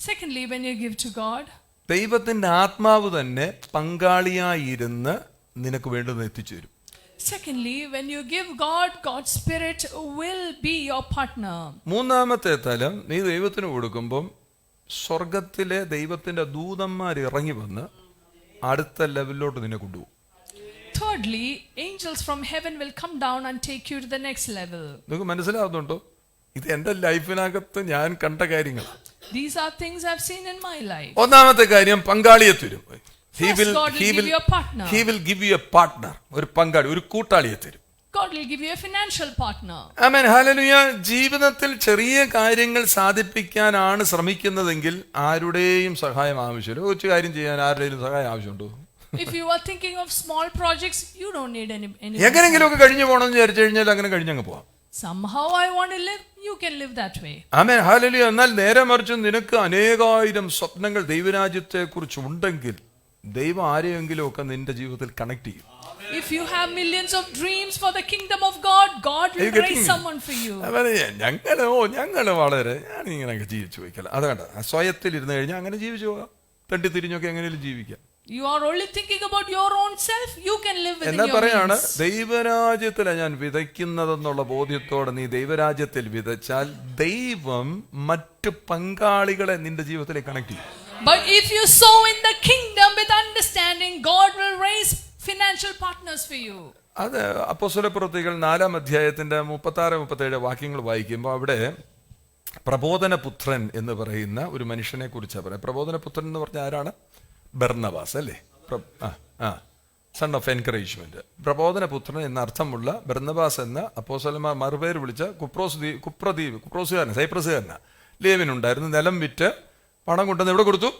Secondly, when you give to God, ദൈവത്തിന്റെ ആത്മാവ് തന്നെ പങ്കാളിയായിരുന്ന് നിനക്ക് വേണ്ടത് എത്തിച്ചു തരും. secondly, when you give God, God's Spirit will be your partner. മൂന്നാമത്തെ തലം, നീ ദൈവത്തിന് കൊടുക്കുമ്പം സ്വർഗത്തിലെ ദൈവത്തിന്റെ ദൂതന്മാർ ഇറങ്ങി വന്ന് അടുത്ത ലെവലിലോട്ട് നിന്നെ കൊണ്ടുപോകും. Thirdly, angels from heaven will come down and take you to the next level. നിങ്ങൾക്ക് മനസ്സിലാവുന്നുണ്ടോ? ഇത് എന്റെ ലൈഫിനകത്ത് ഞാൻ കണ്ട കാര്യങ്ങൾ. These are things I've seen in my life. ഒന്നാമത്തെ കാര്യം, പങ്കാളിയെ തരും. First, God will give you a partner. He will give you a partner, ഒരു പങ്കാളി, ഒരു കൂട്ടാളിയെ തരും. God will give you a financial partner. Amen, hallelujah. ജീവിതത്തിൽ ചെറിയ കാര്യങ്ങൾ സാധിപ്പിക്കാനാണ് ശ്രമിക്കുന്നതെങ്കിൽ ആരുടെയും സഹായം ആവശ്യമില്ല. കൊച്ചു കാര്യം ചെയ്യാൻ ആരുടെയും സഹായം ആവശ്യമുണ്ടോ? If you are thinking of small projects, you don't need any. എങ്ങനെയെങ്കിലുമൊക്കെ കഴിഞ്ഞു പോകണമെന്ന് വിചാരിച്ചു കഴിഞ്ഞാൽ അങ്ങനെ കഴിഞ്ഞങ്ങ് പോവാം. Somehow I want to live, you can live that way. Amen, hallelujah. എന്നാൽ നേരെ മറിച്ച് നിനക്ക് അനേകായിരം സ്വപ്നങ്ങൾ ദൈവരാജ്യത്തെ കുറിച്ച് ഉണ്ടെങ്കിൽ ദൈവം ആരെയെങ്കിലും ഒക്കെ നിന്റെ ജീവിതത്തിൽ കണക്ട് ചെയ്യും. If you have millions of dreams for the kingdom of God, God will raise someone for you. ഞങ്ങള് വളരെ ഞാനിങ്ങനെയൊക്കെ ജീവിച്ചു പോയിക്കല. അതുകൊണ്ട് സ്വയത്തിൽ ഇരുന്ന് കഴിഞ്ഞാൽ അങ്ങനെ ജീവിച്ചു പോകാം, തട്ടിത്തിരിഞ്ഞൊക്കെ എങ്ങനെയും ജീവിക്കാം. You are only thinking about your own self, you can live within എന്നാ your പറയാണ്, means. ദൈവരാജ്യത്തിലാണ് ഞാൻ വിതയ്ക്കുന്നതെന്നുള്ള ബോധ്യത്തോടെ നീ ദൈവരാജ്യത്തിൽ വിതച്ചാൽ ദൈവം മറ്റു പങ്കാളികളെ നിന്റെ ജീവിതത്തിലേക്ക് കണക്ട് ചെയ്യും. But if you sow in the kingdom with understanding, God will raise financial partners for you. അത് അപ്പോസ്തലപ്രവൃത്തികൾ 4-ാം അധ്യായത്തിന്റെ 36-37 വാക്യങ്ങൾ വായിക്കുമ്പോൾ അവിടെ പ്രബോധനപുത്രൻ എന്ന് പറയുന്ന ഒരു മനുഷ്യനെ കുറിച്ചാണ് പറയുന്നത്. പ്രബോധനപുത്രൻ എന്ന് പറഞ്ഞാൽ ആരാണ്? ബർന്നബാസ് അല്ലേ? Son of encouragement. പ്രബോധനപുത്രൻ എന്ന അർത്ഥമുള്ള ബർന്നബാസ് എന്ന അപ്പോസ്തലന്മാർ മറുപേര് വിളിച്ച കുപ്രോസുകാരൻ, സൈപ്രസുകാരനാ. ലേവിനുണ്ടായിരുന്നു. നിലം വിറ്റ് പണം കൊണ്ടുവന്ന് എവിടെ കൊടുത്തു?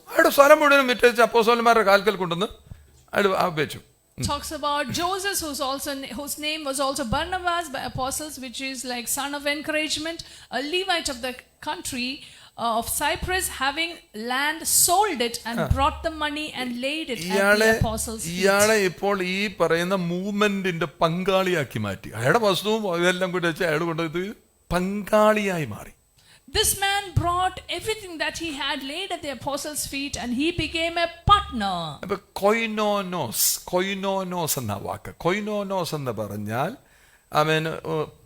അയാളുടെ സ്ഥലം മുഴുവനും വിറ്റേച്ച് അപ്പോസ്തലന്മാരുടെ കാൽക്കൽ കൊണ്ടുവന്ന് അയാൾ വെച്ചു. Talks about Joseph, whose name was also Barnabas by apostles, which is like son of encouragement, a Levite of the country of Cyprus, having land, sold it and brought the money and laid it at the apostles' feet. ഇയാളെ ഇപ്പോൾ ഈ പറയുന്ന മൂവ്മെന്റിന്റെ പങ്കാളിയാക്കി മാറ്റി. അയാളുടെ വസ്തുവും ഇതെല്ലാം കൂടി വെച്ച് അയാൾ കൊണ്ടുപോയി പങ്കാളിയായി മാറി. This man brought everything that he had, laid at the apostles' feet, and he became a partner. അപ്പൊ കൊയിനോനോസ് എന്ന വാക്ക്, കൊയിനോനോസ് എന്ന് പറഞ്ഞാൽ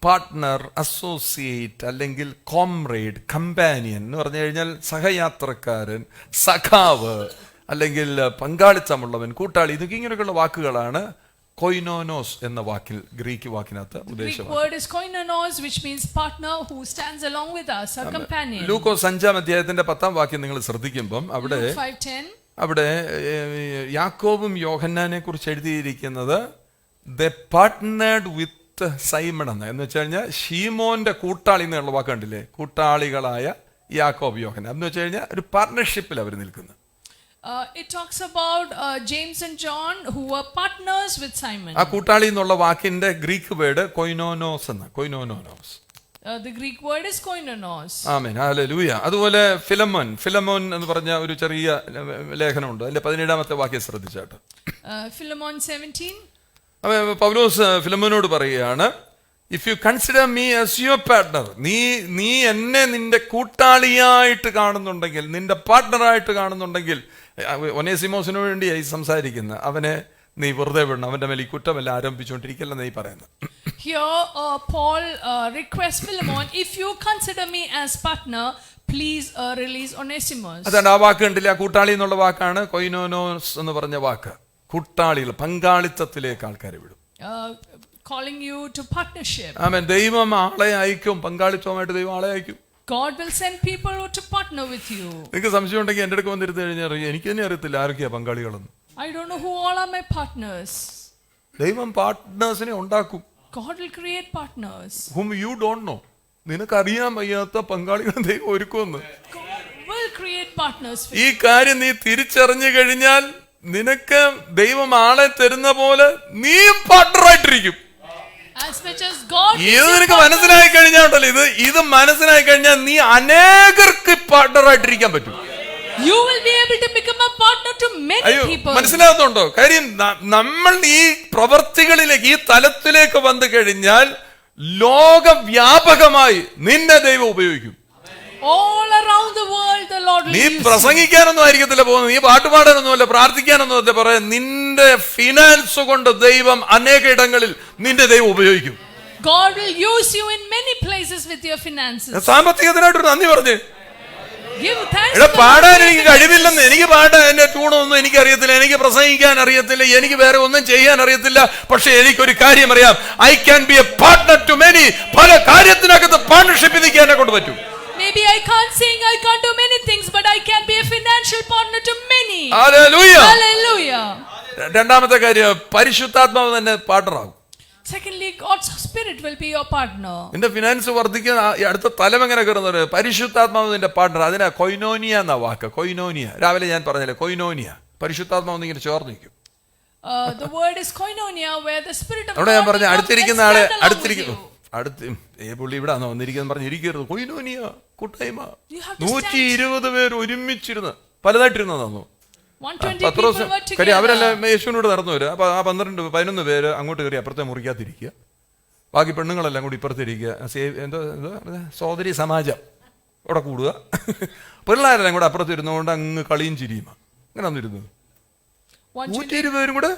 പാർട്ട്ണർ, അസോസിയേറ്റ് അല്ലെങ്കിൽ കോംറേഡ്, കമ്പാനിയൻ എന്ന് പറഞ്ഞു കഴിഞ്ഞാൽ സഹയാത്രക്കാരൻ, സഖാവ് അല്ലെങ്കിൽ പങ്കാളിത്തമുള്ളവൻ, കൂട്ടാളി. ഇതൊക്കെ ഇങ്ങനെയൊക്കെയുള്ള വാക്കുകളാണ് കൊയിനോനോസ് എന്ന വാക്കിൽ, ഗ്രീക്ക് വാക്കിനകത്ത് ഉദ്ദേശം. word is koinonos, which means partner who stands along with us, a companion. ലൂക്കോസ് 5-ാം അധ്യായത്തിന്റെ 10-ാം വാക്യം നിങ്ങൾ ശ്രദ്ധിക്കുമ്പം അവിടെ Luke 5:10 യാക്കോബും യോഹന്നാനെ കുറിച്ച് എഴുതിയിരിക്കുന്നത് ദേ പാർട്ട്നേർഡ് വിത്ത് സൈമൺ എന്ന് വെച്ച് കഴിഞ്ഞാൽ ഷീമോന്റെ കൂട്ടാളി എന്നുള്ള വാക്ക് കണ്ടില്ലേ? കൂട്ടാളികളായ യാക്കോബ് യോഹന്നാൻ എന്ന് വെച്ച് കഴിഞ്ഞാൽ ഒരു പാർട്ട്ണർഷിപ്പിൽ അവർ നിൽക്കുന്നത്. It talks about James and John who were partners with Simon. ആ കൂട്ടാളി എന്നുള്ള വാക്കിന്റെ ഗ്രീക്ക് വേർഡ് കൊയിനോനോസ് എന്ന, കൊയിനോനോസ്. The Greek word is koinonos. Amen, hallelujah. അതുപോലെ ഫിലമോൻ എന്ന് പറഞ്ഞ ഒരു ചെറിയ ലേഖനമുണ്ട്. അതിന്റെ 17-ാമത്തെ വാക്യം ശ്രദ്ധിച്ചാട്ടോ. Philemon 17. പൗലോസ് ഫിലമോനോട് പറയുകയാണ്, if you consider me as your partner, നീ എന്നെ നിന്റെ കൂട്ടാളിയായിട്ട് കാണുന്നുണ്ടെങ്കിൽ, നിന്റെ പാർട്ട്ണറായിട്ട് കാണുന്നുണ്ടെങ്കിൽ, ഒനേസിമോസിനു വേണ്ടിയായി സംസാരിക്കുന്ന അവനെ നീ വെറുതെ വിടണം, അവന്റെ മേൽ ഈ കുറ്റമെല്ലാം ആരംഭിച്ചുകൊണ്ടിരിക്കല്ലെന്ന് നീ പറയുന്നത്. Here Paul requests Philemon, if you consider me as partner, please release Onesimus. അതാണ് ആ വാക്ക് കണ്ടില്ല, ആ കൂട്ടാളി എന്നുള്ള വാക്കാണ് കൊയിനോനോസ് എന്ന് പറഞ്ഞ വാക്ക്. കൂട്ടാളികൾ, പങ്കാളിത്തത്തിലേക്ക് ആൾക്കാരെ വിടും. Calling you to partnership. ആമേൻ. ദൈവം ആളെ അയക്കും, പങ്കാളിത്തമായിട്ട് ദൈവം ആളെ അയക്കും. God will send people to partner with you. നിങ്ങൾക്ക് സംശയം ഉണ്ടെങ്കിൽ എൻ്റെ അടുക്ക് വന്നിരുന്ന് കഴിഞ്ഞാൽ എനിക്ക് തന്നെ അറിയത്തില്ല ആരൊക്കെയാ പങ്കാളികളെന്ന്. I don't know who all are my partners. ദൈവം പാർട്ട്നേഴ്സിനെ ഉണ്ടാക്കും. God will create partners. Whom you don't know. നിനക്കറിയാൻ വയ്യാത്ത പങ്കാളികളെ ദൈവം ഒരുക്കുമെന്ന്. God will create partners for ഈ you. കാര്യം നീ തിരിച്ചറിഞ്ഞു കഴിഞ്ഞാൽ നിനക്ക് ദൈവം ആളെ തരുന്ന പോലെ നീ പാർട്ട്ണറായിട്ടിരിക്കും. As much as God is ഇത് your നിനക്ക് partner, മനസ്സിലായി കഴിഞ്ഞാൽ ഇത് മനസ്സിലായി കഴിഞ്ഞാൽ നീ അനേകർക്ക് പാർട്ണറായിട്ടിരിക്കാൻ പറ്റും. you will be able to become a partner to many അയ്യോ, people. മനസ്സിലാകുന്നുണ്ടോ? കാര്യം നമ്മൾ ഈ പ്രവർത്തികളിലേക്ക്, ഈ തലത്തിലേക്ക് വന്നു കഴിഞ്ഞാൽ ലോകവ്യാപകമായി നിന്നെ ദൈവം ഉപയോഗിക്കും. All around the world the Lord will നീ use you. പ്രസംഗിക്കാനൊന്നും ആയിരിക്കത്തില്ല പോകുന്നത്, നീ പാട്ടുപാടാനൊന്നുമല്ല, പ്രാർത്ഥിക്കാനൊന്നുമല്ല. പറയാം, നിന്റെ ഫിനാൻസ് കൊണ്ട് ദൈവം അനേക ഇടങ്ങളിൽ നിന്റെ ദൈവം ഉപയോഗിക്കും. God will use you in many places with your finances. സാമ്പത്തികത്തിനായിട്ടൊരു നന്ദി പറഞ്ഞു. Give thanks ഇവിടെ to the പാടാൻ Lord. എനിക്ക് കഴിവില്ലെന്ന്, എനിക്ക് പാടാൻ എന്റെ ട്യൂണൊന്നും എനിക്ക് അറിയത്തില്ല, എനിക്ക് പ്രസംഗിക്കാൻ അറിയത്തില്ല, എനിക്ക് വേറെ ഒന്നും ചെയ്യാൻ അറിയത്തില്ല. പക്ഷെ എനിക്കൊരു കാര്യം അറിയാം, I can be a partner to many. പല കാര്യത്തിനകത്ത് പാർട്ണർഷിപ്പ് നിൽക്കാൻ എന്നെ കൊണ്ട് പറ്റും. Maybe I can't sing, I can't do many things, but I can be a financial partner to many. Hallelujah. Hallelujah. രണ്ടാമത്തെ കാര്യം, പരിശുദ്ധാത്മാവ് തന്നെ പാർട്ണറാകും. Secondly, God's Spirit will be your partner. നിന്റെ ഫിനാൻസ് വർദ്ധിക്കുന്ന അടുത്ത തലം എങ്ങനെ കയറുന്നത്? പരിശുദ്ധാത്മാവ് നിന്റെ പാർട്ണർ. അതിനാ കൊയിനോനിയ എന്ന വാക്ക്. കൊയിനോനിയ രാവിലെ ഞാൻ പറഞ്ഞില്ലേ, കൊയിനോനിയ. പരിശുദ്ധാത്മാവ് ഇങ്ങനെ ചേർന്ന് നിൽക്കും. The word is koinonia, where the Spirit of അവിടെ ഞാൻ God പറഞ്ഞ will come അടുത്തിരിക്കുന്ന and ആളെ stand along with അടുത്തിരിക്കുന്നു. you. പുള്ളി ഇവിടെ വന്നിരിക്കുന്ന പറഞ്ഞ് ഇരിക്കരുത്. കൊയിനോനിയ കൂട്ടായ്മ. You have to 120 പേര് ഒരുമിച്ചിരുന്ന് പലതായിട്ടിരുന്ന തന്നു. 120 പത്രോസ് people were കാര്യം അവരെല്ലാം together. യേശുവിനോട് നടന്നു വരും. അപ്പൊ ആ 12-11 പേര് അങ്ങോട്ട് കയറി അപ്പുറത്തെ മുറിക്കാതിരിക്കുക, ബാക്കി പെണ്ണുങ്ങളെല്ലാം കൂടി ഇപ്പുറത്തിരിക്കുക. എന്തോ സോദരി സമാജം അവിടെ കൂടുക, പിള്ളേരെല്ലാം കൂടെ അപ്പുറത്ത് ഇരുന്നുകൊണ്ട് അങ്ങ് കളിയും ചിരിയും അങ്ങനെ വന്നിരുന്നു. 120 പേരും കൂടെ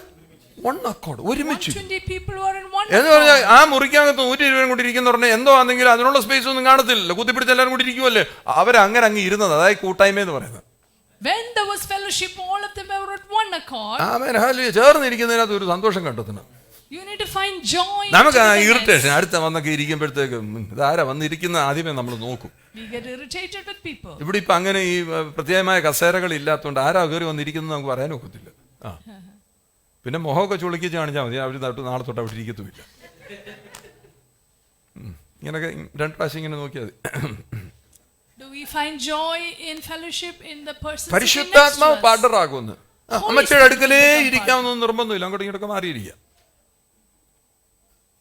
വൺ അക്കോർഡ് ഒരുമിച്ച് 120 people were in one എന്ന് പറഞ്ഞാൽ ആ മുറിക്കകത്ത് 120 പേരും കൂടി ഇരിക്കുന്ന പറഞ്ഞാൽ എന്തോ ആണെങ്കിലും അതിനുള്ള സ്പേസ് ഒന്നും കാണത്തില്ലല്ലോ, കുത്തിപ്പിടിച്ച് എല്ലാവരും കൂടി ഇരിക്കുമല്ലേ. അവരങ്ങനെ അങ്ങ് ഇരുന്നത്, അതായത് കൂട്ടായ്മ എന്ന് പറയുന്നത്. When there was fellowship, all of them were at one accord. ചേർന്നിരിക്കുന്നതിനകത്ത് ഒരു സന്തോഷം കണ്ടെത്തണം. You need to find joy. നമുക്ക് ആ in ഇറിറ്റേഷൻ togetherness. അടുത്ത വന്നൊക്കെ ഇരിക്കുമ്പോഴത്തേക്ക് ഇതാരാ വന്നിരിക്കുന്ന ആദ്യമേ നമ്മൾ നോക്കും. We get irritated with people. ഇവിടെ ഇപ്പൊ അങ്ങനെ ഈ പ്രത്യേകമായ കസേരകൾ ഇല്ലാത്തതുകൊണ്ട് ആരാ കയറി വന്നിരിക്കുന്നത് നമുക്ക് പറയാൻ ഒക്കത്തില്ല. ആ പിന്നെ മുഖമൊക്കെ ചുളിക്കിച്ച് കാണിച്ചാൽ മതി, അവർ നാളെ തൊട്ട് അവിടെ ഇരിക്കത്തുമില്ല. ഇങ്ങനൊക്കെ 2 പ്രാവശ്യം ഇങ്ങനെ നോക്കിയാൽ മതി. Do we find joy in fellowship in the person sitting next to പരിശുദ്ധാത്മാവ് us? പാർട്ണറാകുമെന്ന്. അമ്മച്ചയുടെ അടുക്കലേ ഇരിക്കാമെന്നൊന്നും നിർബന്ധമില്ല, അങ്ങോട്ടും ഇങ്ങോട്ടൊക്കെ മാറിയിരിക്കുക.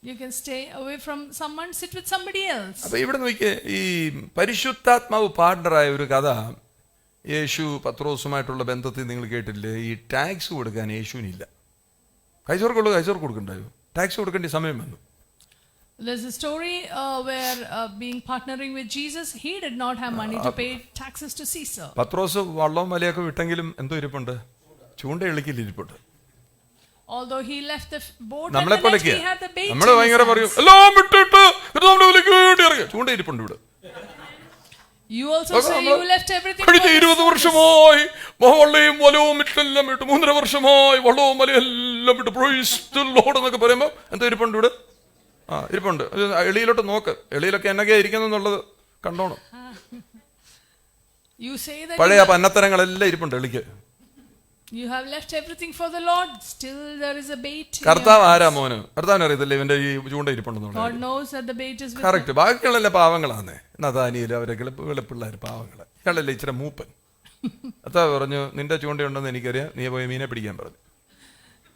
You can stay away from someone, sit with somebody else. അപ്പൊ ഇവിടെ നോക്കിയേ, ഈ പരിശുദ്ധാത്മാവ് പാർട്ണറായ ഒരു കഥ യേശു പത്രോസുമായിട്ടുള്ള ബന്ധത്തിൽ നിങ്ങൾ കേട്ടില്ലേ? ഈ ടാക്സ് കൊടുക്കാൻ യേശുവിനില്ല. കൈസോർക്കുള്ളൂ, കൈസോർക്ക് കൊടുക്കണ്ടായോ? ടാക്സ് കൊടുക്കേണ്ട സമയം വന്നു. There's a story where being partnering with Jesus, he did not have money to pay taxes to Caesar. പത്രോസ് വള്ളവും വലയൊക്കെ വിട്ടെങ്കിലും എന്തോ ഇരിപ്പുണ്ട്, ചൂണ്ട എളിക്കൽ ഇരിപ്പുണ്ട്. Although he left the boat and നമ്മളെ the net, പോലെയൊക്കെ he had the bait. നമ്മള് ഭയങ്കര പറയും എല്ലാം വിട്ടിട്ട് നമ്മുടെ വിലക്ക് വേണ്ടി ഇറങ്ങി. ചൂണ്ട ഇരിപ്പുണ്ട് ഇവിടെ. You also say you left everything. കഴിഞ്ഞ for 20 the വർഷമായി വള്ളയും വലവും ഇട്ടെല്ലാം വിട്ടു, 3.5 വർഷമായി വള്ളവും വലയും എല്ലാം വിട്ടു, പ്രൈസ് ദി ലോർഡ് എന്നൊക്കെ പറയുമ്പോ എന്തോ ഇരിപ്പുണ്ട് ഇവിടെ. ആ ഇരിപ്പുണ്ട്. എളിയിലോട്ട് നോക്ക്, എളിയിലൊക്കെ എന്നൊക്കെയാ ഇരിക്കുന്നുള്ളത് കണ്ടോണം. You say that പഴയ പന്നത്തരങ്ങളെല്ലാം ഇരിപ്പുണ്ട് എളിക്ക്. you have left everything for the Lord. Still there is a bait. in your കർത്താവ് hands. ആരാ മോന്? കർത്താവിന് അറിയത്തില്ല ഇവന്റെ ഈ ചൂണ്ട ഇരിപ്പുണ്ടെന്നുള്ള. God knows that the bait is with him. Correct. ബാക്കിയുള്ളെല്ലാം പാവങ്ങളാന്നേ. നതാനിയില് അവരെ വെളുപ്പിള്ളേർ പാവങ്ങള്. ഇയാളല്ലേ ഇച്ചിരി മൂപ്പൻ. കർത്താവ് പറഞ്ഞു നിന്റെ ചൂണ്ടയുണ്ടെന്ന് എനിക്കറിയാം, നീ പോയി മീനെ പിടിക്കാൻ പറഞ്ഞു.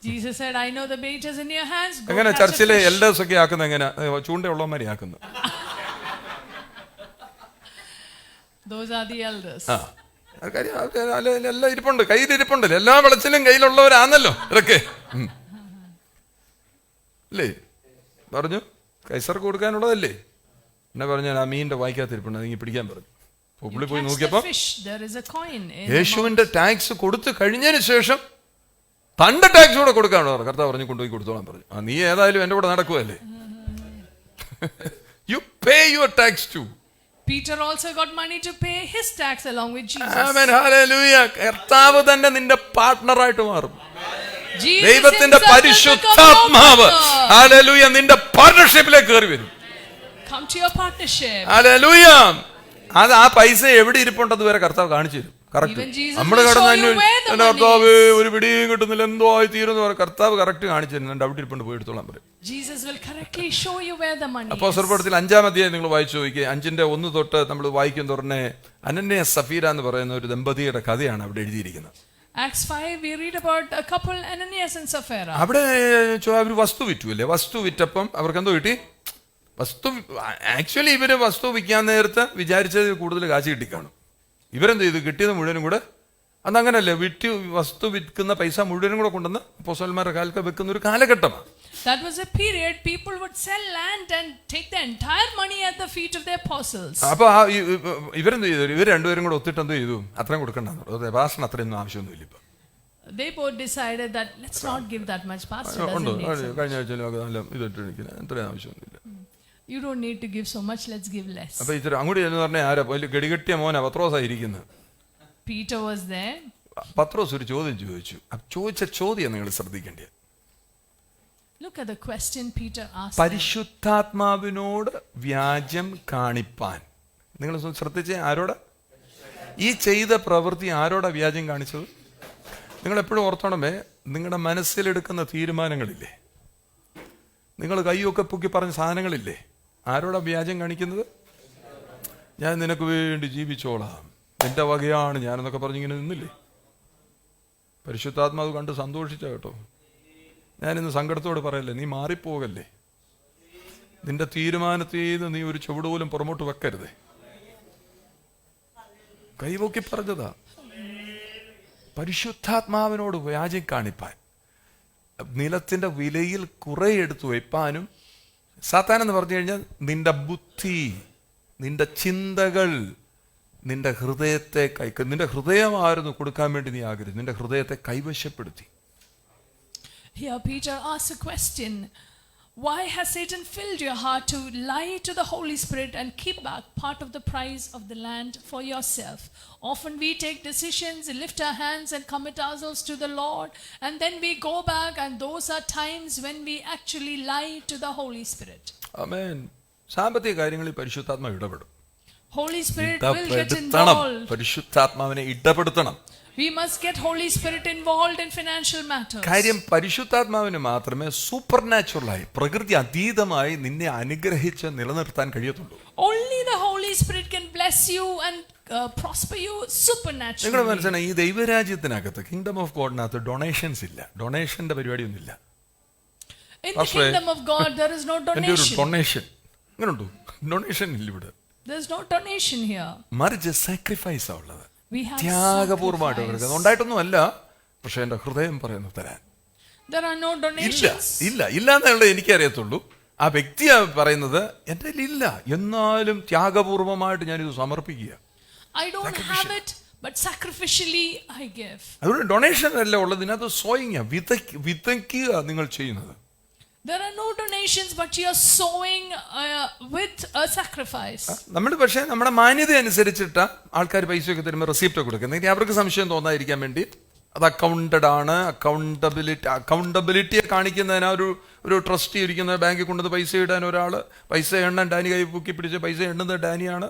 Jesus said, I know the bait is in your hands. Go എങ്ങനെ catch a ചർച്ചിലെ fish. എൽഡേഴ്സ് ഒക്കെ ആക്കുന്ന എങ്ങനെ? ചൂണ്ടയുള്ളവന്മാരെ ആക്കുന്നു. Those are the elders. ആ എല്ലാം ഇരിപ്പുണ്ട്, കയ്യിലിരിപ്പുണ്ടല്ലോ, എല്ലാ വെളച്ചിലും കയ്യിലുള്ളവരാന്നല്ലോ ഇതൊക്കെ. അല്ലേ പറഞ്ഞു കൈസർക്ക് കൊടുക്കാനുള്ളതല്ലേ. എന്നെ പറഞ്ഞു ആ മീനിന്റെ വായിക്കാത്തിരിപ്പുണ്ട്, നീ പിടിക്കാൻ പറഞ്ഞു. പുള്ളി പോയി Catch നോക്കിയപ്പോ the fish. There is a coin in യേശുവിന്റെ ടാക്സ് കൊടുത്തു കഴിഞ്ഞതിന് ശേഷം തന്റെ ടാക്സ് കൂടെ കൊടുക്കാണോ കർത്താവ് പറഞ്ഞു കൊണ്ടുപോയി കൊടുത്തോളാൻ പറഞ്ഞു. ആ നീ ഏതായാലും എന്റെ കൂടെ നടക്കുവല്ലേ. You pay your tax too. Peter also got money to pay his tax along with Jesus. Amen, hallelujah. കർത്താവ് തന്നെ നിന്റെ പാർട്ണറായിട്ട് മാറും. Jesus ദൈവത്തിന്റെ himself will പരിശുദ്ധാത്മാവ് become your partner. ഹല്ലേലൂയ നിന്റെ പാർട്ണർഷിപ്പിലേക്ക് കയറി വരും. Come to your partnership. Hallelujah. അത് ആ പൈസ എവിടെ ഇരിപ്പുണ്ടെന്ന് വരെ കർത്താവ് കാണിച്ചു തരും. കറക്റ്റ്. Even Jesus നമ്മള് will കടന്ന് show you where the എന്റെ money കർത്താവ് is. ഒരു പിടിയും കിട്ടുന്നില്ല, എന്തോ ആയി തീരുന്നു പറ. കർത്താവ് കറക്റ്റ് കാണിച്ചു തരും. എന്റെ അവിടെ ഇരിപ്പുണ്ട്, പോയി എടുത്തോളാൻ പറയും. Jesus will correctly show you where the money is. അപ്പോസ്തലപ്രവൃത്തിയിൽ 5-ാം അധ്യായം നിങ്ങൾ വായിച്ചു നോക്കിയേ. 5-ന്റെ 1 തൊട്ട് നമ്മൾ വായിക്കും തുറന്നെ അനന്യ സഫീര എന്ന് പറയുന്ന ഒരു ദമ്പതിയുടെ കഥയാണ് അവിടെ എഴുതിയിരിക്കുന്നത്. Acts 5, we read about a couple, Ananias and Sapphira. അവിടെ അവർ വസ്തു വിറ്റു അല്ലേ? വസ്തു വിറ്റപ്പം അവർക്ക് എന്തോ കിട്ടി? വസ്തു. ആക്ച്വലി ഇവര് വസ്തു വിൽക്കാൻ നേരത്തെ വിചാരിച്ചത് കൂടുതൽ കാശ് കിട്ടിക്കാണും. ഇവരെന്ത് ചെയ്തു? കിട്ടിയത് മുഴുവനും കൂടെ, അതങ്ങനല്ലേ, വസ്തു വിൽക്കുന്ന പൈസ മുഴുവനും കൂടെ കൊണ്ടുവന്ന് അപ്പോസ്തലന്മാരുടെ കാലത്ത് വെക്കുന്ന ഒരു കാലഘട്ടമാണ്. That was a period people would sell land and take the entire money at the feet of the apostles. അപ്പൊ ഇവരെന്ത് ചെയ്തു? ഇവർ രണ്ടുപേരും കൂടെ ഒത്തിട്ട് എന്ത് ചെയ്തു? അത്രയും കൊടുക്കണ്ടെന്ന്. പാസ്റ്ററിന് അത്രയൊന്നും ആവശ്യമൊന്നുമില്ല. ഇപ്പൊ they both decided that let's not give that much. Pastor doesn't need so. കഴിഞ്ഞ ആഴ്ചയിലൊക്കെ നല്ല ഇതിട്ടിരിക്കുന്നത്, അത്രയും ആവശ്യമൊന്നുമില്ല. You don't need to give so much, let's give less. അപ്പൊ ഇത്ര അങ്ങോട്ട് ചെന്ന് പറഞ്ഞാൽ ആരാ? വലിയ ഗടികെട്ടിയ മോനാ പത്രോസായിരിക്കുന്നത്. Peter was there. പത്രോസ് ഒരു ചോദ്യം ചോദിച്ചു. ചോദിച്ച ചോദ്യം നിങ്ങൾ ശ്രദ്ധിക്കേണ്ടത്. Look at the question Peter asked. പരിശുദ്ധാത്മാവിനോട് വ്യാജം കാണിപ്പാൻ. നിങ്ങൾ ശ്രദ്ധിച്ചേ, ആരോടാ ഈ ചെയ്ത പ്രവൃത്തി? ആരോടാ വ്യാജം കാണിച്ചത്? നിങ്ങൾ എപ്പോഴും ഓർത്തോണമേ, നിങ്ങളുടെ മനസ്സിലെടുക്കുന്ന തീരുമാനങ്ങളില്ലേ, നിങ്ങൾ കൈയൊക്കെ പൊക്കി പറഞ്ഞ സാധനങ്ങളില്ലേ, ആരോടാ വ്യാജം കാണിക്കുന്നത്? ഞാൻ നിനക്ക് വേണ്ടി ജീവിച്ചോളാം, എൻ്റെ വകയാണ് ഞാനെന്നൊക്കെ പറഞ്ഞിങ്ങനെ നിന്നില്ലേ? പരിശുദ്ധാത്മാവ് കണ്ട് സന്തോഷിച്ച കേട്ടോ. ഞാനിന്ന് സങ്കടത്തോട് പറയല്ലേ, നീ മാറിപ്പോകല്ലേ. നിന്റെ തീരുമാനത്തിൽ നിന്ന് നീ ഒരു ചുവട് പോലും പുറമോട്ട് വെക്കരുതേ. കൈപൊക്കി പറഞ്ഞതാ. പരിശുദ്ധാത്മാവിനോട് വ്യാജം കാണിപ്പാൻ, നിലത്തിന്റെ വിലയിൽ കുറെ എടുത്തു വയ്പ്പാനും. സാത്താൻ എന്ന് പറഞ്ഞു കഴിഞ്ഞാൽ നിന്റെ ബുദ്ധി, നിന്റെ ചിന്തകൾ, നിന്റെ ഹൃദയത്തെ നിന്റെ ഹൃദയമായിരുന്നു കൊടുക്കാൻ വേണ്ടി നീ ആഗ്രഹിച്ചു, നിന്റെ ഹൃദയത്തെ കൈവശപ്പെടുത്തി. Here Peter asks a question. Why has Satan filled your heart to lie to the Holy Spirit and keep back part of the price of the land for yourself? Often we take decisions, lift our hands and commit ourselves to the Lord, and then we go back, and those are times when we actually lie to the Holy Spirit. ആമേൻ. സാമ്പത്തിക കാര്യങ്ങളിൽ പരിശുദ്ധാത്മാവ് ഇടപെടും. Holy Spirit will get involved. പരിശുദ്ധാത്മാവിനെ ഇടപെടുത്തണം. We must get Holy Spirit involved in financial matters. കാര്യം പരിശുദ്ധാത്മാവിന് മാത്രമേ super നാച്ചുറലായി, പ്രകൃതി അതീതമായി നിന്നെ അനുഗ്രഹിച്ച് നിലനിർത്താൻ കഴിയത്തുള്ളൂ. Only the Holy Spirit can bless you and prosper you supernaturally. നിങ്ങൾ മനസ്സിലായി, ഈ ദൈവരാജ്യത്തിനകത്ത്, കിങ്ഡം ഓഫ് ഗോഡിനകത്ത് ഡൊണേഷൻസ് ഇല്ല. ഡൊണേഷന്റെ പരിപാടിയൊന്നുമില്ല. In the kingdom of God there is no donation. Donation അങ്ങനെ ഉണ്ടോ? ഡൊണേഷൻ ഇല്ല ഇവിടെ. There is no donation here. മറിച്ച് സാക്രിഫൈസ് ഉള്ളത്. We have ത്യാഗപൂർവമായിട്ട് കൊടുക്കുന്നത്. ഉണ്ടായിട്ടൊന്നും അല്ല, പക്ഷെ എന്റെ ഹൃദയം പറയുന്നു തരാൻ. There are no ഇല്ല donations. ഇല്ല ഇല്ല എന്നുള്ളത് എനിക്കറിയത്തുള്ളൂ. ആ വ്യക്തിയാ പറയുന്നത് എൻ്റെ ഇല്ല, എന്നാലും ത്യാഗപൂർവമായിട്ട് ഞാനിത് സമർപ്പിക്കുക. I don't have it, but sacrificially I give. അതുകൊണ്ട് ഡൊണേഷൻ അല്ല ഉള്ളത്, ഇതിനകത്ത് സോയിങ്, വിതയ്ക്കുക നിങ്ങൾ ചെയ്യുന്നത്. There are no donations, but you are sowing with a sacrifice. നമ്മൾ പക്ഷേ നമ്മുടെ മാന്യത അനുസരിച്ചിട്ട് ആൾക്കാർ പൈസയൊക്കെ തരുമ്പോൾ റെസിപ്റ്റ് കൊടുക്കുന്നത് അവർക്ക് സംശയം തോന്നാതിരിക്കാൻ വേണ്ടി. അത് അക്കൗണ്ടഡ് ആണ്. അക്കൗണ്ടബിലിറ്റിയെ കാണിക്കുന്നതിനാ ഒരു ട്രസ്റ്റി ഇരിക്കുന്ന ബാങ്കിൽ കൊണ്ടുവന്ന് പൈസ ഇടാൻ ഒരാൾ പൈസ എണ്ണാൻ ഡാനി കൈ പൊക്കി പിടിച്ച് പൈസ എണ്ണുന്നത് ഡാനിയാണ്.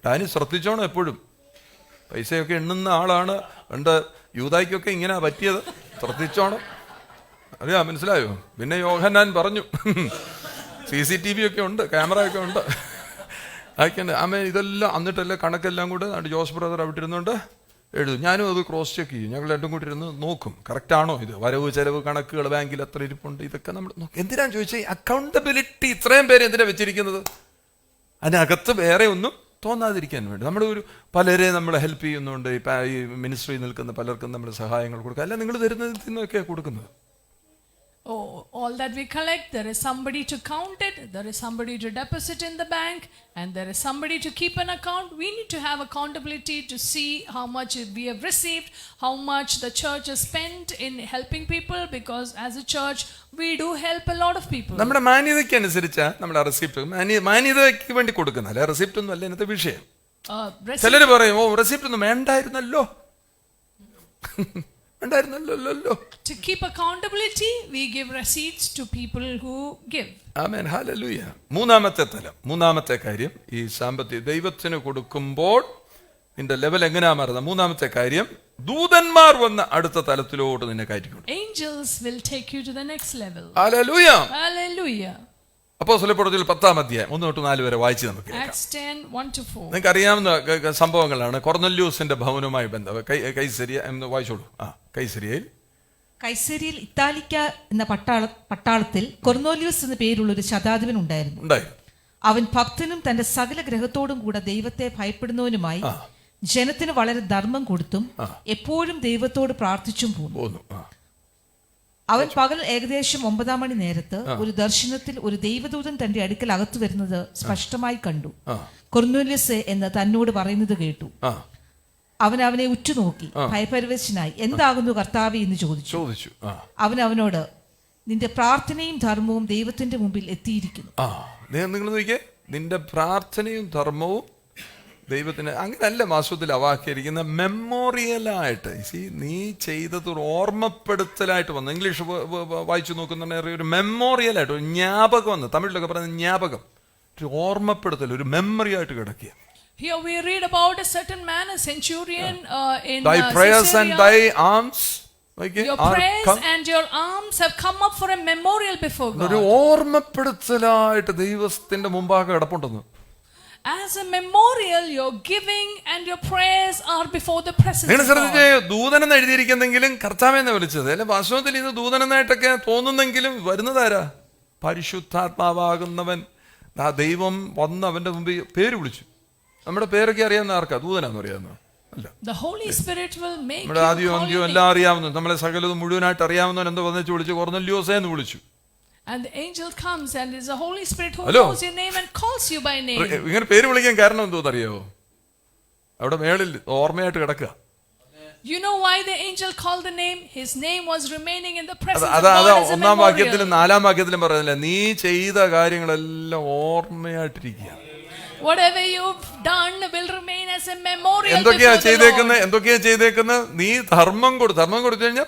ഡാനി ശ്രദ്ധിച്ചോണം, എപ്പോഴും പൈസയൊക്കെ എണ്ണുന്ന ആളാണ്. പണ്ട് യൂദായ്ക്കൊക്കെ ഇങ്ങനെ പറ്റിയത്, ശ്രദ്ധിച്ചോണം. അറിയാം, മനസ്സിലായോ? പിന്നെ യോഹന്നാൻ പറഞ്ഞു, CCTV ഒക്കെ ഉണ്ട്, ക്യാമറ ഒക്കെ ഉണ്ട്, അതൊക്കെയുണ്ട്. ഇതെല്ലാം എന്നിട്ടല്ലേ കണക്കെല്ലാം കൂടെ ജോസ് ബ്രദർ അവിടെ ഇരുന്നുകൊണ്ട് എഴുതും. ഞാനും അത് ക്രോസ് ചെക്ക് ചെയ്യും. ഞങ്ങൾ രണ്ടും കൂടി ഇരുന്ന് നോക്കും, കറക്റ്റാണോ ഇത്, വരവ് ചെലവ് കണക്കുകൾ, ബാങ്കിൽ എത്ര ഇരിപ്പുണ്ട്, ഇതൊക്കെ നമ്മൾ നോക്കും. എന്തിനാന്ന് ചോദിച്ചാൽ അക്കൗണ്ടബിലിറ്റി ഇത്രയും പേര് എന്തിനാ വെച്ചിരിക്കുന്നത്? അതിനകത്ത് വേറെ ഒന്നും തോന്നാതിരിക്കാൻ വേണ്ടി. നമ്മുടെ പലരെ നമ്മൾ ഹെൽപ്പ് ചെയ്യുന്നുണ്ട്. ഈ മിനിസ്ട്രിയിൽ നിൽക്കുന്ന പലർക്കും നമ്മൾ സഹായങ്ങൾ കൊടുക്കുക. അല്ല, നിങ്ങൾ തരുന്നതിൽ നിന്നൊക്കെ കൊടുക്കുന്നത്. Oh, all that we collect, there is somebody to count it, there is somebody to deposit in the bank, and there is somebody to keep an account. We need to have accountability to see how much we have received, how much the church has spent in helping people, because as a church we do help a lot of people. നമ്മുടെ മാന്യതയ്ക്ക് അനുസരിച്ച് നമ്മുടെ receipt മാന്യതയ്ക്ക് വേണ്ടി കൊടുക്കുന്നല്ല. Receipt ഒന്നും അല്ല ഇന്നത്തെ വിഷയം. ചിലർ പറയും, ഓ റെസിപ്റ്റ് ഒന്നും വേണ്ടായിരുന്നല്ലോ. To keep accountability, we give receipts to people who give. Amen, hallelujah. മൂന്നാമത്തെ തലം, മൂന്നാമത്തെ കാര്യം, ഈ സാമ്പത്തിക ദൈവത്തിന് കൊടുക്കുമ്പോൾ നിന്റെ ലെവൽ എങ്ങനെയാ മാറുന്നത്? മൂന്നാമത്തെ കാര്യം, ദൂതന്മാർ വന്ന് അടുത്ത തലത്തിലോട്ട് നിന്നെ കയറ്റിക്കൊണ്ടു. Angels will take you to the next level. Hallelujah. Hallelujah. അപ്പോസ്തലപ്രവൃത്തികൾ 10-ാം അധ്യായം 1-4 വരെ വായിച്ച് നമുക്ക് കേൾക്കാം. Acts 10:1-4. നിങ്ങൾക്ക് അറിയാവുന്ന സംഭവങ്ങളാണ്. കൊർന്നല്യൂസിന്റെ ഭവനവുമായി ബന്ധം. കൈസരിയ എന്ന് വായിച്ചോളൂ. കൈസരിയിൽ ഇത്താലിക്ക എന്ന പട്ടാളത്തിൽ കൊർന്നേലിയോസ് എന്ന പേരുള്ള ഒരു ശതാധിപൻ ഉണ്ടായിരുന്നു. അവൻ ഭക്തനും തന്റെ സകല ഗ്രഹത്തോടും കൂടെ ദൈവത്തെ ഭയപ്പെടുന്നവനുമായി ജനത്തിന് വളരെ ധർമ്മം കൊടുത്തും എപ്പോഴും ദൈവത്തോട് പ്രാർത്ഥിച്ചും പോന്നു. അവൻ പകൽ ഏകദേശം 9 മണി നേരത്ത് ഒരു ദർശനത്തിൽ ഒരു ദൈവദൂതൻ തന്റെ അടുക്കൽ അകത്തു വരുന്നത് സ്പഷ്ടമായി കണ്ടു. കൊർന്നേലിയോസ് എന്ന് തന്നോട് പറയുന്നത് കേട്ടു. അവൻ അവനെ ഉറ്റുനോക്കി ഭയപരവശനായി, എന്താകുന്നു കർത്താവേ എന്ന് ചോദിച്ചു. അവൻ അവനോട്, നിന്റെ പ്രാർത്ഥനയും ധർമ്മവും ദൈവത്തിന്റെ മുമ്പിൽ എത്തിയിരിക്കുന്നു. നിങ്ങൾ നോക്കിയേ, നിന്റെ പ്രാർത്ഥനയും ധർമ്മവും ദൈവത്തിന് അങ്ങനല്ല മാസത്തിൽ അവാക്കിയിരിക്കുന്ന മെമ്മോറിയലായിട്ട്. നീ ചെയ്തത് ഒരു ഓർമ്മപ്പെടുത്തലായിട്ട് വന്നു. ഇംഗ്ലീഷ് വായിച്ചു നോക്കുന്ന ഒരു മെമ്മോറിയലായിട്ട്, ഒരു ജ്ഞാപകം വന്നു. തമിഴിലൊക്കെ പറയുന്നത് ജ്ഞാപകം, ഒരു ഓർമ്മപ്പെടുത്തൽ, ഒരു മെമ്മറി ആയിട്ട് കിടക്കുക. Here we read about a certain man, a centurion in thy prayers and thy arms, your prayers and your arms have come up for a memorial before God. ഒരു ഓർമ്മപ്പെടുത്തലായിട്ട് ദൈവത്തിന്റെ മുമ്പാകെ കിടപ്പുണ്ടെന്ന്. As a memorial, your giving and your prayers are before the presence of God. ദൂതനെന്ന് എഴുതിയിരിക്കുന്നെങ്കിലും കർത്താവെന്ന് വിളിച്ചത് അല്ലെ, വാസ്തവത്തിൽ ഇത് ദൂതനെന്നായിട്ടൊക്കെ തോന്നുന്നെങ്കിലും വരുന്നതാരാ? പരിശുദ്ധാത്മാവാകുന്നവൻ. ആ ദൈവം വന്ന് അവന്റെ മുമ്പിൽ പേര് വിളിച്ചു. നമ്മുടെ പേരൊക്കെ അറിയാവുന്ന ആർക്കാ? ദൂതനാന്ന് അറിയാവുന്ന അല്ല. The Holy Spirit will make നമ്മുടെ ആദ്യം അന്ത്യം എല്ലാം അറിയാവുന്ന, നമ്മളെ സകലതും മുഴുവനായിട്ട് അറിയാവുന്നവൻ എന്തോ വന്നിച്ച് വിളിച്ചു, കൊർന്നേലിയോസേ എന്ന് വിളിച്ചു. And the angel comes and it's the Holy Spirit who knows your name and calls you by name. ഇങ്ങനെ പേര് വിളിക്കാൻ കാരണം എന്തോന്ന് അറിയാവോ? അവിടെ മേളിൽ ഓർമ്മയായിട്ട് കിടക്കുക. You know why the angel called the name? His name was remaining in the presence of God as a ഒന്നാം വാക്യത്തിലും 4-ാം വാക്യത്തിലും പറയുന്നില്ല, നീ ചെയ്ത കാര്യങ്ങളെല്ലാം ഓർമ്മയായിട്ടിരിക്കുക. Whatever you've done will remain as a memorial. എന്തൊക്കെയാ ചെയ്തേക്കുന്നത്? നീ ധർമ്മം കൊടുത്തു കഴിഞ്ഞാൽ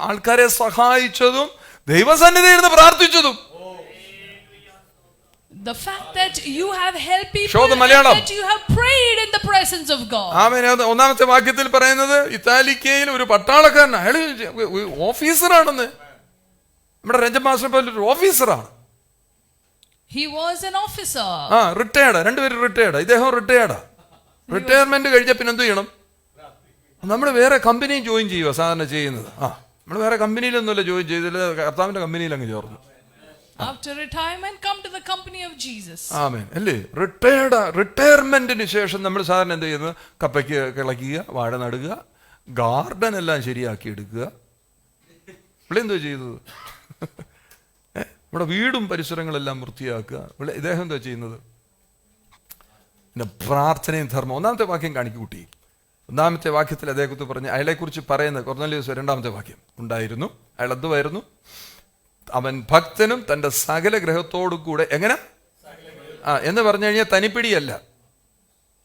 ആൾക്കാരെ സഹായിച്ചതും ദൈവസന്നിധിയിൽ ഇരുന്ന് പ്രാർത്ഥിച്ചതും. The fact that you have helped people and that you have prayed in the presence of God. ആമേൻ. ഒന്നാമത്തെ വാക്യത്തിൽ പറയുന്നത് ഇത്താലിക്കയിൽ ഒരു പട്ടാളക്കാരൻ, അയാൾ ഓഫീസറാണെന്ന്. നമ്മുടെ രഞ്ജൻ മാസ്റ്റർ പോലെ ഒരു ഓഫീസറാണ്. He was an officer. Retired. രണ്ടുപേരും റിട്ടയർഡ്. ഇദ്ദേഹം റിട്ടയർമെന്റ് കഴിഞ്ഞ പിന്നെ എന്ത് ചെയ്യണം? നമ്മൾ വേറെ കമ്പനി ജോയിൻ ചെയ്യുക സാധാരണ ചെയ്യുന്നത്. നമ്മൾ വേറെ കമ്പനിയിലൊന്നുമല്ല ജോയിൻ ചെയ്തില്ല, കർത്താവിന്റെ കമ്പനിയിൽ അങ്ങ് ചേർന്നു. After retirement, come to the company of Jesus. ആമേൻ. അല്ലേ? റിട്ടയർമെന്റിന് ശേഷം നമ്മൾ സാധാരണ എന്ത് ചെയ്യുന്നത്? കപ്പയ്ക്ക് കിളക്കുക, വാഴ നടുക, ഗാർഡൻ എല്ലാം ശരിയാക്കി എടുക്കുക. ഇവിടെ എന്തോ ചെയ്തത്? ഇവിടെ വീടും പരിസരങ്ങളെല്ലാം വൃത്തിയാക്കുക. ഇവിടെ ഇദ്ദേഹം എന്താ ചെയ്യുന്നത്? പിന്നെ പ്രാർത്ഥനയും ധർമ്മം. ഒന്നാമത്തെ വാക്യം കാണിക്കൂട്ടി. ഒന്നാമത്തെ വാക്യത്തിൽ അദ്ദേഹത്തെ പറഞ്ഞ് അയാളെക്കുറിച്ച് പറയുന്നത് കൊർന്നേലിയോസ് 2-ാമത്തെ വാക്യം ഉണ്ടായിരുന്നു. അയാൾ എന്തുവായിരുന്നു? അവൻ ഭക്തനും തൻ്റെ സകല ഗ്രഹത്തോടു കൂടെ. എങ്ങനെ എന്ന് പറഞ്ഞു കഴിഞ്ഞാൽ തനിപ്പിടിയല്ല.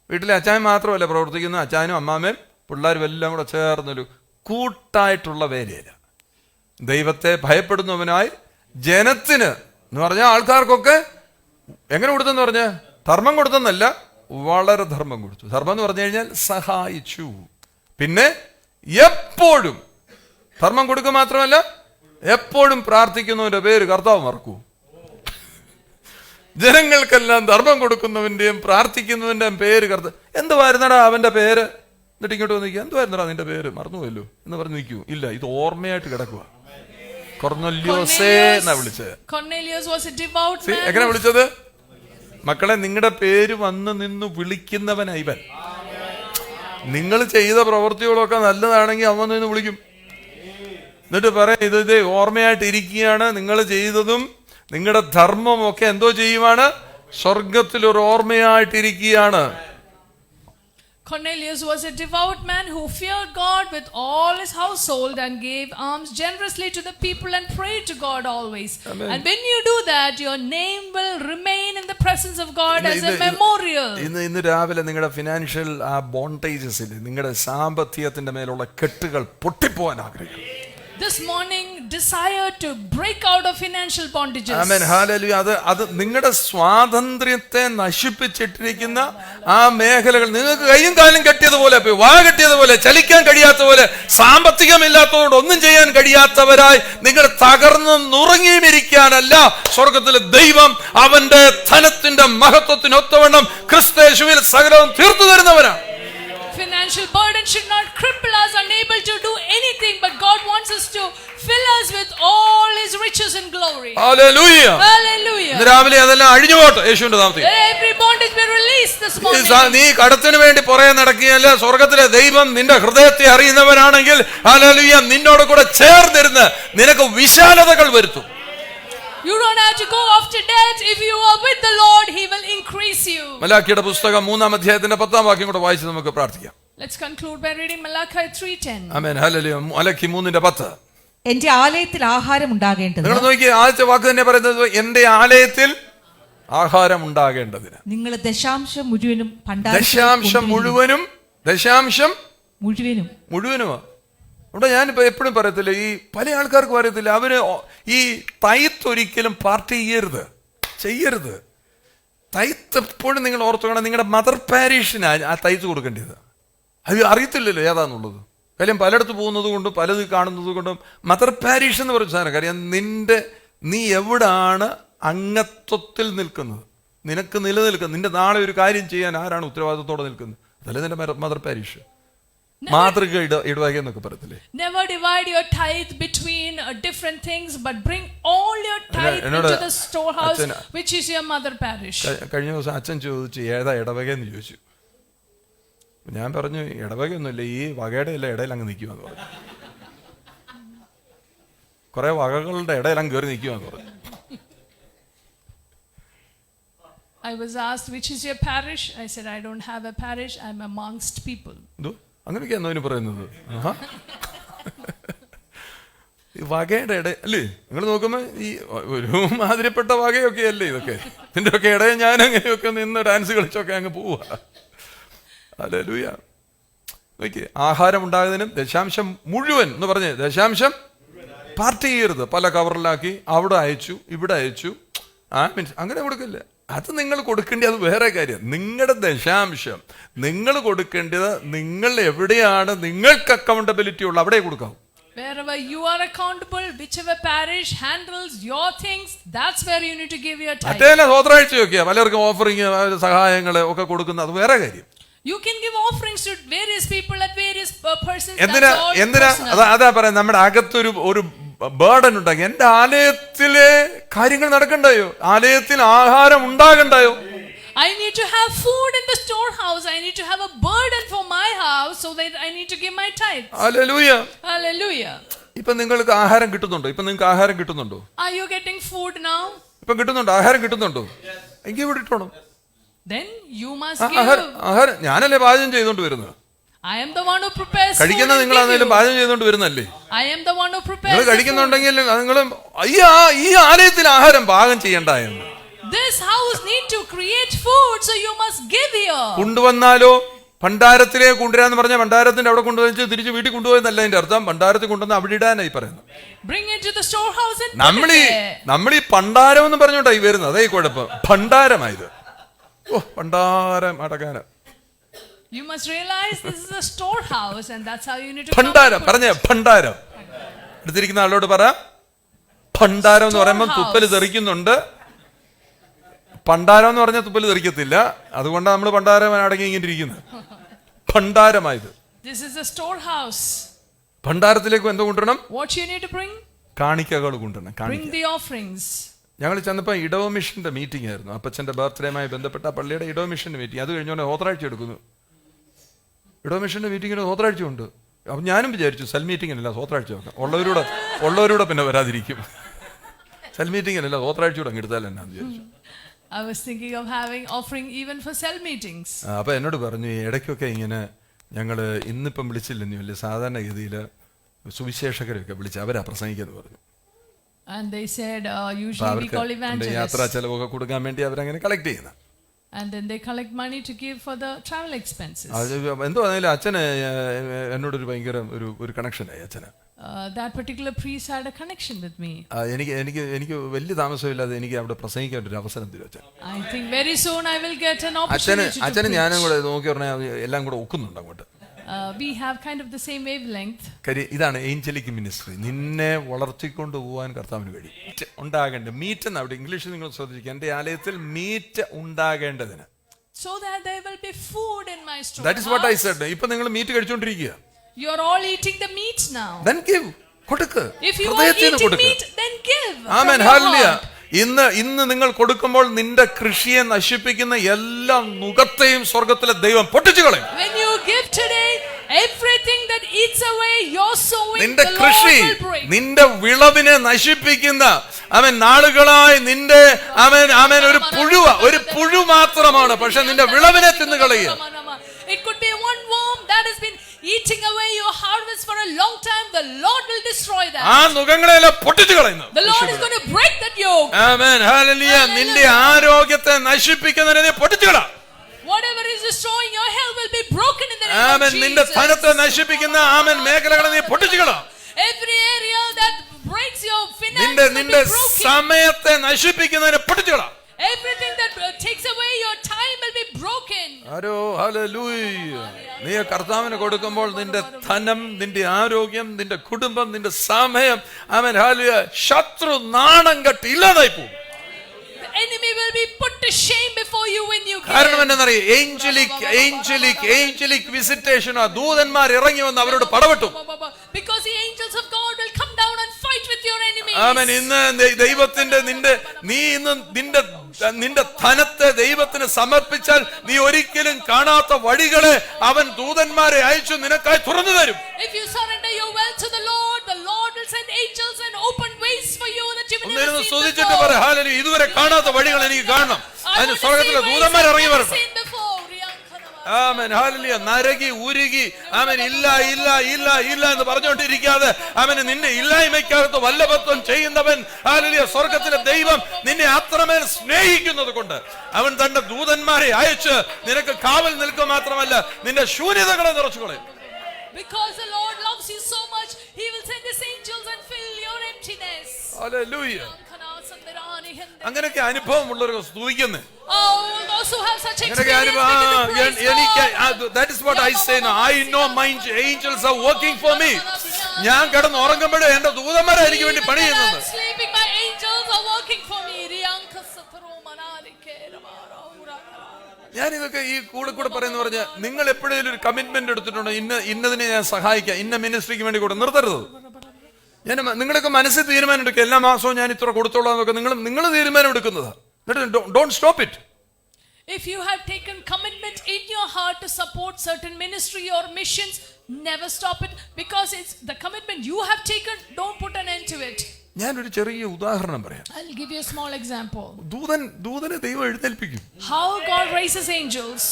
വീട്ടിലെ അച്ചായൻ മാത്രമല്ല പ്രവർത്തിക്കുന്നത്, അച്ചായനും അമ്മാമ്മയും പിള്ളേരും എല്ലാം കൂടെ ചേർന്നൊരു കൂട്ടായിട്ടുള്ള വേലയില്ല. ദൈവത്തെ ഭയപ്പെടുന്നവനായി ജനത്തിന് എന്ന് പറഞ്ഞാൽ ആൾക്കാർക്കൊക്കെ എങ്ങനെ കൊടുത്തെന്ന് പറഞ്ഞ ധർമ്മം കൊടുത്തെന്നല്ല, വളരെ ധർമ്മം കൊടുത്തു. ധർമ്മം എന്ന് പറഞ്ഞു കഴിഞ്ഞാൽ സഹായിച്ചു. പിന്നെ എപ്പോഴും ധർമ്മം കൊടുക്കുക മാത്രമല്ല, എപ്പോഴും പ്രാർത്ഥിക്കുന്നവന്റെ പേര് കർത്താവ് മറക്കൂ. ജനങ്ങൾക്കെല്ലാം ധർമ്മം കൊടുക്കുന്നവന്റെയും പ്രാർത്ഥിക്കുന്നവന്റെയും പേര് കർത്താവ്. എന്തുവായിരുന്നടാ അവന്റെ പേര്? എന്നിട്ട് ഇങ്ങോട്ട് വന്നിരിക്കുക, എന്തുവായിരുന്നടാ നിന്റെ പേര്? മറന്നുപോയല്ലോ എന്ന് പറഞ്ഞ് നിൽക്കൂ. ഇല്ല, ഇത് ഓർമ്മയായിട്ട് കിടക്കുക. കൊർന്നേലിയോസേ എന്നാ വിളിച്ചത്. എങ്ങനെ വിളിച്ചത്? മക്കളെ, നിങ്ങളുടെ പേര് വന്ന് നിന്ന് വിളിക്കുന്നവനാ ഇവൻ. നിങ്ങൾ ചെയ്ത പ്രവൃത്തികളൊക്കെ നല്ലതാണെങ്കിൽ അവൻ നിന്ന് വിളിക്കും. എന്നിട്ട് പറയാം, ഇത് ഓർമ്മയായിട്ട് ഇരിക്കുകയാണ്. നിങ്ങൾ ചെയ്തതും നിങ്ങളുടെ ധർമ്മം ഒക്കെ എന്തോ ചെയ്യുവാണ്? സ്വർഗത്തിൽ ഒരു ഓർമ്മയായിട്ടിരിക്കുകയാണ്. Cornelius was a devout man who feared God with all his household and gave alms generously to the people and prayed to God always. Amen. And when you do that, your name will remain in the presence of God as a memorial. ഇന്ന് രാവിലെ നിങ്ങളുടെ financial ബോണ്ടേജസിൽ, നിങ്ങളുടെ സാമ്പത്തികത്തിന്റെ മേലുള്ള കെട്ടുകൾ പൊട്ടിപ്പോവാൻ ആഗ്രഹിക്കുന്നു. This morning desire to break out of financial bondages. Amen. Hallelujah. അത് നിങ്ങളുടെ സ്വാതന്ത്ര്യത്തെ നശിപ്പിച്ചിട്ടിരിക്കുന്ന ആ മേഖലകൾ, നിങ്ങൾക്ക് കൈയും കാലും കെട്ടിയതുപോലെ, വാ കെട്ടിയതുപോലെ, ചലിക്കാൻ കഴിയാത്ത പോലെ, സാമ്പത്തികമില്ലാത്തതുകൊണ്ട് ഒന്നും ചെയ്യാൻ കഴിയാത്തവരായി നിങ്ങൾ തകർന്ന് നുറങ്ങിയും ഇരിക്കാനല്ല, സ്വർഗത്തിലെ ദൈവം അവന്റെ ധനത്തിന്റെ മഹത്വത്തിനൊത്തവണ്ണം ക്രിസ്തുയേശുവിൽ സകലവും തീർത്തു തരുന്നവനാണ്. financial burden should not cripple us, unable to do anything, but God wants us to fill us with all His riches and glory. Hallelujah. Hallelujah. ഇന്ന് രാവിലെ അതെല്ലാം അഴിഞ്ഞു പോട്ടെ യേശുവിന്റെ നാമത്തിൽ. Every bondage be released this morning. നീ കടത്തിന് വേണ്ടി പുറകെ നടക്കുകയല്ല, സ്വർഗത്തിലെ ദൈവം നിന്റെ ഹൃദയത്തെ അറിയുന്നവനാണെങ്കിൽ ഹല്ലേലൂയ നിന്നോട് കൂടെ ചേർന്നിരുന്ന് നിനക്ക് വിശാലതകൾ വരുത്തും. You don't have to go after debt. If you are with the Lord, He will increase you. മലാക്കിയുടെ പുസ്തകം 3-ാം അധ്യായത്തിന്റെ 10-ാം വാക്യം കൂടെ വായിച്ച് നമുക്ക് പ്രാർത്ഥിക്കാം. Let's conclude by reading Malachi 3:10. Amen. Hallelujah. Malachi 3:10. എന്റെ ആലയത്തിൽ ആഹാരം ഉണ്ടാകേണ്ടത്. നിങ്ങൾ നോക്കിയേ, ആദ്യത്തെ വാക്ക് തന്നെ പറയുന്നത് എന്റെ ആലയത്തിൽ ആഹാരം ഉണ്ടാകേണ്ടതിന്. നിങ്ങൾ ദശാംശം മുഴുവനും മുഴുവനുമാ. അവിടെ ഞാനിപ്പോ എപ്പോഴും പറയത്തില്ല, ഈ പല ആൾക്കാർക്കും അറിയത്തില്ല, അവര് ഈ തൈത്ത് ഒരിക്കലും പാർട്ടി ചെയ്യരുത്. തൈത്ത് എപ്പോഴും നിങ്ങൾ ഓർത്തുകൊണ്ട് നിങ്ങളുടെ മദർ പാരീഷിനാണ് ആ തൈത്ത് കൊടുക്കേണ്ടത്. അത് അറിയത്തില്ലല്ലോ ഏതാന്നുള്ളത്. കാര്യം പലയിടത്ത് പോകുന്നത് കൊണ്ടും പലത് കാണുന്നത് കൊണ്ടും മദർ പാരീഷ് എന്ന് പറഞ്ഞ സാധനം. കാര്യം നീ എവിടാണ് അംഗത്വത്തിൽ നിൽക്കുന്നത്, നിനക്ക് നിലനിൽക്കുന്നത്, നിന്റെ നാളെ ഒരു കാര്യം ചെയ്യാൻ ആരാണ് ഉത്തരവാദിത്തത്തോടെ നിൽക്കുന്നത്? അതല്ലേ നിന്റെ മദർ പാരീഷ്. മാതൃക ഇടവക എന്നൊക്കെ പറയത്തില്ലേ. Never divide your tithe between different things, but bring all your tithe into the storehouse, which is your mother parish. കഴിഞ്ഞ ദിവസം അച്ഛൻ ചോദിച്ചു ഏതാ ഇടവക എന്ന് ചോദിച്ചു. ഞാൻ പറഞ്ഞു ഇടവകയൊന്നുമില്ല, ഈ വകയുടെ എല്ലാം ഇടയിൽ അങ്ങ് നിൽക്കുമെന്ന് പറഞ്ഞു. കുറെ വകകളുടെ ഇടയിൽ അങ്ങ് കയറി നിൽക്കുമെന്ന് പറഞ്ഞു. I was asked which is your parish. I said I don't have a parish. I'm amongst people. അങ്ങനെയൊക്കെയാണോ അതിന് പറയുന്നത്? ഈ വകയുടെ ഇട അല്ലേ നിങ്ങൾ നോക്കുമ്പോ ഈ ഒരു മാതിരിപ്പെട്ട വകയൊക്കെ അല്ലേ ഇതൊക്കെ. ഇതിന്റെ ഒക്കെ ഇടയിൽ ഞാൻ അങ്ങനെയൊക്കെ നിന്ന് ഡാൻസ് കളിച്ചൊക്കെ അങ്ങ് പോവാ. ഹല്ലേലൂയ. നോക്കിയേ, ആഹാരം ഉണ്ടാകുന്നതിനും ദശാംശം മുഴുവൻ എന്ന് പറഞ്ഞ് ദശാംശം പാർട്ടി ചെയ്യരുത്. പല കവറിലാക്കി അവിടെ അയച്ചു ഇവിടെ അയച്ചു അങ്ങനെ കൊടുക്കില്ല. അത് നിങ്ങൾ കൊടുക്കേണ്ടത് അത് വേറെ കാര്യം. നിങ്ങളുടെ ദശാംശം നിങ്ങൾ കൊടുക്കേണ്ടത് നിങ്ങൾ എവിടെയാണ് നിങ്ങൾക്ക് അക്കൗണ്ടബിലിറ്റി ഉള്ള അവിടെ കൊടുക്കാവൂ. Wherever you are accountable, whichever parish handles your things, that's where you need to give your tithe. അതേല സ്വത്രാഴ്ചയൊക്കെയാ പലർക്കും ഓഫറിങ് സഹായങ്ങൾ ഒക്കെ കൊടുക്കുന്നത്, അത് വേറെ കാര്യം. You can give offerings to various people at various persons. എന്തിനാ അതാ പറയാം, നമ്മുടെ അകത്തൊരു ബേർഡൻ ഉണ്ടാക്കി. എന്റെ ആലയത്തിലെ കാര്യങ്ങൾ നടക്കണ്ടായോ? ആലയത്തിൽ ആഹാരം ഉണ്ടാകണ്ടായോ? I need to have food in the storehouse. I need to have a burden for my house so that I need to give my tithes. Hallelujah. Hallelujah. ഇപ്പൊ നിങ്ങൾക്ക് ആഹാരം കിട്ടുന്നുണ്ടോ? Are you getting food now? ഇപ്പൊ കിട്ടുന്നുണ്ടോ? ആഹാരം കിട്ടുന്നുണ്ടോ? എങ്കിൽ ഇവിടെ ഇട്ടോണം. Then you must give. ആഹാരം ഞാനല്ലേ പാചകം ചെയ്തോണ്ട് വരുന്നത്. I am the one who prepares. കഴിക്കുന്ന നിങ്ങൾ ആണെങ്കിലും പാചകം ചെയ്തോണ്ട് വരുന്നല്ലേ. I am the one who prepares. നിങ്ങൾ കഴിക്കുന്നുണ്ടെങ്കിൽ നിങ്ങൾ ഈ ആലയത്തിൽ ആഹാരം പാകം ചെയ്യണ്ടായെന്ന്. This house need to create food, so you must give here. കൊണ്ടുവന്നാലോ ഭണ്ഡാരത്തിലേക്ക് കൊണ്ടുവരാന്ന് പറഞ്ഞാൽ ഭണ്ഡാരത്തിന്റെ അവിടെ കൊണ്ടുവച്ച് തിരിച്ച് വീട്ടിൽ കൊണ്ടുപോയെന്നല്ല അതിന്റെ അർത്ഥം. ഭണ്ഡാരത്തിൽ കൊണ്ടുവന്ന് അവിടെ ഇടാനായി പറയുന്നത്. Bring it to the storehouse and നമ്മൾ ഈ ഭണ്ഡാരം എന്ന് പറഞ്ഞോണ്ടായി വരുന്നത്. അതേ കുഴപ്പം. ഭണ്ഡാരമായത് ഭണ്ഡാരം അടക്കാന. You must realize this is a storehouse and that's how you need to. ഭണ്ഡാരം പറഞ്ഞേ, ഭണ്ഡാരം. എടുത്തിരിക്കുന്ന ആളോട് പറ, ഭണ്ഡാരം എന്ന് പറയുമ്പോൾ തുപ്പല് തെറിക്കുന്നുണ്ട്. ഭണ്ഡാരം എന്ന് പറഞ്ഞാൽ തുപ്പല് തെറിക്കത്തില്ല. അതുകൊണ്ടാണ് നമ്മൾ ഭണ്ഡാരം അടങ്ങി ഇങ്ങനെ ഇരിക്കുന്നത്. ഭണ്ഡാരമായത്. This is a storehouse. ഭണ്ഡാരത്തിലേക്ക് എന്തോ കൊണ്ടുവരണം? What you need to bring? കാണിക്കകൾ കൊണ്ടുവരണം. Bring the offerings. ഞങ്ങൾ ചെന്നപ്പോൾ ഇടവ മിഷന്റെ മീറ്റിംഗ് ആയിരുന്നു. അപ്പച്ചന്റെ ബർത്ത്ഡേയുമായി ബന്ധപ്പെട്ട പള്ളിയുടെ ഇടവ മിഷന്റെ മീറ്റിംഗ്. അത് കഴിഞ്ഞോണ്ട് ഹോത്രാഴ്ച എടുക്കുന്നു. ഇടവ മിഷന്റെ മീറ്റിങ്ങിന് ഹോത്രാഴ്ച ഉണ്ട്. അപ്പം ഞാനും വിചാരിച്ചു സെൽ മീറ്റിങ്ങിനല്ല ഹോത്രാഴ്ച വെക്കാം. ഉള്ളവരൂടെ പിന്നെ വരാതിരിക്കും. സെൽ മീറ്റിങ്ങിനല്ല ഹോത്രാഴ്ചയോടെ അങ്ങ് എടുത്താൽ എന്നാന്ന് വിചാരിച്ചു. I was thinking of having offering even for cell meetings. അപ്പൊ എന്നോട് പറഞ്ഞു ഇടയ്ക്കൊക്കെ ഇങ്ങനെ ഞങ്ങൾ ഇന്നിപ്പം വിളിച്ചില്ലെന്നില്ല, സാധാരണഗതിയിൽ സുവിശേഷകരൊക്കെ വിളിച്ച് അവരാ പ്രസംഗിക്കെന്ന് പറഞ്ഞു. And they said usually we call evangelists. യാത്രാ ചെലവൊക്കെ കൊടുക്കാൻ വേണ്ടി അവരങ്ങനെ കളക്ട് ചെയ്യുന്ന. And then they collect money to give for the travel expenses. എന്തോ അതിൽ അച്ഛന് എന്നോടൊരു ഭയങ്കര ഒരു കണക്ഷനായി അച്ഛന്. That particular priest had a connection with me. എനിക്ക് വലിയ താമസമില്ലാതെ എനിക്ക് അവിടെ പ്രസംഗിക്കാൻ ഒരു അവസരം തരും അച്ഛൻ. I think very soon I will get an opportunity. അച്ഛന് ഞാനും കൂടെ നോക്കി പറഞ്ഞാൽ എല്ലാം കൂടെ ഒക്കുന്നുണ്ട് അങ്ങോട്ട്. We have kind of the same wavelength. ഇതാണ് ഏഞ്ചലിക് മിനിസ്ട്രി. നിന്നെ വളർത്തിക്കൊണ്ട് പോകാൻ കർത്താവിന് കഴിയും. ഉണ്ടാകേണ്ട മീറ്റ് എന്ന് അവിടെ ഇംഗ്ലീഷിൽ നിങ്ങൾ ശ്രദ്ധിക്കുക. എൻ്റെ ആലയത്തിൽ meet ഉണ്ടാകേണ്ടതിന്. so that there will be food in my stomach. That is what I said. ഇപ്പൊ നിങ്ങൾ meet കഴിച്ചോണ്ടിരിക്കുക. You are all eating the meat now. Then give. കൊടുക്ക്. If you are eating meat, then give. Amen. Hallelujah. ഇന്ന് നിങ്ങൾ കൊടുക്കുമ്പോൾ നിന്റെ കൃഷിയെ നശിപ്പിക്കുന്ന എല്ലാ നുകത്തെയും സ്വർഗ്ഗത്തിലെ ദൈവം പൊട്ടിച്ചു കളയും. When you give today, everything that eats away your sowing, നിന്റെ the കൃഷി, Lord will break. നിന്റെ വിളവിനെ നശിപ്പിക്കുന്ന അവൻ നാളുകളായി നിന്റെ അവൻ ഒരു പുഴു മാത്രമാണ്, പക്ഷെ നിന്റെ വിളവിനെ തിന്നു കളയുക. It could be one worm that has been eating away your harvest for a long time. The Lord will destroy that. ആ നുകങ്ങളെല്ലാം പൊട്ടിച്ചു കളയുന്നു. The Lord is going to break that yoke. Amen. Hallelujah. നിന്റെ ആരോഗ്യത്തെ നശിപ്പിക്കുന്നതിനെ പൊട്ടിച്ചു കള. Whatever is destroying your health will be broken in the name of amen. Jesus. നിന്റെ ധനത്തെ നശിപ്പിക്കുന്ന ആമേൻ മേഖലകളെ നീ പൊട്ടിച്ചു കള. Every area that breaks your finances will be നിന്റെ broken. സമയത്തെ നശിപ്പിക്കുന്നതിനെ പൊട്ടിച്ചു കള. Everything that takes away your time will be broken. Hallelujah. നീ കർത്താവിന് കൊടുക്കുമ്പോൾ നിന്റെ ധനം, നിന്റെ ആരോഗ്യം, നിന്റെ കുടുംബം, നിന്റെ സമയം, ആമേൻ, ഹല്ലേലൂയ, ശത്രു നാണം കെട്ടി ഇല്ലാതായി പോകും. The enemy will be put to shame before you when you give. കാരണം എന്താണെന്നറിയോ? ഏഞ്ചലിക് വിസിറ്റേഷൻ, ദൂതന്മാർ ഇറങ്ങി വന്ന് അവരോട് പടവെട്ടും. Because the angels of God will come down and fight with your enemies. ആമേൻ. ഇന്ന് ദൈവത്തിന്റെ നീ ഇന്ന് നിന്റെ ധനത്തെ ദൈവത്തിന് സമർപ്പിച്ചാൽ നീ ഒരിക്കലും കാണാത്ത വഴികളെ അവൻ ദൂതന്മാരെ അയച്ചു നിനക്കായി തുറന്നു തരും. If you surrender your wealth to the Lord will send angels and open ways for you that you will never see സ്തുതിച്ചിട്ട് പറ, before. ഹല്ലേലൂയ, ഇതുവരെ കാണാത്ത വഴികൾ എനിക്ക് കാണണം. അതിന് സ്വർഗ്ഗത്തിലെ ദൂതന്മാർ ഇറങ്ങി വരട്ടെ. ആമേൻ. ഹല്ലേലൂയ. നരകി ഉരുകി ആമേൻ ഇല്ല എന്ന് പറഞ്ഞുകൊണ്ടിരിക്കാതെ ആമേൻ നിന്നെ ഇല്ലായ്മയ്ക്കകത്ത് വല്ലഭത്വം ചെയ്യുന്നവൻ, ഹല്ലേലൂയ, സ്വർഗ്ഗത്തിലെ ദൈവം നിന്നെ അത്രമേൽ സ്നേഹിക്കുന്നത് കൊണ്ട് അവൻ തന്റെ ദൂതന്മാരെ അയച്ച് നിനക്ക് കാവൽ നിൽക്കുക മാത്രമല്ല നിന്റെ ശൂന്യതകളെ നിറച്ചു കളയും. Because the Lord loves you so much, he will send his angels and fill your emptiness. Hallelujah. അങ്ങനെയൊക്കെ അനുഭവം ഉള്ളവർക്ക് സ്തുതിക്കുന്നേ. Those who have such experience, that is what I say now. I know my angels are working for me. ഞാൻ കിടന്ന് ഉറങ്ങുമ്പോഴേ എന്റെ ദൂതന്മാരെ എനിക്ക് വേണ്ടി പണി ചെയ്യുന്നത്. sleeping, my angels are working for me. ഞാൻ ഇതൊക്കെ ഈ കൂടെ പറയുന്ന പറഞ്ഞ നിങ്ങൾ എപ്പോഴേലും ഒരു കമ്മിറ്റ്മെന്റ് എടുത്തിട്ടുണ്ടോ? ഇന്നതിനെ ഞാൻ സഹായിക്കാം, ഇന്ന മിനിസ്ട്രിക്ക് വേണ്ടി കൂടെ നിർത്തരുത്. ഞാൻ നിങ്ങളൊക്കെ മനസ്സിൽ തീരുമാനം എടുക്കുക, എല്ലാ മാസവും ഞാൻ ഇത്ര കൊടുത്തോളാം എന്നൊക്കെ നിങ്ങൾ തീരുമാനം എടുക്കുന്നതാണ്. Don't stop it. If you have taken commitment in your heart to support certain ministry or missions, never stop it, because it's the commitment you have taken. Don't put an end to it. ഞാനൊരു ചെറിയ ഉദാഹരണം പറയാം. I'll give you a small example. ദൂതനെ ദൈവം എഴുന്നേൽപ്പിക്കും. How God raises angels.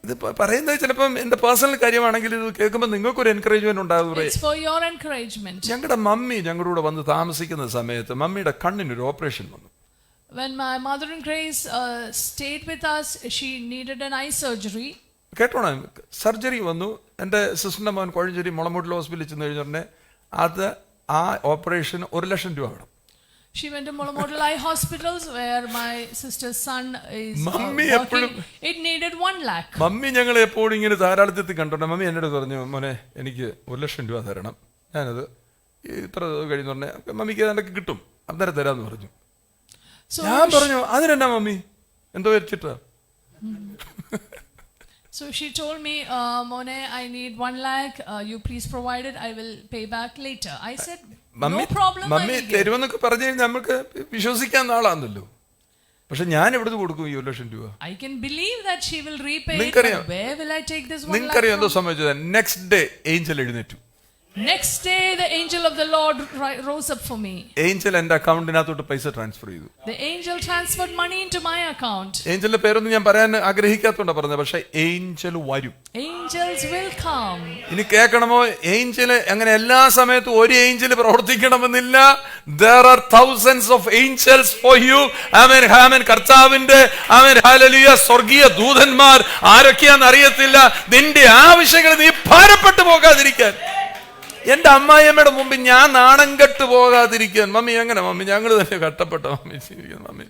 ഇത് പറയുന്നത് ചിലപ്പം എന്റെ പേഴ്സണൽ കാര്യമാണെങ്കിൽ ഇത് കേൾക്കുമ്പോൾ നിങ്ങൾക്കൊരു എൻകറേജ്മെന്റ് ഉണ്ടാകും. It's for your encouragement. ഞങ്ങളുടെ മമ്മി ഞങ്ങളുടെ കൂടെ വന്ന് താമസിക്കുന്ന സമയത്ത് മമ്മിയുടെ കണ്ണിനൊരു ഓപ്പറേഷൻ വന്നു. When my mother in Grace stayed with us, she needed an eye surgery. കേട്ടോണം, സർജറി വന്നു. എൻ്റെ സിസ്റ്ററിന്റെ മോൻ കോഴഞ്ചേരി മുളമൂട്ടിൽ ഹോസ്പിറ്റലിൽ ചെന്ന് കഴിഞ്ഞുടനെ ആ ഓപ്പറേഷൻ 1 ലക്ഷം രൂപ വേണം. She went to Mulamodal Eye Hospitals where my sister's son is working. It needed 1 lakh. Mummy ഞങ്ങൾ എപ്പോഴും ഇങ്ങനെ ധാരാളത്തിൽ കണ്ടോണ്ട് മമ്മി എന്നോട് പറഞ്ഞു, മോനെ എനിക്ക് 1 ലക്ഷം രൂപ തരണം, ഞാനത് ഇത്ര കഴിഞ്ഞു പറഞ്ഞ മമ്മിക്ക് അതൊക്കെ കിട്ടും, അന്നേരം തരാന്ന് പറഞ്ഞു. ഞാൻ പറഞ്ഞു അതിനെന്നാ മമ്മി എന്തോ വെച്ചിട്ടാ. So she told me, Mone, I need 1 lakh. You please provide it. I will pay back later. I said, no problem. Mummy തരുമെന്നൊക്കെ പറഞ്ഞു കഴിഞ്ഞാൽ നമുക്ക് വിശ്വസിക്കാൻ ആളാണല്ലോ. പക്ഷെ ഞാൻ എവിടെ കൊടുക്കും ഈ 1 ലക്ഷം രൂപ? I can believe that she will repay it. Where will I take this 1 lakh? നിങ്ങൾക്കറിയാം എന്തോ സംഭവിച്ചത്? നെക്സ്റ്റ് ഡേ ഏഞ്ചൽ എഴുന്നേറ്റു. Next day the angel of the Lord rose up for me. Angel എന്റെ അക്കൗണ്ടിനകത്തോട്ട് പൈസ ട്രാൻസ്ഫർ ചെയ്തു. The angel transferred money into my account. ഏഞ്ചലിന്റെ പേരൊന്നും ഞാൻ പറയാൻ ആഗ്രഹിക്കാത്തോണ്ടാ പറഞ്ഞത്, പക്ഷെ ഏഞ്ചൽ വരും. Angels will come. ഇനി കേൾക്കണമോ? ഏഞ്ചല് അങ്ങനെ എല്ലാ സമയത്തും ഒരു ഏഞ്ചൽ പ്രവർത്തിക്കണമെന്നില്ല. There are thousands of angels for you. ആമേൻ, ആമേൻ. കർത്താവിന്റെ ആമേൻ, ഹല്ലേലൂയ, സ്വർഗീയ ദൂതന്മാർ ആരൊക്കെയാന്ന് അറിയത്തില്ല. നിന്റെ ആവശ്യങ്ങൾ നീ ഭാരപ്പെട്ടു പോകാതിരിക്കാൻ, എന്റെ അമ്മായിയമ്മയുടെ മുമ്പിൽ ഞാൻ നാണം കെട്ട് പോകാതിരിക്കാൻ. മമ്മി എങ്ങനെ മമ്മി? ഞങ്ങൾ തന്നെ കട്ടപ്പെട്ട മമ്മി ജീവിക്കുന്നു. മമ്മി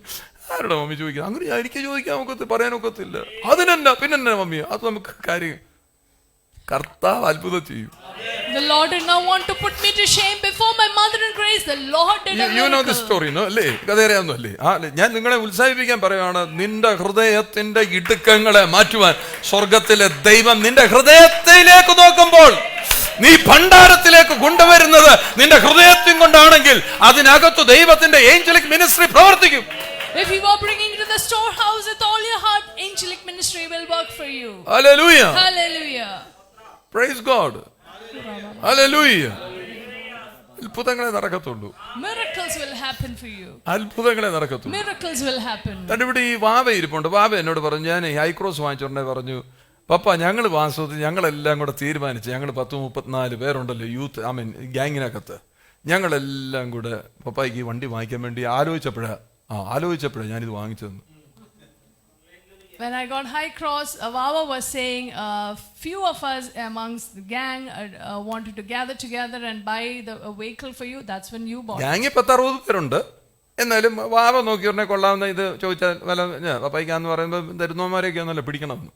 ആരുടെ മമ്മി ചോദിക്കുന്നത്? അങ്ങനെ എനിക്ക് ചോദിക്കാൻ ഒക്കത്തില്ല, പറയാനൊക്കത്തില്ല. അതിനെന്നാ പിന്നെന്നാ മമ്മി? അത് നമുക്ക് കാര്യം കർത്താവ് അത്ഭുതം ചെയ്യും. The Lord did not want to put me to shame before my mother in grace. The Lord did a You know the miracle. story, no? അല്ലേ? കഥയറിയാവുന്നു അല്ലേ? ഞാൻ നിങ്ങളെ ഉത്സാഹിപ്പിക്കാൻ പറയുകയാണ്. നിന്റെ ഹൃദയത്തിന്റെ ഇടുക്കങ്ങളെ മാറ്റുവാൻ സ്വർഗത്തിലെ ദൈവം നിന്റെ ഹൃദയത്തിലേക്ക് നോക്കുമ്പോൾ നീ ഭണ്ഡാരത്തിലേക്ക് കൊണ്ടുവരുന്നത് നിന്റെ ഹൃദയത്തിൽ കൊണ്ടാണെങ്കിൽ അതിനകത്ത് ദൈവത്തിന്റെ ഏഞ്ചലിക് മിനിസ്ട്രി പ്രവർത്തിക്കും. If you are bringing to the storehouse with all your heart, angelic ministry will work for you. Hallelujah. Hallelujah. Praise God. Hallelujah. അത്ഭുതങ്ങളെ നടക്കത്തുള്ളൂ. Miracles will happen for you. അത്ഭുതങ്ങളെ നടക്കത്തുള്ളൂ. Miracles will happen. ഇവിടെ ഈ വാവ ഇരിപ്പുണ്ട്. വാവ എന്നോട് പറഞ്ഞു, ഞാൻ Hycross വാങ്ങിച്ചോണ്ടേ പറഞ്ഞു, പപ്പ ഞങ്ങൾ വാസ്തവത്തിൽ ഞങ്ങളെല്ലാം കൂടെ തീരുമാനിച്ചു, ഞങ്ങൾ 10-34 പേരുണ്ടല്ലോ യൂത്ത്, ഗ്യാങ്ങിനകത്ത്, ഞങ്ങളെല്ലാം കൂടെ പപ്പായ്ക്ക് ഈ വണ്ടി വാങ്ങിക്കാൻ വേണ്ടി ആലോചിച്ചപ്പോഴാണ് ഞാനിത് വാങ്ങിച്ചതെന്ന്. When I got High Cross, Wawa was saying few of us amongst the gang wanted to gather together and buy a vehicle for you. That's when you bought. ഗ്യാങ്ങിൽ 10-60 പേരുണ്ട്. എന്നാലും വാവ നോക്കി ഉടനെ കൊള്ളാവുന്ന ഇത് ചോദിച്ചാൽ പപ്പായിക്കാന്ന് പറയുമ്പോൾ തരുന്നവന്മാരെയൊക്കെ ഒന്നല്ല പിടിക്കണമെന്ന്.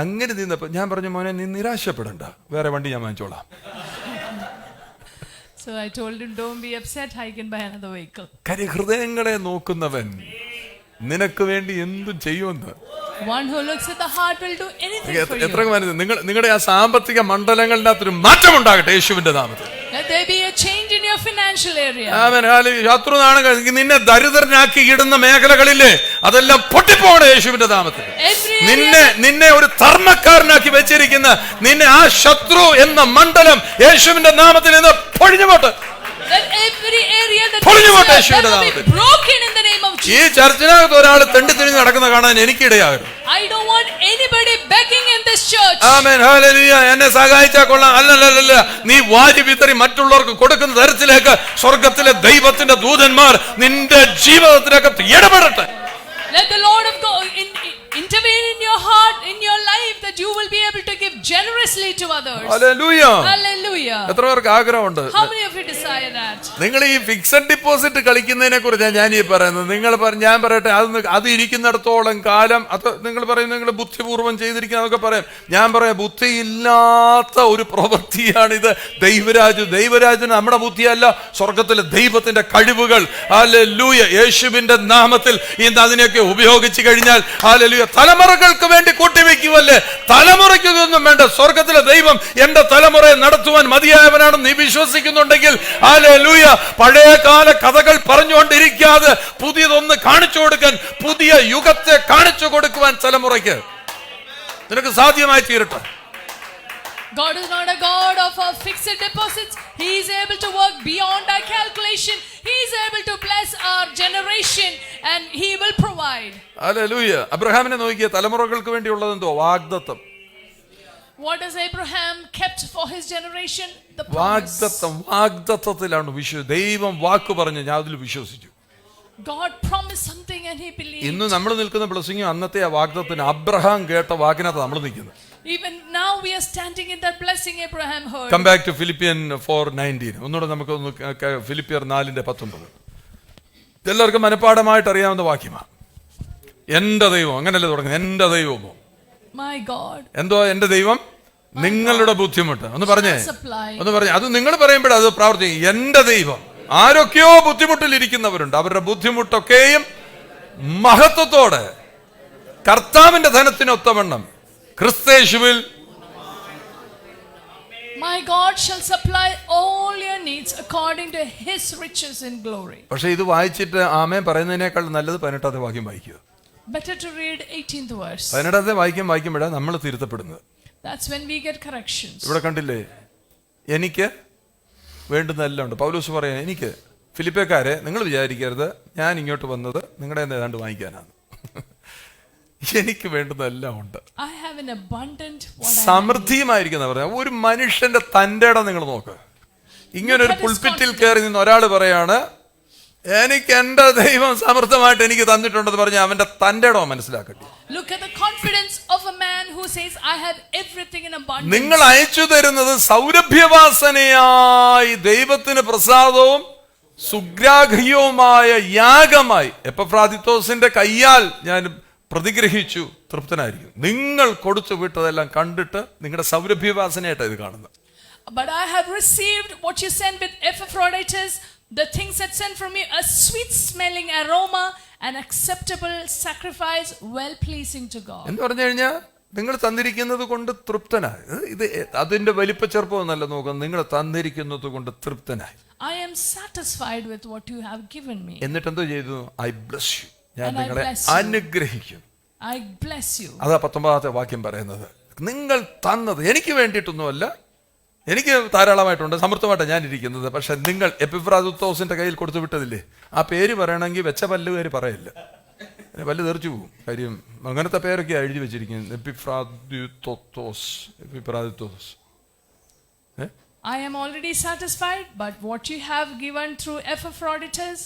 അങ്ങനെ നിന്നപ്പോൾ ഞാൻ പറഞ്ഞു, മോനെ നീ നിരാശപ്പെടണ്ട, വേറെ വണ്ടി ഞാൻ വാങ്ങിച്ചോളാം. So I told him, don't be upset, I can buy another vehicle. കാര്യം ഹൃദയങ്ങളെ നോക്കുന്നവൻ നിനക്ക് വേണ്ടി എന്തും ചെയ്യുമെന്ന്. One who looks at the heart will do anything for you. എത്ര നിങ്ങളുടെ ആ സാമ്പത്തിക മണ്ഡലങ്ങളിനകത്തൊരു മാറ്റം ഉണ്ടാകട്ടെ യേശുവിന്റെ നാമത്തിൽ. Let there be a change in your financial area. ശത്രുനാണ് നിന്നെ ദരിദ്രനാക്കി ഇടുന്ന മേഖലകളില്ലേ, അതെല്ലാം പൊട്ടിപ്പോകണം യേശുവിന്റെ നാമത്തിൽ. നിന്നെ ഒരു ധർമ്മക്കാരനാക്കി വെച്ചിരിക്കുന്ന നിന്നെ ആ ശത്രു എന്ന മണ്ഡലം യേശുവിന്റെ നാമത്തിൽ നിന്ന് പൊഴിഞ്ഞുപോട്ട്. Let every area that be broken in the name of Jesus. ഈ ചർച്ചിനകത്ത് ഒരാൾ തെണ്ടി തിരിഞ്ഞ് നടക്കുന്ന കാണാൻ എനിക്കിടയാകരുത്. I don't want anybody begging in this church. Amen, hallelujah. എന്നെ സഹായിച്ചാൽ കൊള്ളാം. അല്ലല്ല, നീ വാരി വിതറി മറ്റുള്ളവർക്ക് കൊടുക്കുന്ന തരത്തിലേക്ക് സ്വർഗത്തിലെ ദൈവത്തിന്റെ ദൂതന്മാർ നിന്റെ ജീവിതത്തിനകത്ത് ഇടപെടട്ടെ. Let the Lord of God intervene in your heart, in your life, that you will be able to give generously to others. Hallelujah. Hallelujah. എത്ര പേർക്ക് ആഗ്രഹമുണ്ട്? How many of you desire that? നിങ്ങൾ ഈ ഫിക്സഡ് ഡിപ്പോസിറ്റ് കളിക്കുന്നതിനെ കുറിച്ചാണ് ഞാൻ ഈ പറയുന്നത്. ഞാൻ പറയട്ടെ, അത് ഇരിക്കുന്നിടത്തോളം കാലം അത് നിങ്ങൾ പറയും നിങ്ങൾ ബുദ്ധിപൂർവ്വം ചെയ്തിരിക്കുന്നതൊക്കെ പറയാം. ഞാൻ പറയാം, ബുദ്ധിയില്ലാത്ത ഒരു പ്രവൃത്തിയാണിത്. ദൈവരാജന് നമ്മുടെ ബുദ്ധിയല്ല, സ്വർഗത്തിലെ ദൈവത്തിന്റെ കഴിവുകൾ. ഹല്ലേലൂയ. യേശുവിന്റെ നാമത്തിൽ ഇന്ന് അതിനെയൊക്കെ ഉപയോഗിച്ചു കഴിഞ്ഞാൽ ഹല്ലേലൂയ, തലമുറകൾക്ക് വേണ്ടി കൂട്ടിവെക്കുവല്ലേ. തലമുറയ്ക്കൊന്നും വേണ്ട, സ്വർഗത്തിലെ ദൈവം എന്റെ തലമുറയെ നടത്തുവാൻ മതിയായവനാണെന്ന് നീ വിശ്വസിക്കുന്നുണ്ടെങ്കിൽ ഹല്ലേലൂയ, പഴയകാല കഥകൾ പറഞ്ഞുകൊണ്ടിരിക്കാതെ പുതിയതൊന്ന് കാണിച്ചു കൊടുക്കാൻ, പുതിയ യുഗത്തെ കാണിച്ചു കൊടുക്കുവാൻ തലമുറയ്ക്ക് നിനക്ക് സാധ്യമായി തീരട്ടെ. God is not a God of fixed deposits. He is able to work beyond our calculation. He is able to bless our generation and he will provide. Hallelujah. അബ്രഹാമിനെ നോക്കിയ തലമുറകൾക്ക് വേണ്ടിയുള്ളത് എന്തോ? വാഗ്ദത്തം. What does Abraham kept for his generation? The promise. വാഗ്ദത്തത്തിലാണ് ദൈവം വാക്ക് പറഞ്ഞു, ഞാൻ അതിൽ വിശ്വസിച്ചു. God promised something and he believed. ഇന്ന് നമ്മൾ നിൽക്കുന്ന ബ്ലെസ്സിംഗ് അന്നത്തെ ആ വാഗ്ദത്തത്തിന് അബ്രഹാം കേട്ട വാക്കിനകത്ത് നമ്മൾ നിൽക്കുന്നത്. Even now we are standing in that blessing Abraham heard. Come back to Philippians 4:19. ഒന്നുകൂടെ നമുക്ക് ഫിലിപ്പിയർ 4:19. എല്ലാവർക്കും മനഃപ്പാഠമായിട്ട് അറിയാവുന്ന വാക്യമാണ്. എന്റെ ദൈവം, അങ്ങനല്ലേ തുടങ്ങുന്നത്, എന്റെ ദൈവമോ. My God. എന്തോ എന്റെ ദൈവം നിങ്ങളുടെ ബുദ്ധിമുട്ട് ഒന്ന് പറഞ്ഞേ. അത് നിങ്ങൾ പറയുമ്പോഴേ അത് പ്രാർത്ഥിക്കും. എന്റെ ദൈവം. ആരൊക്കെയോ ബുദ്ധിമുട്ടിലിരിക്കുന്നവരുണ്ട്. അവരുടെ ബുദ്ധിമുട്ടൊക്കെയും മഹത്വത്തോടെ കർത്താവിന്റെ ധനത്തിനൊത്തവണ്ണം ക്രിസ്തയേശുവിൽ My God shall supply all your needs according to his riches in glory. പക്ഷേ ഇത് വായിച്ചിട്ട് ആമേൻ പറയുന്നതിനേക്കാൾ നല്ലത് 18ാമത്തെ വാക്യം വായിക്കുക. Better to read 18th verse. 18ാമത്തെ വായിക്കുമ്പോഴാണ് നമ്മൾ തിരുത്തപ്പെടുന്നത്. That's when we get corrections. ഇവിടെ കണ്ടില്ലേ, എനിക്ക് വേണ്ടുന്നതെല്ലാം ഉണ്ട്. പൗലോസ് പറയാൻ, എനിക്ക് ഫിലിപ്പിയക്കാരെ നിങ്ങൾ വിചാരിക്കരുത് ഞാൻ ഇങ്ങോട്ട് വന്നത് നിങ്ങളുടെ ഏതാണ്ട് വാങ്ങിക്കാനാണ്. എനിക്ക് വേണ്ടുന്നതെല്ലാം ഉണ്ട്. സമൃദ്ധിയുമായിരിക്കുന്ന പറയാം. ഒരു മനുഷ്യന്റെ തന്റെ ഇടം നിങ്ങൾ നോക്ക്. ഇങ്ങനെ ഒരു പുൾപിറ്റിൽ കയറി നിന്ന് ഒരാൾ പറയാണ്, എനിക്ക് എന്റെ ദൈവം സമൃദ്ധമായിട്ട് എനിക്ക് തന്നിട്ടുണ്ടെന്ന് പറഞ്ഞ അവന്റെ തന്റെ ഇടം മനസ്സിലാക്കട്ടെ. നിങ്ങൾ അയച്ചു തരുന്നത് സൗരഭ്യവാസനയായി ദൈവത്തിന് പ്രസാദവും സുഗ്രാഹ്യവുമായ യാഗമായി എപ്പഫ്രാദിത്തോസിന്റെ കയ്യാൽ ഞാൻ പ്രതിഗ്രഹിച്ചു, തൃപ്തനായിരിക്കും. നിങ്ങൾ കൊടുത്തു വിട്ടതെല്ലാം കണ്ടിട്ട് നിങ്ങളുടെ സൗരഭ്യവാസനയായിട്ടാണ് ഇത് കാണുന്നത്. But I have received what you sent with Epaphroditus, the things that sent from you, a sweet smelling aroma, an acceptable sacrifice, well pleasing to God. എന്ന് പറഞ്ഞു കഴിഞ്ഞാൽ നിങ്ങൾ തന്നിരിക്കുന്നത് കൊണ്ട് തൃപ്തനായി. ഇത് അതിന്റെ വലിപ്പ ചെറുപ്പമൊന്നല്ല നോക്കുന്നത്, നിങ്ങൾ തന്നിരിക്കുന്നത് കൊണ്ട് തൃപ്തനായി. I am satisfied with what you have given me. എന്നിട്ട് എന്തോ ചെയ്തു? I bless you. ഞാൻ And I നിങ്ങളെ bless you. അനുഗ്രഹിക്കും. I bless you. അതാ 19ാമത്തെ വാക്യം പറയുന്നത്. നിങ്ങൾ തന്നത് എനിക്ക് വേണ്ടിയിട്ടൊന്നുമല്ല, എനിക്ക് ധാരാളമായിട്ടുണ്ട്, സമൃദ്ധമായിട്ട് ഞാൻ ഇരിക്കുന്നത്. പക്ഷെ നിങ്ങൾ എപ്പിഫ്രാദിത്തോസിന്റെ കയ്യിൽ കൊടുത്തു വിട്ടതില്ലേ, ആ പേര് പറയണമെങ്കിൽ വെച്ച പല്ലുകാർ പറയില്ല, പല്ല് തെറിച്ചു പോകും. കാര്യം അങ്ങനത്തെ പേരൊക്കെ എഴുതി വെച്ചിരിക്കുന്നത്. എപ്പിഫ്രാദിത്തോസ്. I am already satisfied, but what you have given through Epaphroditus,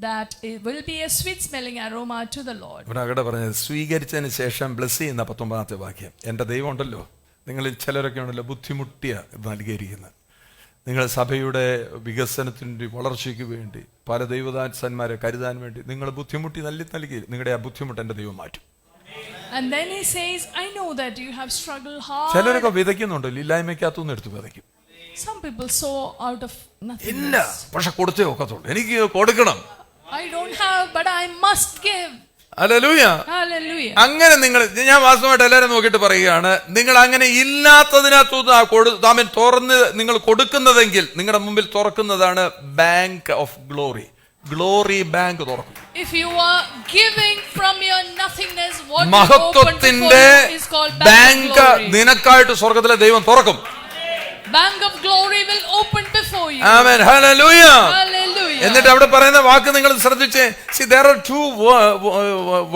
that it will be a sweet smelling aroma to the Lord. ഇവിടെ അവിടെ പറഞ്ഞത് സ്വീകരിച്ചതിന് ശേഷം ബ്ലസ് ചെയ്യുന്ന 19ാമത്തെ വാക്യം. എൻ്റെ ദൈവം ഉണ്ടല്ലോ, നിങ്ങളിൽ ചിലരൊക്കെ ഉണ്ടല്ലോ ബുദ്ധിമുട്ടിയ നൽകിയിരിക്കുന്നത്. നിങ്ങൾ സഭയുടെ വികസനത്തിൻ്റെ വളർച്ചയ്ക്ക് വേണ്ടി പല ദൈവദാസന്മാരെ കരുതാൻ വേണ്ടി നിങ്ങൾ ബുദ്ധിമുട്ടി നൽകി. നിങ്ങളുടെ ആ ബുദ്ധിമുട്ട് എൻ്റെ ദൈവം മാറ്റും. And then he says, I know that you have struggled hard. ചിലരൊക്കെ വിതയ്ക്കുന്നുണ്ടല്ലോ, ഇല്ലായ്മയ്ക്കകത്തുനിന്ന് എടുത്ത് വിതയ്ക്കും. Some people sow out of nothing. ഇല്ല, പക്ഷെ കൊടുത്തേ ഒക്കത്തുള്ളൂ, എനിക്ക് കൊടുക്കണം. I don't have, but I must give. Hallelujah. Hallelujah. അങ്ങനെ നിങ്ങൾ, ഞാൻ വാസ്തവമായിട്ട് എല്ലാവരും നോക്കിയിട്ട് പറയുകയാണ്, നിങ്ങൾ അങ്ങനെ ഇല്ലാത്തതിനകത്ത് തുറന്ന് നിങ്ങൾ കൊടുക്കുന്നതെങ്കിൽ നിങ്ങളുടെ മുമ്പിൽ തുറക്കുന്നതാണ് bank of glory. Glory bank തുറക്കും. If you are giving from your nothingness, what you open മഹത്വത്തിന്റെ before you is called bank of bank glory. നിനക്കായിട്ട് സ്വർഗ്ഗത്തിലെ ദൈവം തുറക്കും. Bank of glory will open before you. ആമേൻ. ഹല്ലേലൂയ. Hallelujah. എന്നിട്ട് അവിടെ പറയുന്ന വാക്ക് നിങ്ങൾ ശ്രദ്ധിച്ചേ. See, there are two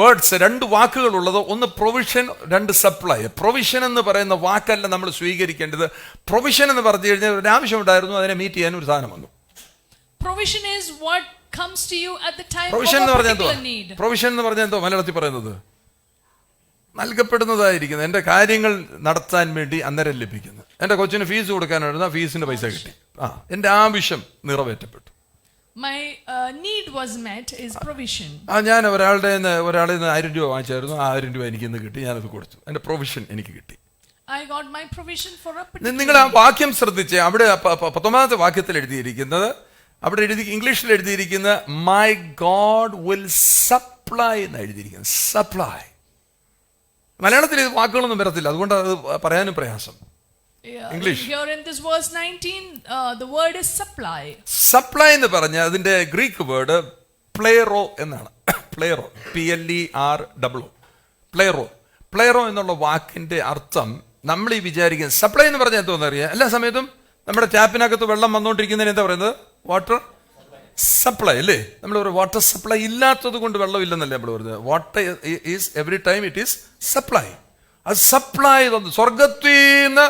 words, രണ്ട് വാക്കുകൾ ഉള്ളത്. ഒന്ന് പ്രൊവിഷൻ, രണ്ട് സപ്ലൈ. പ്രൊവിഷൻ എന്ന് പറയുന്ന വാക്കല്ല നമ്മൾ സ്വീകരിക്കേണ്ടത്. പ്രൊവിഷൻ എന്ന് പറഞ്ഞു കഴിഞ്ഞാൽ ഒരു ആവശ്യം ഉണ്ടായിരുന്നു, അതിനെ മീറ്റ് ചെയ്യാൻ ഒരു സാധനം വന്നു. Provision is what comes to you at the time of provision a എന്ന് പറഞ്ഞാൽ എന്തോ? particular need. പ്രൊവിഷൻ എന്ന് പറഞ്ഞാൽ എന്തോ മലയാളത്തിൽ പറയുന്നത്? നൽകപ്പെടുന്നതായിരിക്കുന്നത്, എൻ്റെ കാര്യങ്ങൾ നടത്താൻ വേണ്ടി അന്നേരം ലഭിക്കുന്നത്. എൻ്റെ കൊച്ചിന് ഫീസ് കൊടുക്കാനായിരുന്നു, ഫീസിന്റെ പൈസ കിട്ടി. എൻ്റെ ആവശ്യം നിറവേറ്റപ്പെട്ടു. My need was met is provision. ഞാൻ ഒരാളുടെ നിന്ന് 1000 രൂപ വാങ്ങിച്ചായിരുന്നു, 1000 രൂപ എനിക്ക് ഇന്ന് കിട്ടി, ഞാനത് കൊടുത്തു, എൻ്റെ പ്രൊവിഷൻ എനിക്ക് കിട്ടി. I got my provision for a particular. നിങ്ങൾ ആ വാക്യം ശ്രദ്ധിച്ച്, അവിടെ 19ാമത്തെ വാക്യത്തിൽ എഴുതിയിരിക്കുന്നത്, അവിടെ ഇംഗ്ലീഷിൽ എഴുതിയിരിക്കുന്ന മൈ ഗോഡ് വിൽ സപ്ലൈ എന്ന് എഴുതിയിരിക്കുന്നത്. സപ്ലൈ. മലയാളത്തിൽ ഇത് വാക്കുകളൊന്നും വരത്തില്ല, അതുകൊണ്ട് അത് പറയാനും പ്രയാസം. English. Here in this verse 19, the word is supply. Supply എന്ന് പറഞ്ഞ അതിന്റെ ഗ്രീക്ക് വേർഡ് പ്ലേറോ എന്നാണ്. പ്ലേറോ, PLERO. പ്ലേറോ. പ്ലേറോ എന്നുള്ള വാക്കിന്റെ അർത്ഥം നമ്മൾ ഈ വിചാരിക്കുന്നത്, സപ്ലൈ എന്ന് പറഞ്ഞാൽ എന്തോന്നറിയാം, എല്ലാ സമയത്തും നമ്മുടെ ടാപ്പിനകത്ത് വെള്ളം വന്നുകൊണ്ടിരിക്കുന്നതിന് എന്താ പറയുന്നത്? വാട്ടർ സപ്ലൈ അല്ലേ? നമ്മൾ ഒരു വാട്ടർ സപ്ലൈ ഇല്ലാത്തത് കൊണ്ട് വെള്ളമില്ലെന്നല്ലേ നമ്മൾ പറയുന്നത്. Water is every time it is supply. അത് സപ്ലൈ തന്നു സ്വർഗത്തിൽ നിന്ന്.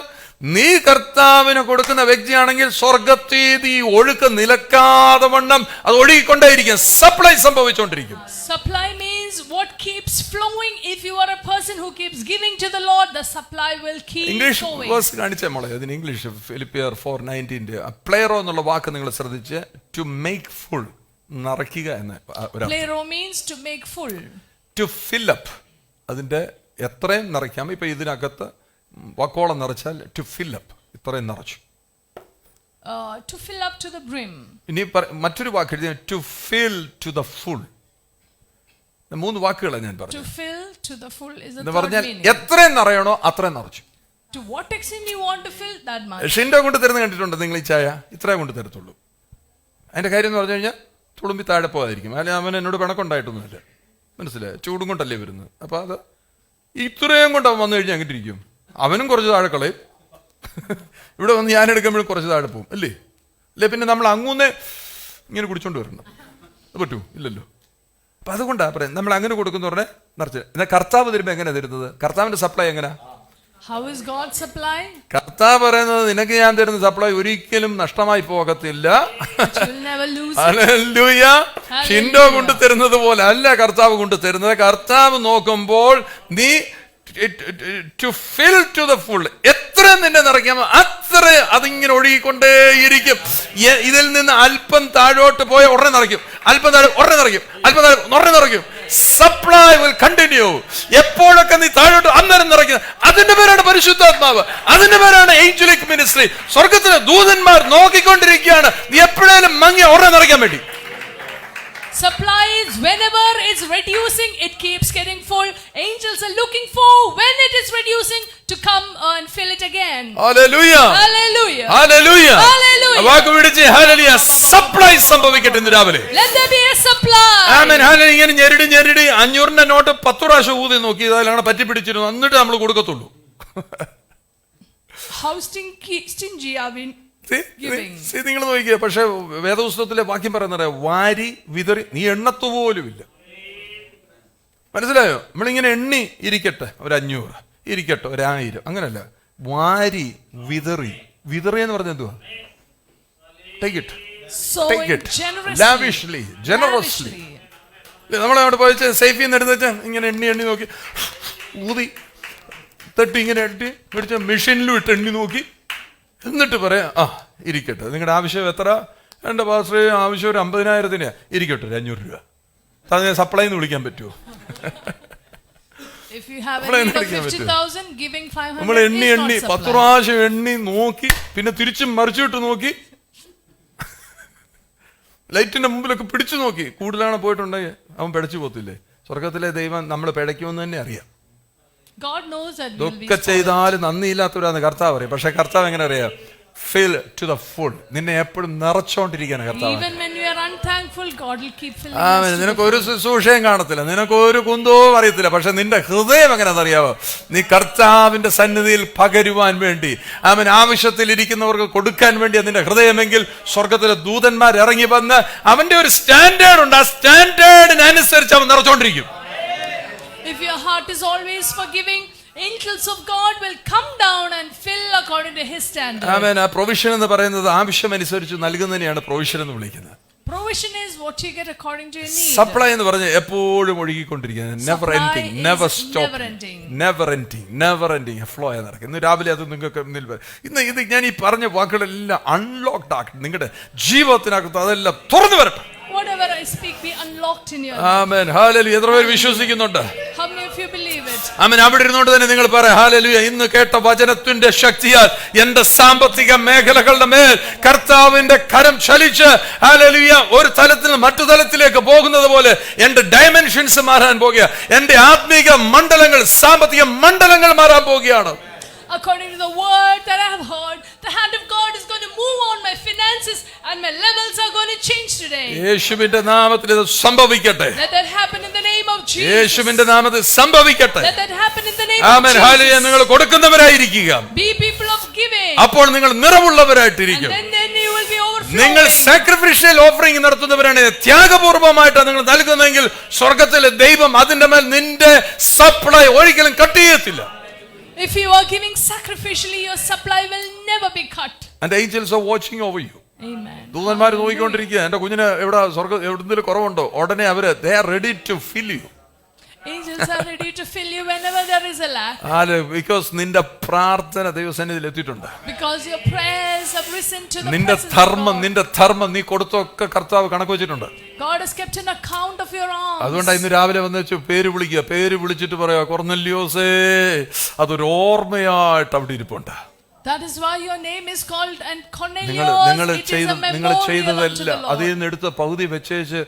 നീ കർത്താവിന് കൊടുക്കുന്ന വ്യക്തിയാണെങ്കിൽ സ്വർഗത്തിൽ ഈ ഒഴുക്ക് നിലക്കാതെ വണ്ണം അത് ഒഴുകിക്കൊണ്ടേയിരിക്കും, supply സംഭവിച്ചുകൊണ്ടിരിക്കും. Supply means what keeps flowing. If you are a person who keeps giving to the Lord, the supply will keep English flowing. Verse കാണിച്ചേ മോളെ, അതിന് ഇംഗ്ലീഷ് ഫിലിപ്പിയർ 4:19 പ്ലേറോ എന്നുള്ള വാക്ക് നിങ്ങൾ ശ്രദ്ധിച്ച്, ടു മേക്ക് ഫുൾ, നിറയ്ക്കുക എന്ന്. Plero means to make full. To fill up, അതിന്റെ എത്രയും നിറയ്ക്കാം. ഇപ്പൊ ഇതിനകത്ത് വക്കോളം നിറച്ചാൽ ടു ഫിൽ അപ്പ്, ഇത്രയും നിറച്ചു. To fill up to the brim. ഇനി മറ്റൊരു വാക്ക് എഴുതി, to fill to the full. 3 വാക്കുകളാണ് ഞാൻ പറഞ്ഞു. To fill to the full is the എന്ന് third പറഞ്ഞാൽ meaning. എത്രയും നിറയണോ അത്രയും നിറച്ചു. To what extent you want to fill, that much. Shindo കൊണ്ട് തരുന്ന കണ്ടിട്ടുണ്ട് നിങ്ങൾ? ഈ ചായ ഇത്രയും കൊണ്ട് തരത്തുള്ളൂ. അതിന്റെ കാര്യം എന്ന് പറഞ്ഞു കഴിഞ്ഞാൽ തുളുമ്പി താഴെ പോകാതിരിക്കും. അല്ലെങ്കിൽ അവൻ എന്നോട് പിണക്കുണ്ടായിട്ടൊന്നുമില്ല, മനസ്സിലായി, ചൂടും കൊണ്ടല്ലേ വരുന്നത്. അപ്പൊ അത് ഇത്രയും കൊണ്ട് അവൻ വന്നു കഴിഞ്ഞാൽ അങ്ങനെ ഇരിക്കും. അവനും കുറച്ച് താഴെ കളയും, ഇവിടെ വന്ന് ഞാൻ എടുക്കുമ്പോഴും കുറച്ച് താഴെ പോകും അല്ലേ? അല്ലെ പിന്നെ നമ്മൾ അങ്ങൂന്നേ ഇങ്ങനെ കുടിച്ചോണ്ട് വരണം, അത് പറ്റൂ? ഇല്ലല്ലോ. അപ്പൊ അതുകൊണ്ടാ പറയാം, നമ്മൾ അങ്ങനെ കൊടുക്കുന്ന പറഞ്ഞാൽ നിറച്ച്. എന്നാൽ കർത്താവ് തരുമ്പോ എങ്ങനെയാ തരുന്നത്? കർത്താവിന്റെ സപ്ലൈ എങ്ങനെയാ? How is God supply? കർത്താവ് പറയുന്നത്, നിനക്ക് ഞാൻ തരുന്ന സപ്ലൈ ഒരിക്കലും നഷ്ടമായി പോകത്തില്ല. It will never lose. ഹല്ലേലൂയ. ഷിൻഡോ കൊണ്ട് തരുന്നത് പോലെ അല്ല കർത്താവ് കൊണ്ട് തരുന്നത്. കർത്താവ് നോക്കുമ്പോൾ നീ to fill to the full, എത്ര നിന്നെ നിറയ്ക്കാമോ അത്ര അതിങ്ങനെ ഒഴുകിക്കൊണ്ടേയിരിക്കും. ഇതിൽ നിന്ന് അല്പം താഴോട്ട് പോയ ഉടനെ നിറയ്ക്കും, അല്പം താഴെ ഉടനെ നിറയ്ക്കും, അല്പം താഴെ ഉടനെ നിറയ്ക്കും. supply will continue. എപ്പോഴൊക്കെ നീ താഴോട്ട് അന്നേരം നിറയ്ക്കുന്നത്, അതിന്റെ പേരാണ് പരിശുദ്ധാത്മാവ്, അതിന്റെ പേരാണ് ഏഞ്ചലിക് മിനിസ്ട്രി. സ്വർഗത്തിലെ ദൂതന്മാർ നോക്കിക്കൊണ്ടിരിക്കുകയാണ് നീ എപ്പോഴേലും മങ്ങിയ ഉടനെ നിറയ്ക്കാൻ വേണ്ടി. Supply is whenever it's reducing, it keeps getting full. Angels are looking for when it is reducing to come and fill it again. Hallelujah. Hallelujah. Hallelujah. Hallelujah. വാക്ക് പിടിച്ച് ഹല്ലേലൂയ. സപ്ലൈ സംഭവിക്കട്ടെ ഇന്ന് രാവിലെ. Let there be a supply. Amen. Hallelujah. ഇങ്ങനെ ഞെരടി 500 not 10 പ്രാവശ്യം ഊതി നോക്കി അതിലാണ് പറ്റി പിടിച്ചിരുന്നു, എന്നിട്ട് നമ്മൾ കൊടുക്കത്തുള്ളൂ. How stingy are we? നിങ്ങൾ നോക്കിയ, പക്ഷെ വേദപുസ്തകത്തിലെ വാക്യം പറയുന്നത് വാരി വിതറി നീ എണ്ണത്തുപോലുമില്ല. മനസ്സിലായോ? നമ്മളിങ്ങനെ എണ്ണി ഇരിക്കട്ടെ 500, ഇരിക്കട്ടെ 1000, അങ്ങനല്ല. വാരി വിതറി. വിതറി എന്ന് പറഞ്ഞ എന്തുവാ? Take it. Take it. Lavishly. Generously. നമ്മളവിടെ പോയിച്ച് സേഫിൽ നിന്ന് എടുത്ത് വെച്ചാൽ ഇങ്ങനെ എണ്ണി നോക്കി ഊതി തട്ടി ഇങ്ങനെ എട്ടി പിടിച്ച മെഷീനിലും ഇട്ട് എണ്ണി നോക്കി, എന്നിട്ട് പറയാം ഇരിക്കട്ടെ. നിങ്ങളുടെ ആവശ്യം എത്ര? എൻ്റെ പാസ്റ്റർ ആവശ്യം ഒരു 50,000 ഇരിക്കട്ടെ 500 രൂപ. അതിനെ സപ്ലൈ എന്ന് വിളിക്കാൻ പറ്റുമോ? നമ്മൾ എണ്ണി 10 പ്രാവശ്യം എണ്ണി നോക്കി പിന്നെ തിരിച്ചും മറിച്ചിട്ട് നോക്കി ലൈറ്റിന്റെ മുമ്പിലൊക്കെ പിടിച്ചു നോക്കി. കൂടുതലാണ് പോയിട്ടുണ്ടെങ്കിൽ അവൻ പിടച്ചു പോത്തില്ലേ? സ്വർഗത്തിലെ ദൈവം നമ്മൾ പിടയ്ക്കുമെന്ന് തന്നെ അറിയാം. ഇതൊക്കെ ചെയ്താലും നന്ദിയില്ലാത്തവരാന്ന് കർത്താവ് പറയും. പക്ഷെ കർത്താവ് എങ്ങനെ അറിയാം? Fill to the full. നിന്നെ എപ്പോഴും നിറച്ചോണ്ടിരിക്കുകയാണ് കർത്താവ്. നിനക്കൊരു ശുശ്രൂഷയും കാണത്തില്ല, നിനക്കൊരു കുന്തവും അറിയത്തില്ല, പക്ഷെ നിന്റെ ഹൃദയം എങ്ങനെയാണെന്നറിയാവോ? നീ കർത്താവിന്റെ സന്നിധിയിൽ പകരുവാൻ വേണ്ടി, അവൻ ആവശ്യത്തിൽ ഇരിക്കുന്നവർക്ക് കൊടുക്കാൻ വേണ്ടി നിന്റെ ഹൃദയമെങ്കിൽ സ്വർഗത്തിലെ ദൂതന്മാർ ഇറങ്ങി വന്ന് അവന്റെ ഒരു സ്റ്റാൻഡേർഡ് ഉണ്ട്, ആ സ്റ്റാൻഡേർഡിനനുസരിച്ച് അവൻ നിറച്ചോണ്ടിരിക്കും. If your heart is always forgiving, angels of God will come down and fill according to his standard. ആമേൻ. ആ പ്രൊവിഷൻ എന്ന് പറയുന്നത് ആവശ്യമനുസരിച്ച് നൽകുന്നതിനെയാണ് പ്രൊവിഷൻ എന്ന് വിളിക്കുന്നത്. Provision is what you get according to your need. Supply എന്ന് പറഞ്ഞാൽ എപ്പോഴും ഒഴുകിക്കൊണ്ടിരിക്കുന്നത്, never ending, never stop, never ending flow ആയി നടക്കും. ഇന്ന് രാവിലെ അത് നിങ്ങൾക്ക് ഇന്ന് ഇത് ഞാൻ ഈ പറഞ്ഞ വാക്കുകളെല്ലാം അൺലോക്ക്ഡ് ആക്കി നിങ്ങളുടെ ജീവിതത്തിനകത്ത് അതെല്ലാം തുറന്നു വരട്ടെ. Whatever I speak be unlocked in your life. Amen. Hallelujah. എത്ര പേര് വിശ്വസിക്കുന്നുണ്ട്? How many of you believe it? ആമേൻ. അവിടെ ഇരുന്നുകൊണ്ട് തന്നെ നിങ്ങൾ പറ ഹല്ലേലൂയ. ഇന്ന് കേട്ട വചനത്തിന്റെ ശക്തിയാൽ എന്റെ സാമ്പത്തിക മേഖലകളുടെ മേൽ കർത്താവിന്റെ കരം ചലിച്ച് ഹല്ലേലൂയ ഒരു തലത്തിൽ നിന്ന് മറ്റു തലത്തിലേക്ക് പോകുന്നത് പോലെ എന്റെ ഡയമെൻഷൻസ് മാറാൻ പോകുക. എന്റെ ആത്മീക മണ്ഡലങ്ങൾ, സാമ്പത്തിക മണ്ഡലങ്ങൾ മാറാൻ പോകുകയാണ്. According to the word that I have heard, the hand of God is going to move on my finances and my levels are going to change today. യേശുവിന്റെ നാമത്തിൽ ഇത് സംഭവിക്കട്ടെ. Let that happen in the name of Jesus. യേശുവിന്റെ നാമത്തിൽ സംഭവിക്കട്ടെ. Let that happen in the name amen. of Jesus. Hallelujah. നിങ്ങൾ കൊടുക്കുന്നവരായിരിക്കുക. Be people of giving. അപ്പോൾ നിങ്ങൾ നിറവുള്ളവരായിട്ടിരിക്കും. And then you will be overflowing. നിങ്ങൾ സാക്രിഫിഷ്യൽ ഓഫറിംഗ് നടത്തുന്നവരാണ്, ത്യാഗപൂർവമായിട്ടാണ് നിങ്ങൾ നൽകുന്നതെങ്കിൽ സ്വർഗത്തിലെ ദൈവം അതിന്റെ മേൽ നിന്റെ സപ്ലൈ ഒരിക്കലും കട്ട് ചെയ്യത്തില്ല. If you are giving sacrificially, your supply will never be cut. And the angels are watching over you. Amen. ദൂതന്മാർ നോക്കിക്കൊണ്ടിരിക്കുക. എന്റെ കുഞ്ഞിന് എവിടെന്തെങ്കിലും കുറവുണ്ടോ ഉടനെ they are ready to fill you. Angels are ready to fill you whenever there is a lack. Because നിന്റെ പ്രാർത്ഥന ദൈവസന്നിധിയിൽ എത്തിയിട്ടുണ്ട്. Because your prayers have risen to the നിന്റെ ധർമ്മം നീ കൊടുത്തൊക്കെ കർത്താവ് കണക്ക് വെച്ചിട്ടുണ്ട്. God has kept an account of your alms. അതുകൊണ്ടാണ് ഇന്ന് രാവിലെ വന്ന് പേര് വിളിക്കുക. പേര് വിളിച്ചിട്ട് പറയാ കൊർന്നല്യോസേ, അതൊരു ഓർമ്മയായിട്ട് അവിടെ ഇരിപ്പുണ്ട്. That is why your name is called and Cornelius. നിങ്ങൾ ചെയ്തതല്ല അതിൽ നിന്ന് എടുത്ത പകുതി വെച്ചേച്ച്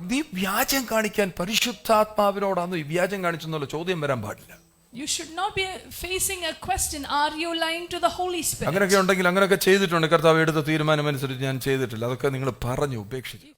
നീ വ്യാജം കാണിക്കാൻ പരിശുദ്ധാത്മാവിനോടാണ് ഈ വ്യാജം കാണിച്ചെന്നുള്ള ചോദ്യം വരാൻ പാടില്ല. You should not be facing a question, are you lying to the Holy Spirit? അങ്ങനെയൊക്കെ ഉണ്ടെങ്കിൽ അങ്ങനെയൊക്കെ ചെയ്തിട്ടുണ്ട്. കർത്താവ് എടുത്ത തീരുമാനം അനുസരിച്ച് ഞാൻ ചെയ്തിട്ടില്ല, അതൊക്കെ നിങ്ങൾ പറഞ്ഞു ഉപേക്ഷിച്ചു.